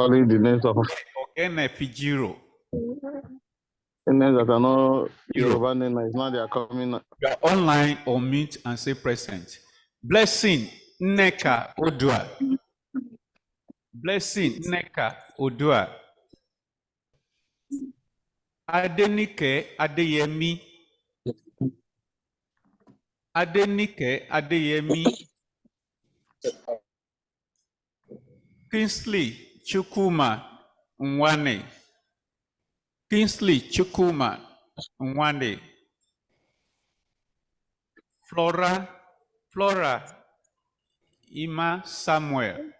Only the names of the names that are not Yoruba names, it's not they are coming. You are online or mute and say present. Blessing Neka Odua. Blessing Neka Odua. Adenike Adeyemi. Adenike Adeyemi. Kingsley Chukuma Nwane. Kingsley Chukuma Nwane. Flora Ima Samuel.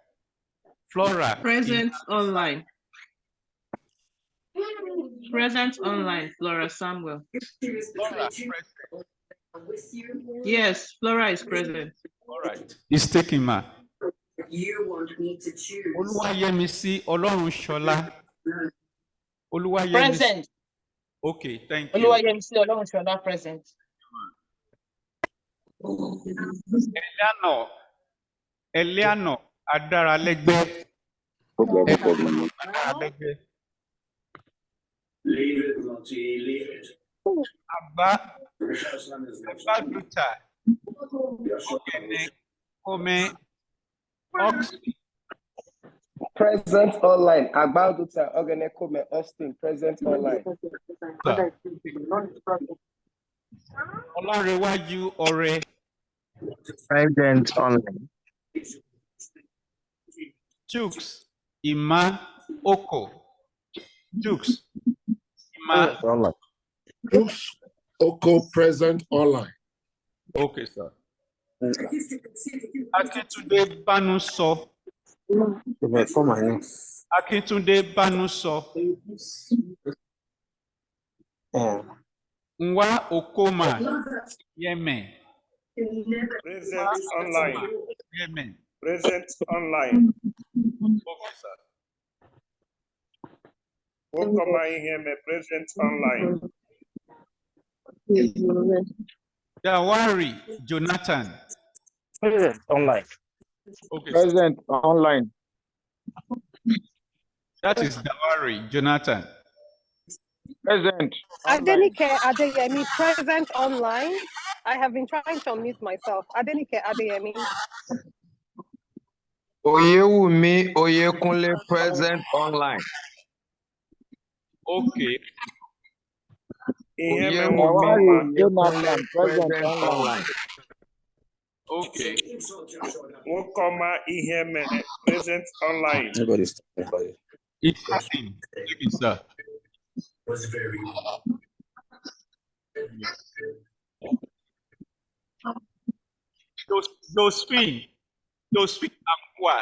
Flora. Present online. Present online, Flora Samuel. Flora present. Yes, Flora is present. All right. It's taking ma. You want me to choose. Oluwayemisi Olorunshola. Present. Okay, thank you. Oluwayemisi Olorunshola present. Eliano Adaralegbe. Adaralegbe. Leave it, Lottie, leave it. Abba Duta. Ogene Ome Oxley. Present online. Agbalduta Ogenekome Austin. Present online. Olanrewaju Ore. Present online. Jukes Ima Oko. Jukes Ima Online. Jukes Oko present online. Okay, sir. Akintunde Banuso. Akintunde Banuso. Nwa Okoma. Yemen. Present online. Yemen. Present online. Okay, sir. Okoma Iheme present online. Dawari Jonathan. Present online. Okay, Present online. that is Dawari Jonathan. Present. Adenike Adeyemi, present online. I have been trying to unmute myself. Adenike Adeyemi. Oyewumi Oyekunle present online. Okay. Oyewumi Jonathan present online. Okay. Okoma Iheme present online. It's happening. Thank you, sir. Was very Josephine Amwa.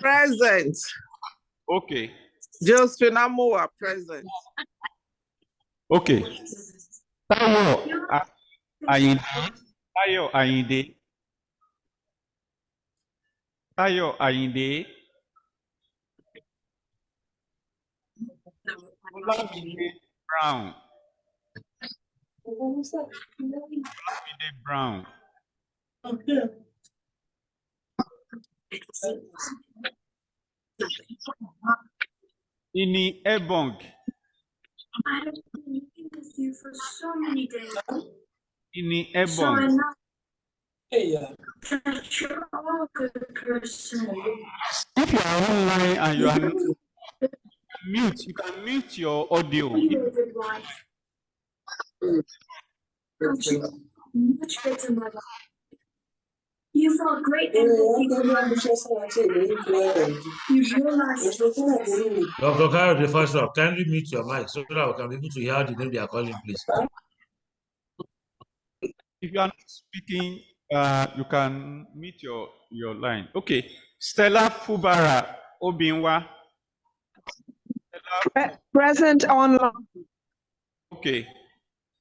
Present. Okay. Josephine Amwa present. Okay. Tayo Ayinde. Tayo Ayinde. Brown. Brown. Ini Ebong. I have been meeting with you for so many days. Ini So I Ebong. know that you're all a good person. If you are online and you are mute, you can mute your audio. You're a good wife. Much better mother. You felt great empathy for her. You realized Dr. Kyle, the first one, kindly mute your mic so that we can be able to hear the name they are calling, please. If you are not speaking, you can mute your line. Okay. Stella Fubara Obinwa. Present online. Okay.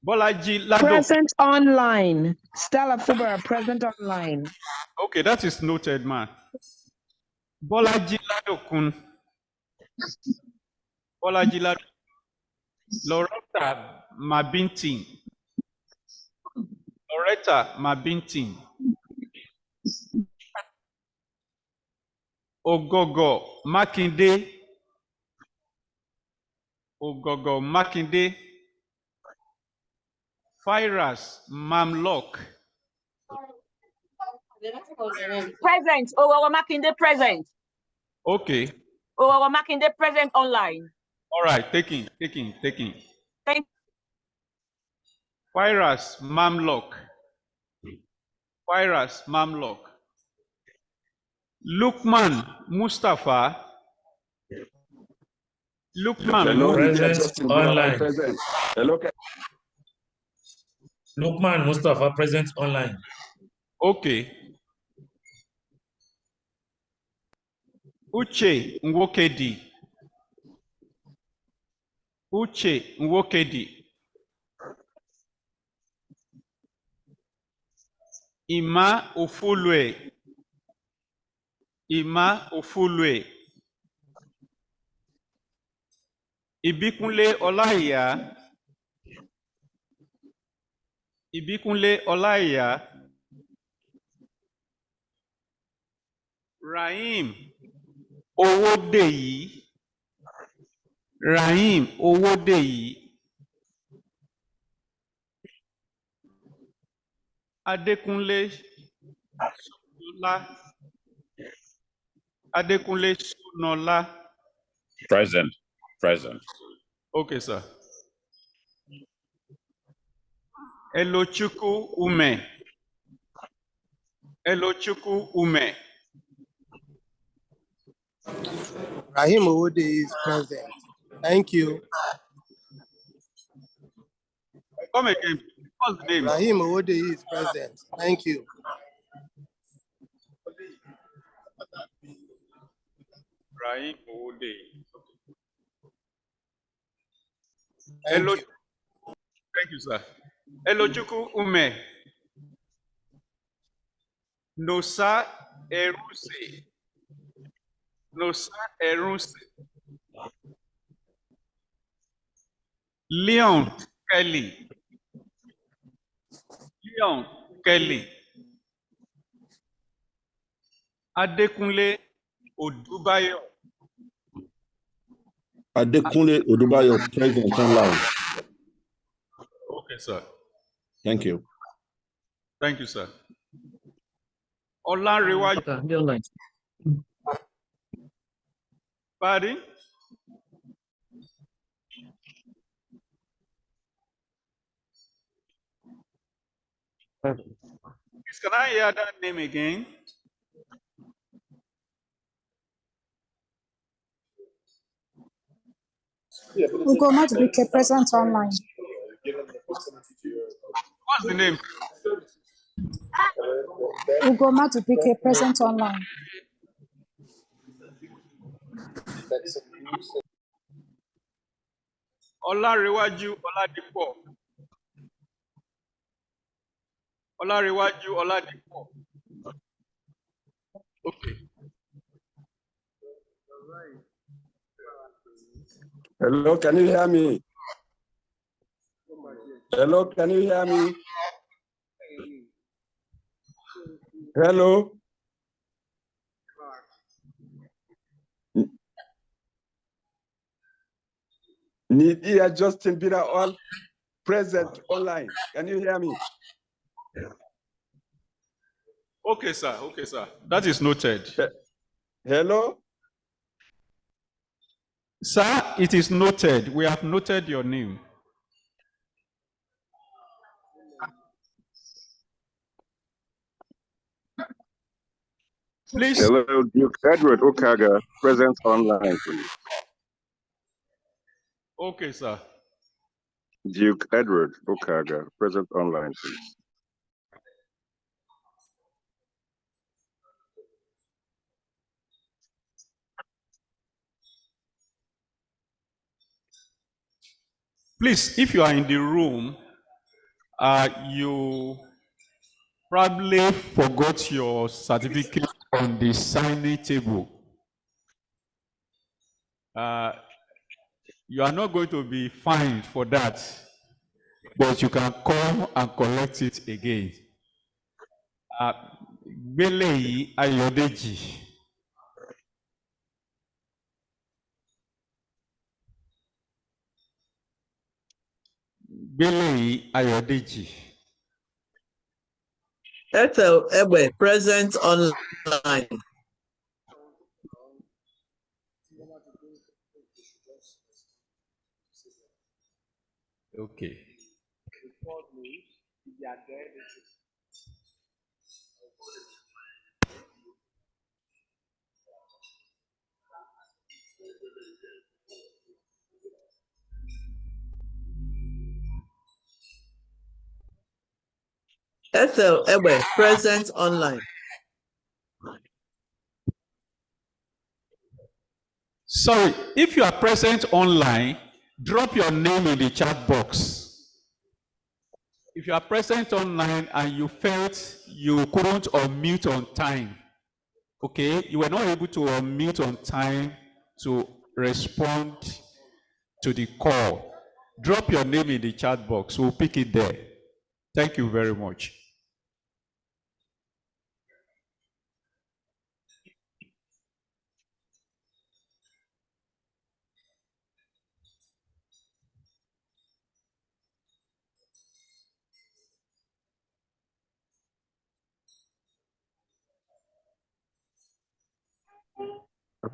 Bolaji Lado. Present online. Stella Fubara, present online. Okay, that is noted, man. Bolaji Ladokun. Bolaji Lado. Loretta Mabintin. Loretta Mabintin. Ogogo Makinde. Ogogo Makinde. Firas Mamlok. Present. Owowo Makinde present. Okay. Owowo Makinde present online. All right. Taking. Thank Firas Mamlok. Lukman Mustafa. Lukman Hello, Present online. present. Hello, Lukman Mustafa, present online. Okay. Uche Nwokedi. Uche Nwokedi. Ima Ofulwe. Ima Ofulwe. Ibikunle Olaiya. Ibikunle Olaiya. Rahim Owodeyi. Rahim Owodeyi. Adekunle Sonola. Adekunle Sonola. Present. Present. Okay, sir. Elochukwu Ume. Elochukwu Ume. Rahim Owode is present. Thank you. Come again. What's the name? Rahim Owode is present. Thank you. Rahim Owode. Thank you. Thank you, sir. Elochukwu Ume. Nosa Eruse. Nosa Eruse. Leon Kelly. Leon Kelly. Adekunle Odubayo. Adekunle Odubayo, present online. Okay, sir. Thank you. Thank you, sir. Olanrewaju. Pardon? Please, can I hear that name again? Ugo Madubike, present online. What's the name? Ugo Madubike, present online. Olanrewaju Oladipo. Olanrewaju Oladipo. Okay. Hello, can you hear me? Hello, can you hear me? Hello? Ndidi Justin Bira all present online. Can you hear me? Okay, sir. Okay, sir. That is noted. Hello? Sir, it is noted. We have noted your name. Please. Hello, Duke Edward Okaga, present online, please. Okay, sir. Duke Edward Okaga, present online, please. Please, if you are in the room, you probably forgot your certificate on the signing table. You are not going to be fined for that, but you can come and collect it again. Nnoli-Edozien. Nnoli-Edozien. Ethel Ebe, present online. Okay. Ethel Ewe, present online. Sorry, if you are present online, drop your name in the chat box. If you are present online and you felt you couldn't unmute on time, okay, you were not able to unmute on time to respond to the call, drop your name in the chat box. We'll pick it there. Thank you very much.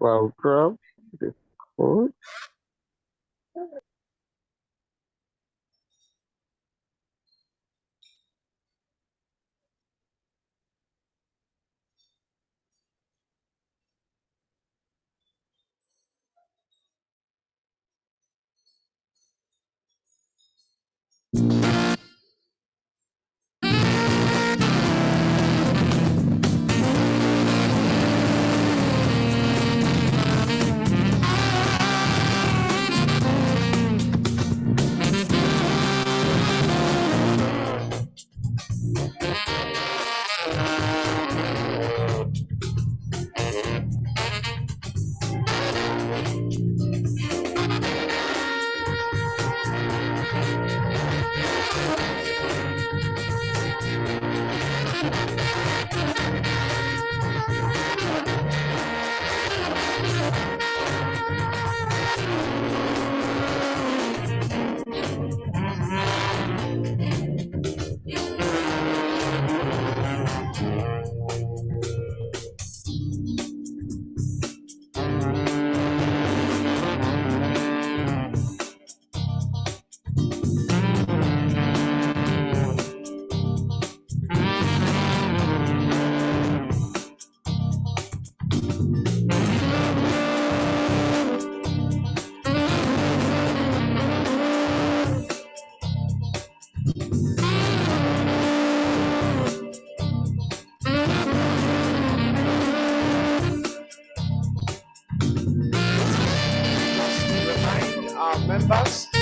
I'll drop the code. Members, the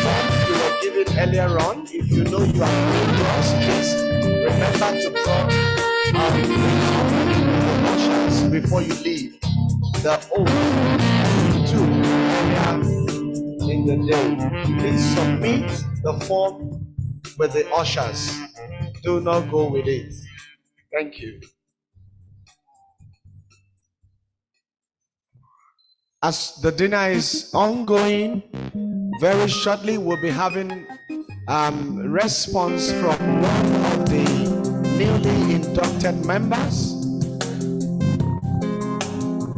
form you were given earlier on, if you know you are doing yours, please remember to drop the ushers before you leave. The oath you took earlier in the day. Please submit the form with the ushers. Do not go with it. Thank you. As the dinner is ongoing, very shortly we'll be having response from one of the newly inducted members,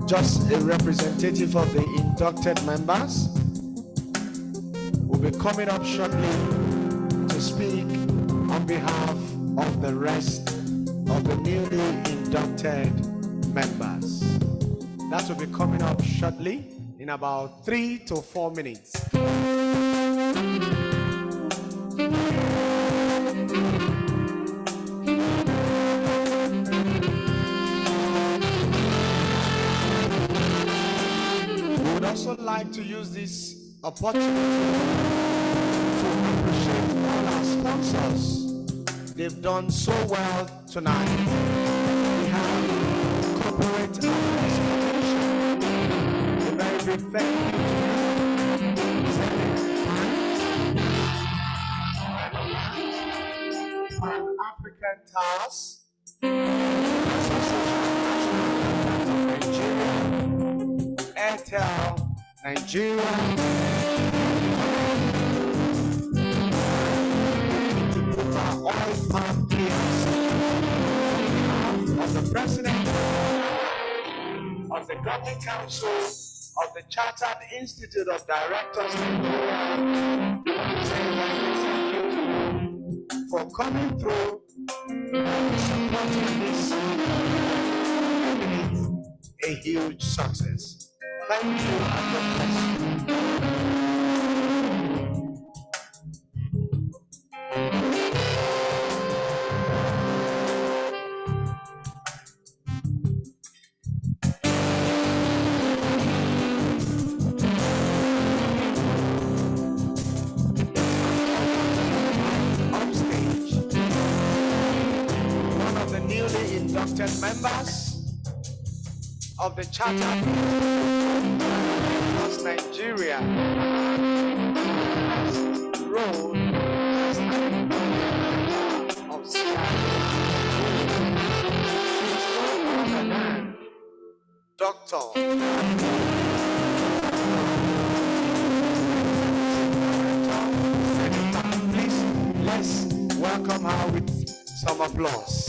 just a representative of the inducted members will be coming up shortly to speak on behalf of the rest of the newly inducted members. That will be coming up shortly in about 3 to 4 minutes. We would also like to use this opportunity to appreciate all our sponsors. They've done so well tonight. We have corporate very big thank you to African Task Airtel Nigeria, Oil Farm PLC, of the President of the Governing Council of the Chartered Institute of Directors for coming through and supporting this a huge success. Thank you and God bless you. trusted members of the Charter across Nigeria, role of Dr. Please, let's welcome her with some applause.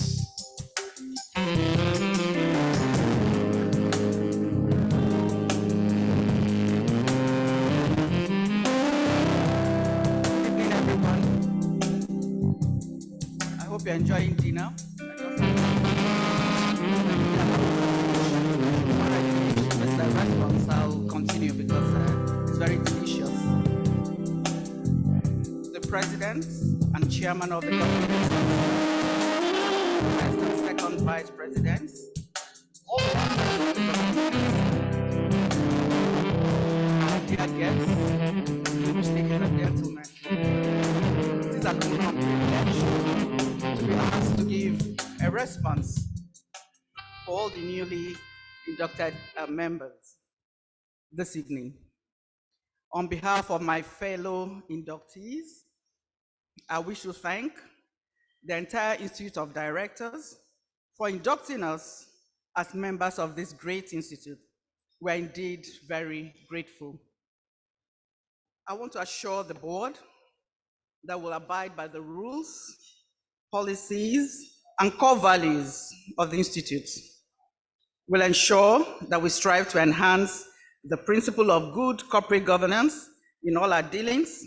I hope you're enjoying dinner. Mr. Response, I'll continue because it's very delicious. The President and Chairman of the Government, First and Second Vice Presidents, dear guests, ladies and gentlemen, it is a privilege to be asked to give a response for all the newly inducted members this evening. On behalf of my fellow inductees, I wish to thank the entire Institute of Directors for inducting us as members of this great institute. We're indeed very grateful. I want to assure the board that we'll abide by the rules, policies, and core values of the Institute. We'll ensure that we strive to enhance the principle of good corporate governance in all our dealings,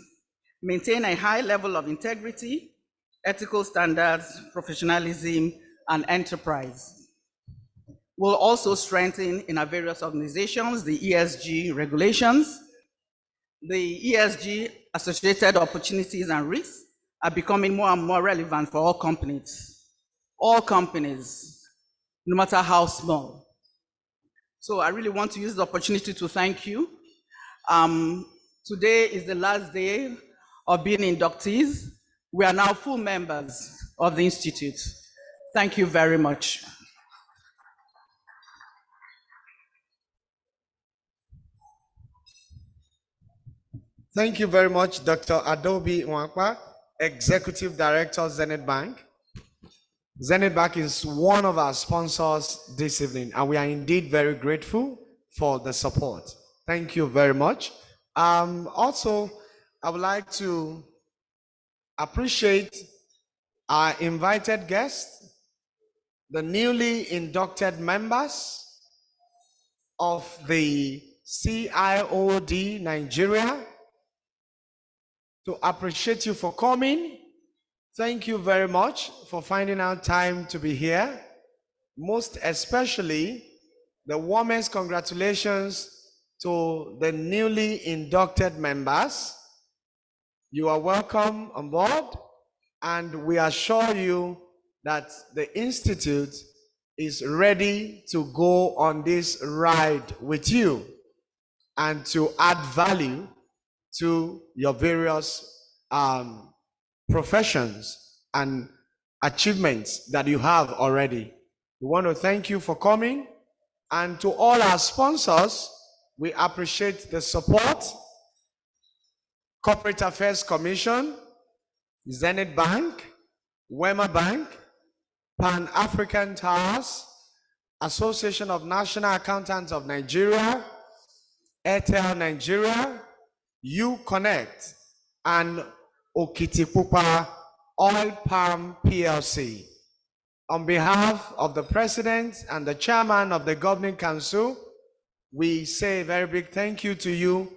maintain a high level of integrity, ethical standards, professionalism, and enterprise. We'll also strengthen in our various organizations the ESG regulations. The ESG associated opportunities and risks are becoming more and more relevant for all companies, no matter how small. So I really want to use the opportunity to thank you. Today is the last day of being inductees. We are now full members of the Institute. Thank you very much. Thank you very much, Dr. Adobe Nwakwa, Executive Director, Zenith Bank. Zenith Bank is one of our sponsors this evening, and we are indeed very grateful for the support. Thank you very much. Also, I would like to appreciate our invited guests, the newly inducted members of the CIoD Nigeria, to appreciate you for coming. Thank you very much for finding out time to be here. Most especially, the warmest congratulations to the newly inducted members. You are welcome on board, and we assure you that the Institute is ready to go on this ride with you and to add value to your various professions and achievements that you have already. We want to thank you for coming, and to all our sponsors, we appreciate the support. Corporate Affairs Commission, Zenith Bank, Wema Bank, Pan-African Towers, Association of National Accountants of Nigeria, Airtel Nigeria, U-Connect, and Okitipupa Oil Palm PLC. On behalf of the President and the Chairman of the Governing Council, we say a very big thank you to you.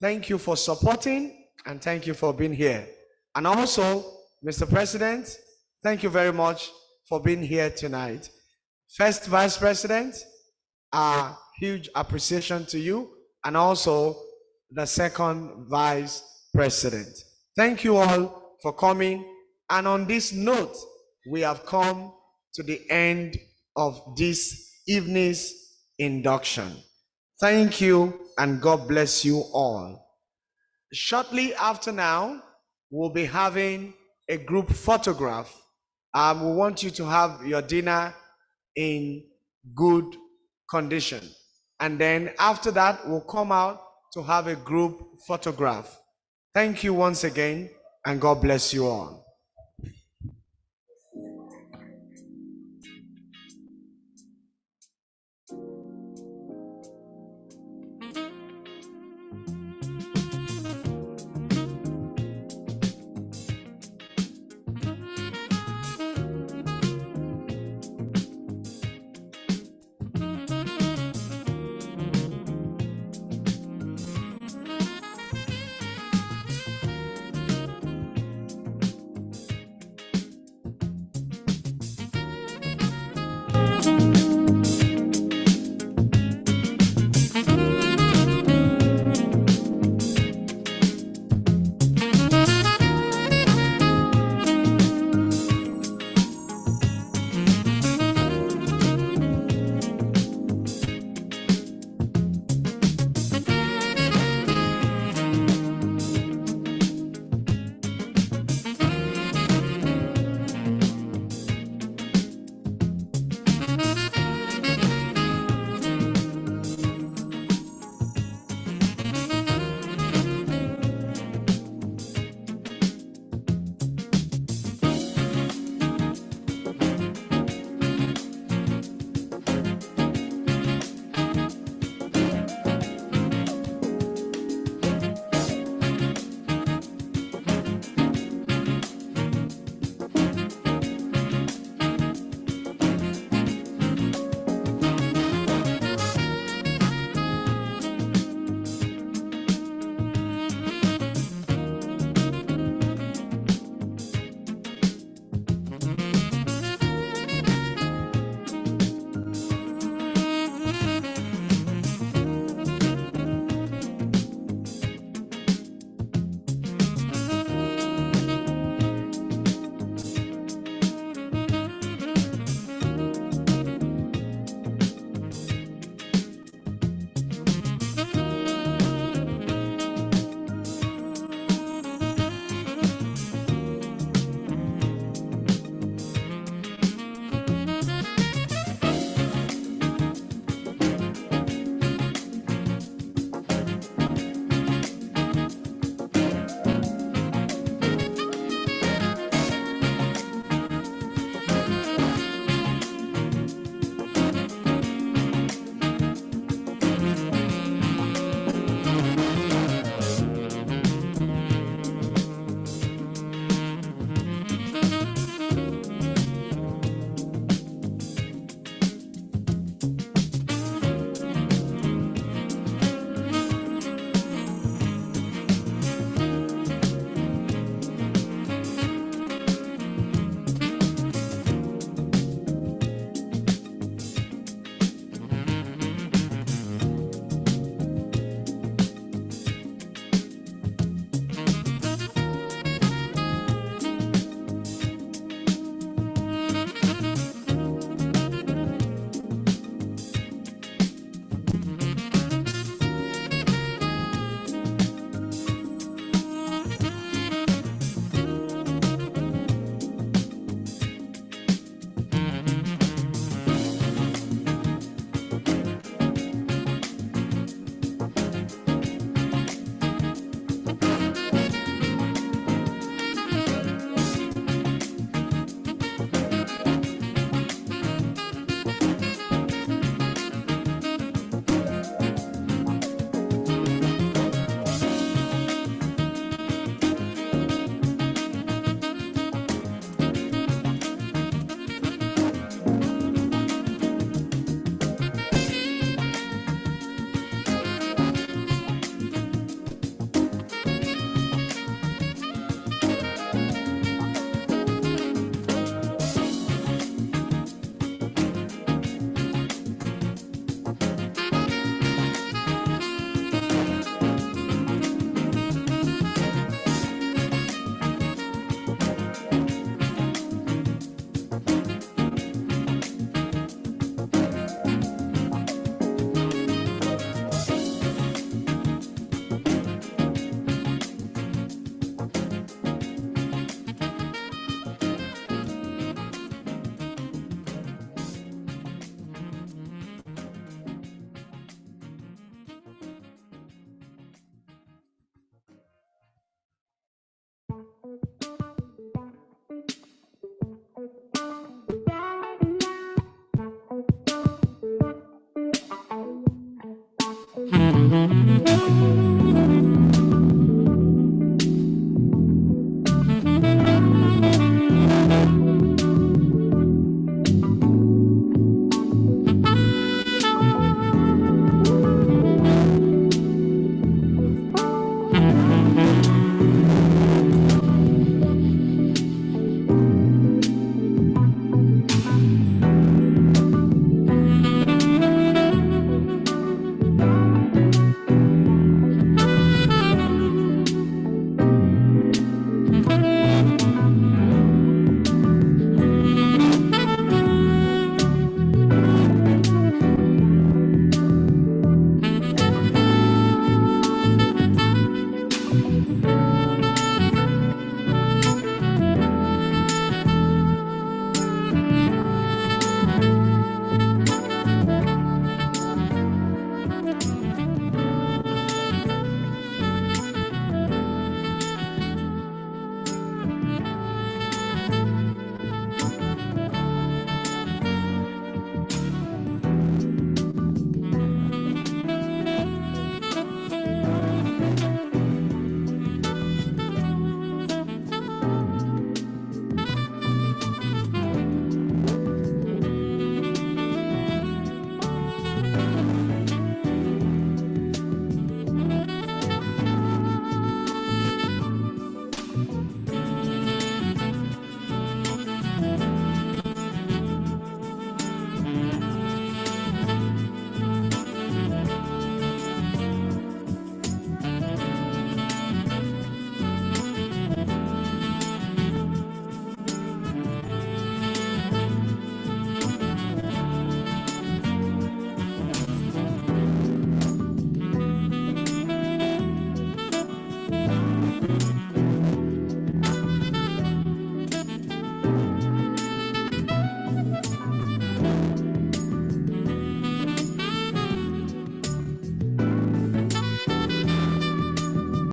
Thank you for supporting, and thank you for being here. And also, Mr. President, thank you very much for being here tonight. First Vice President, a huge appreciation to you, and also the second Vice President. Thank you all for coming. And on this note, we have come to the end of this evening's induction. Thank you, and God bless you all. Shortly after now, we'll be having a group photograph. We want you to have your dinner in good condition. And then after that, we'll come out to have a group photograph. Thank you once again, and God bless you all.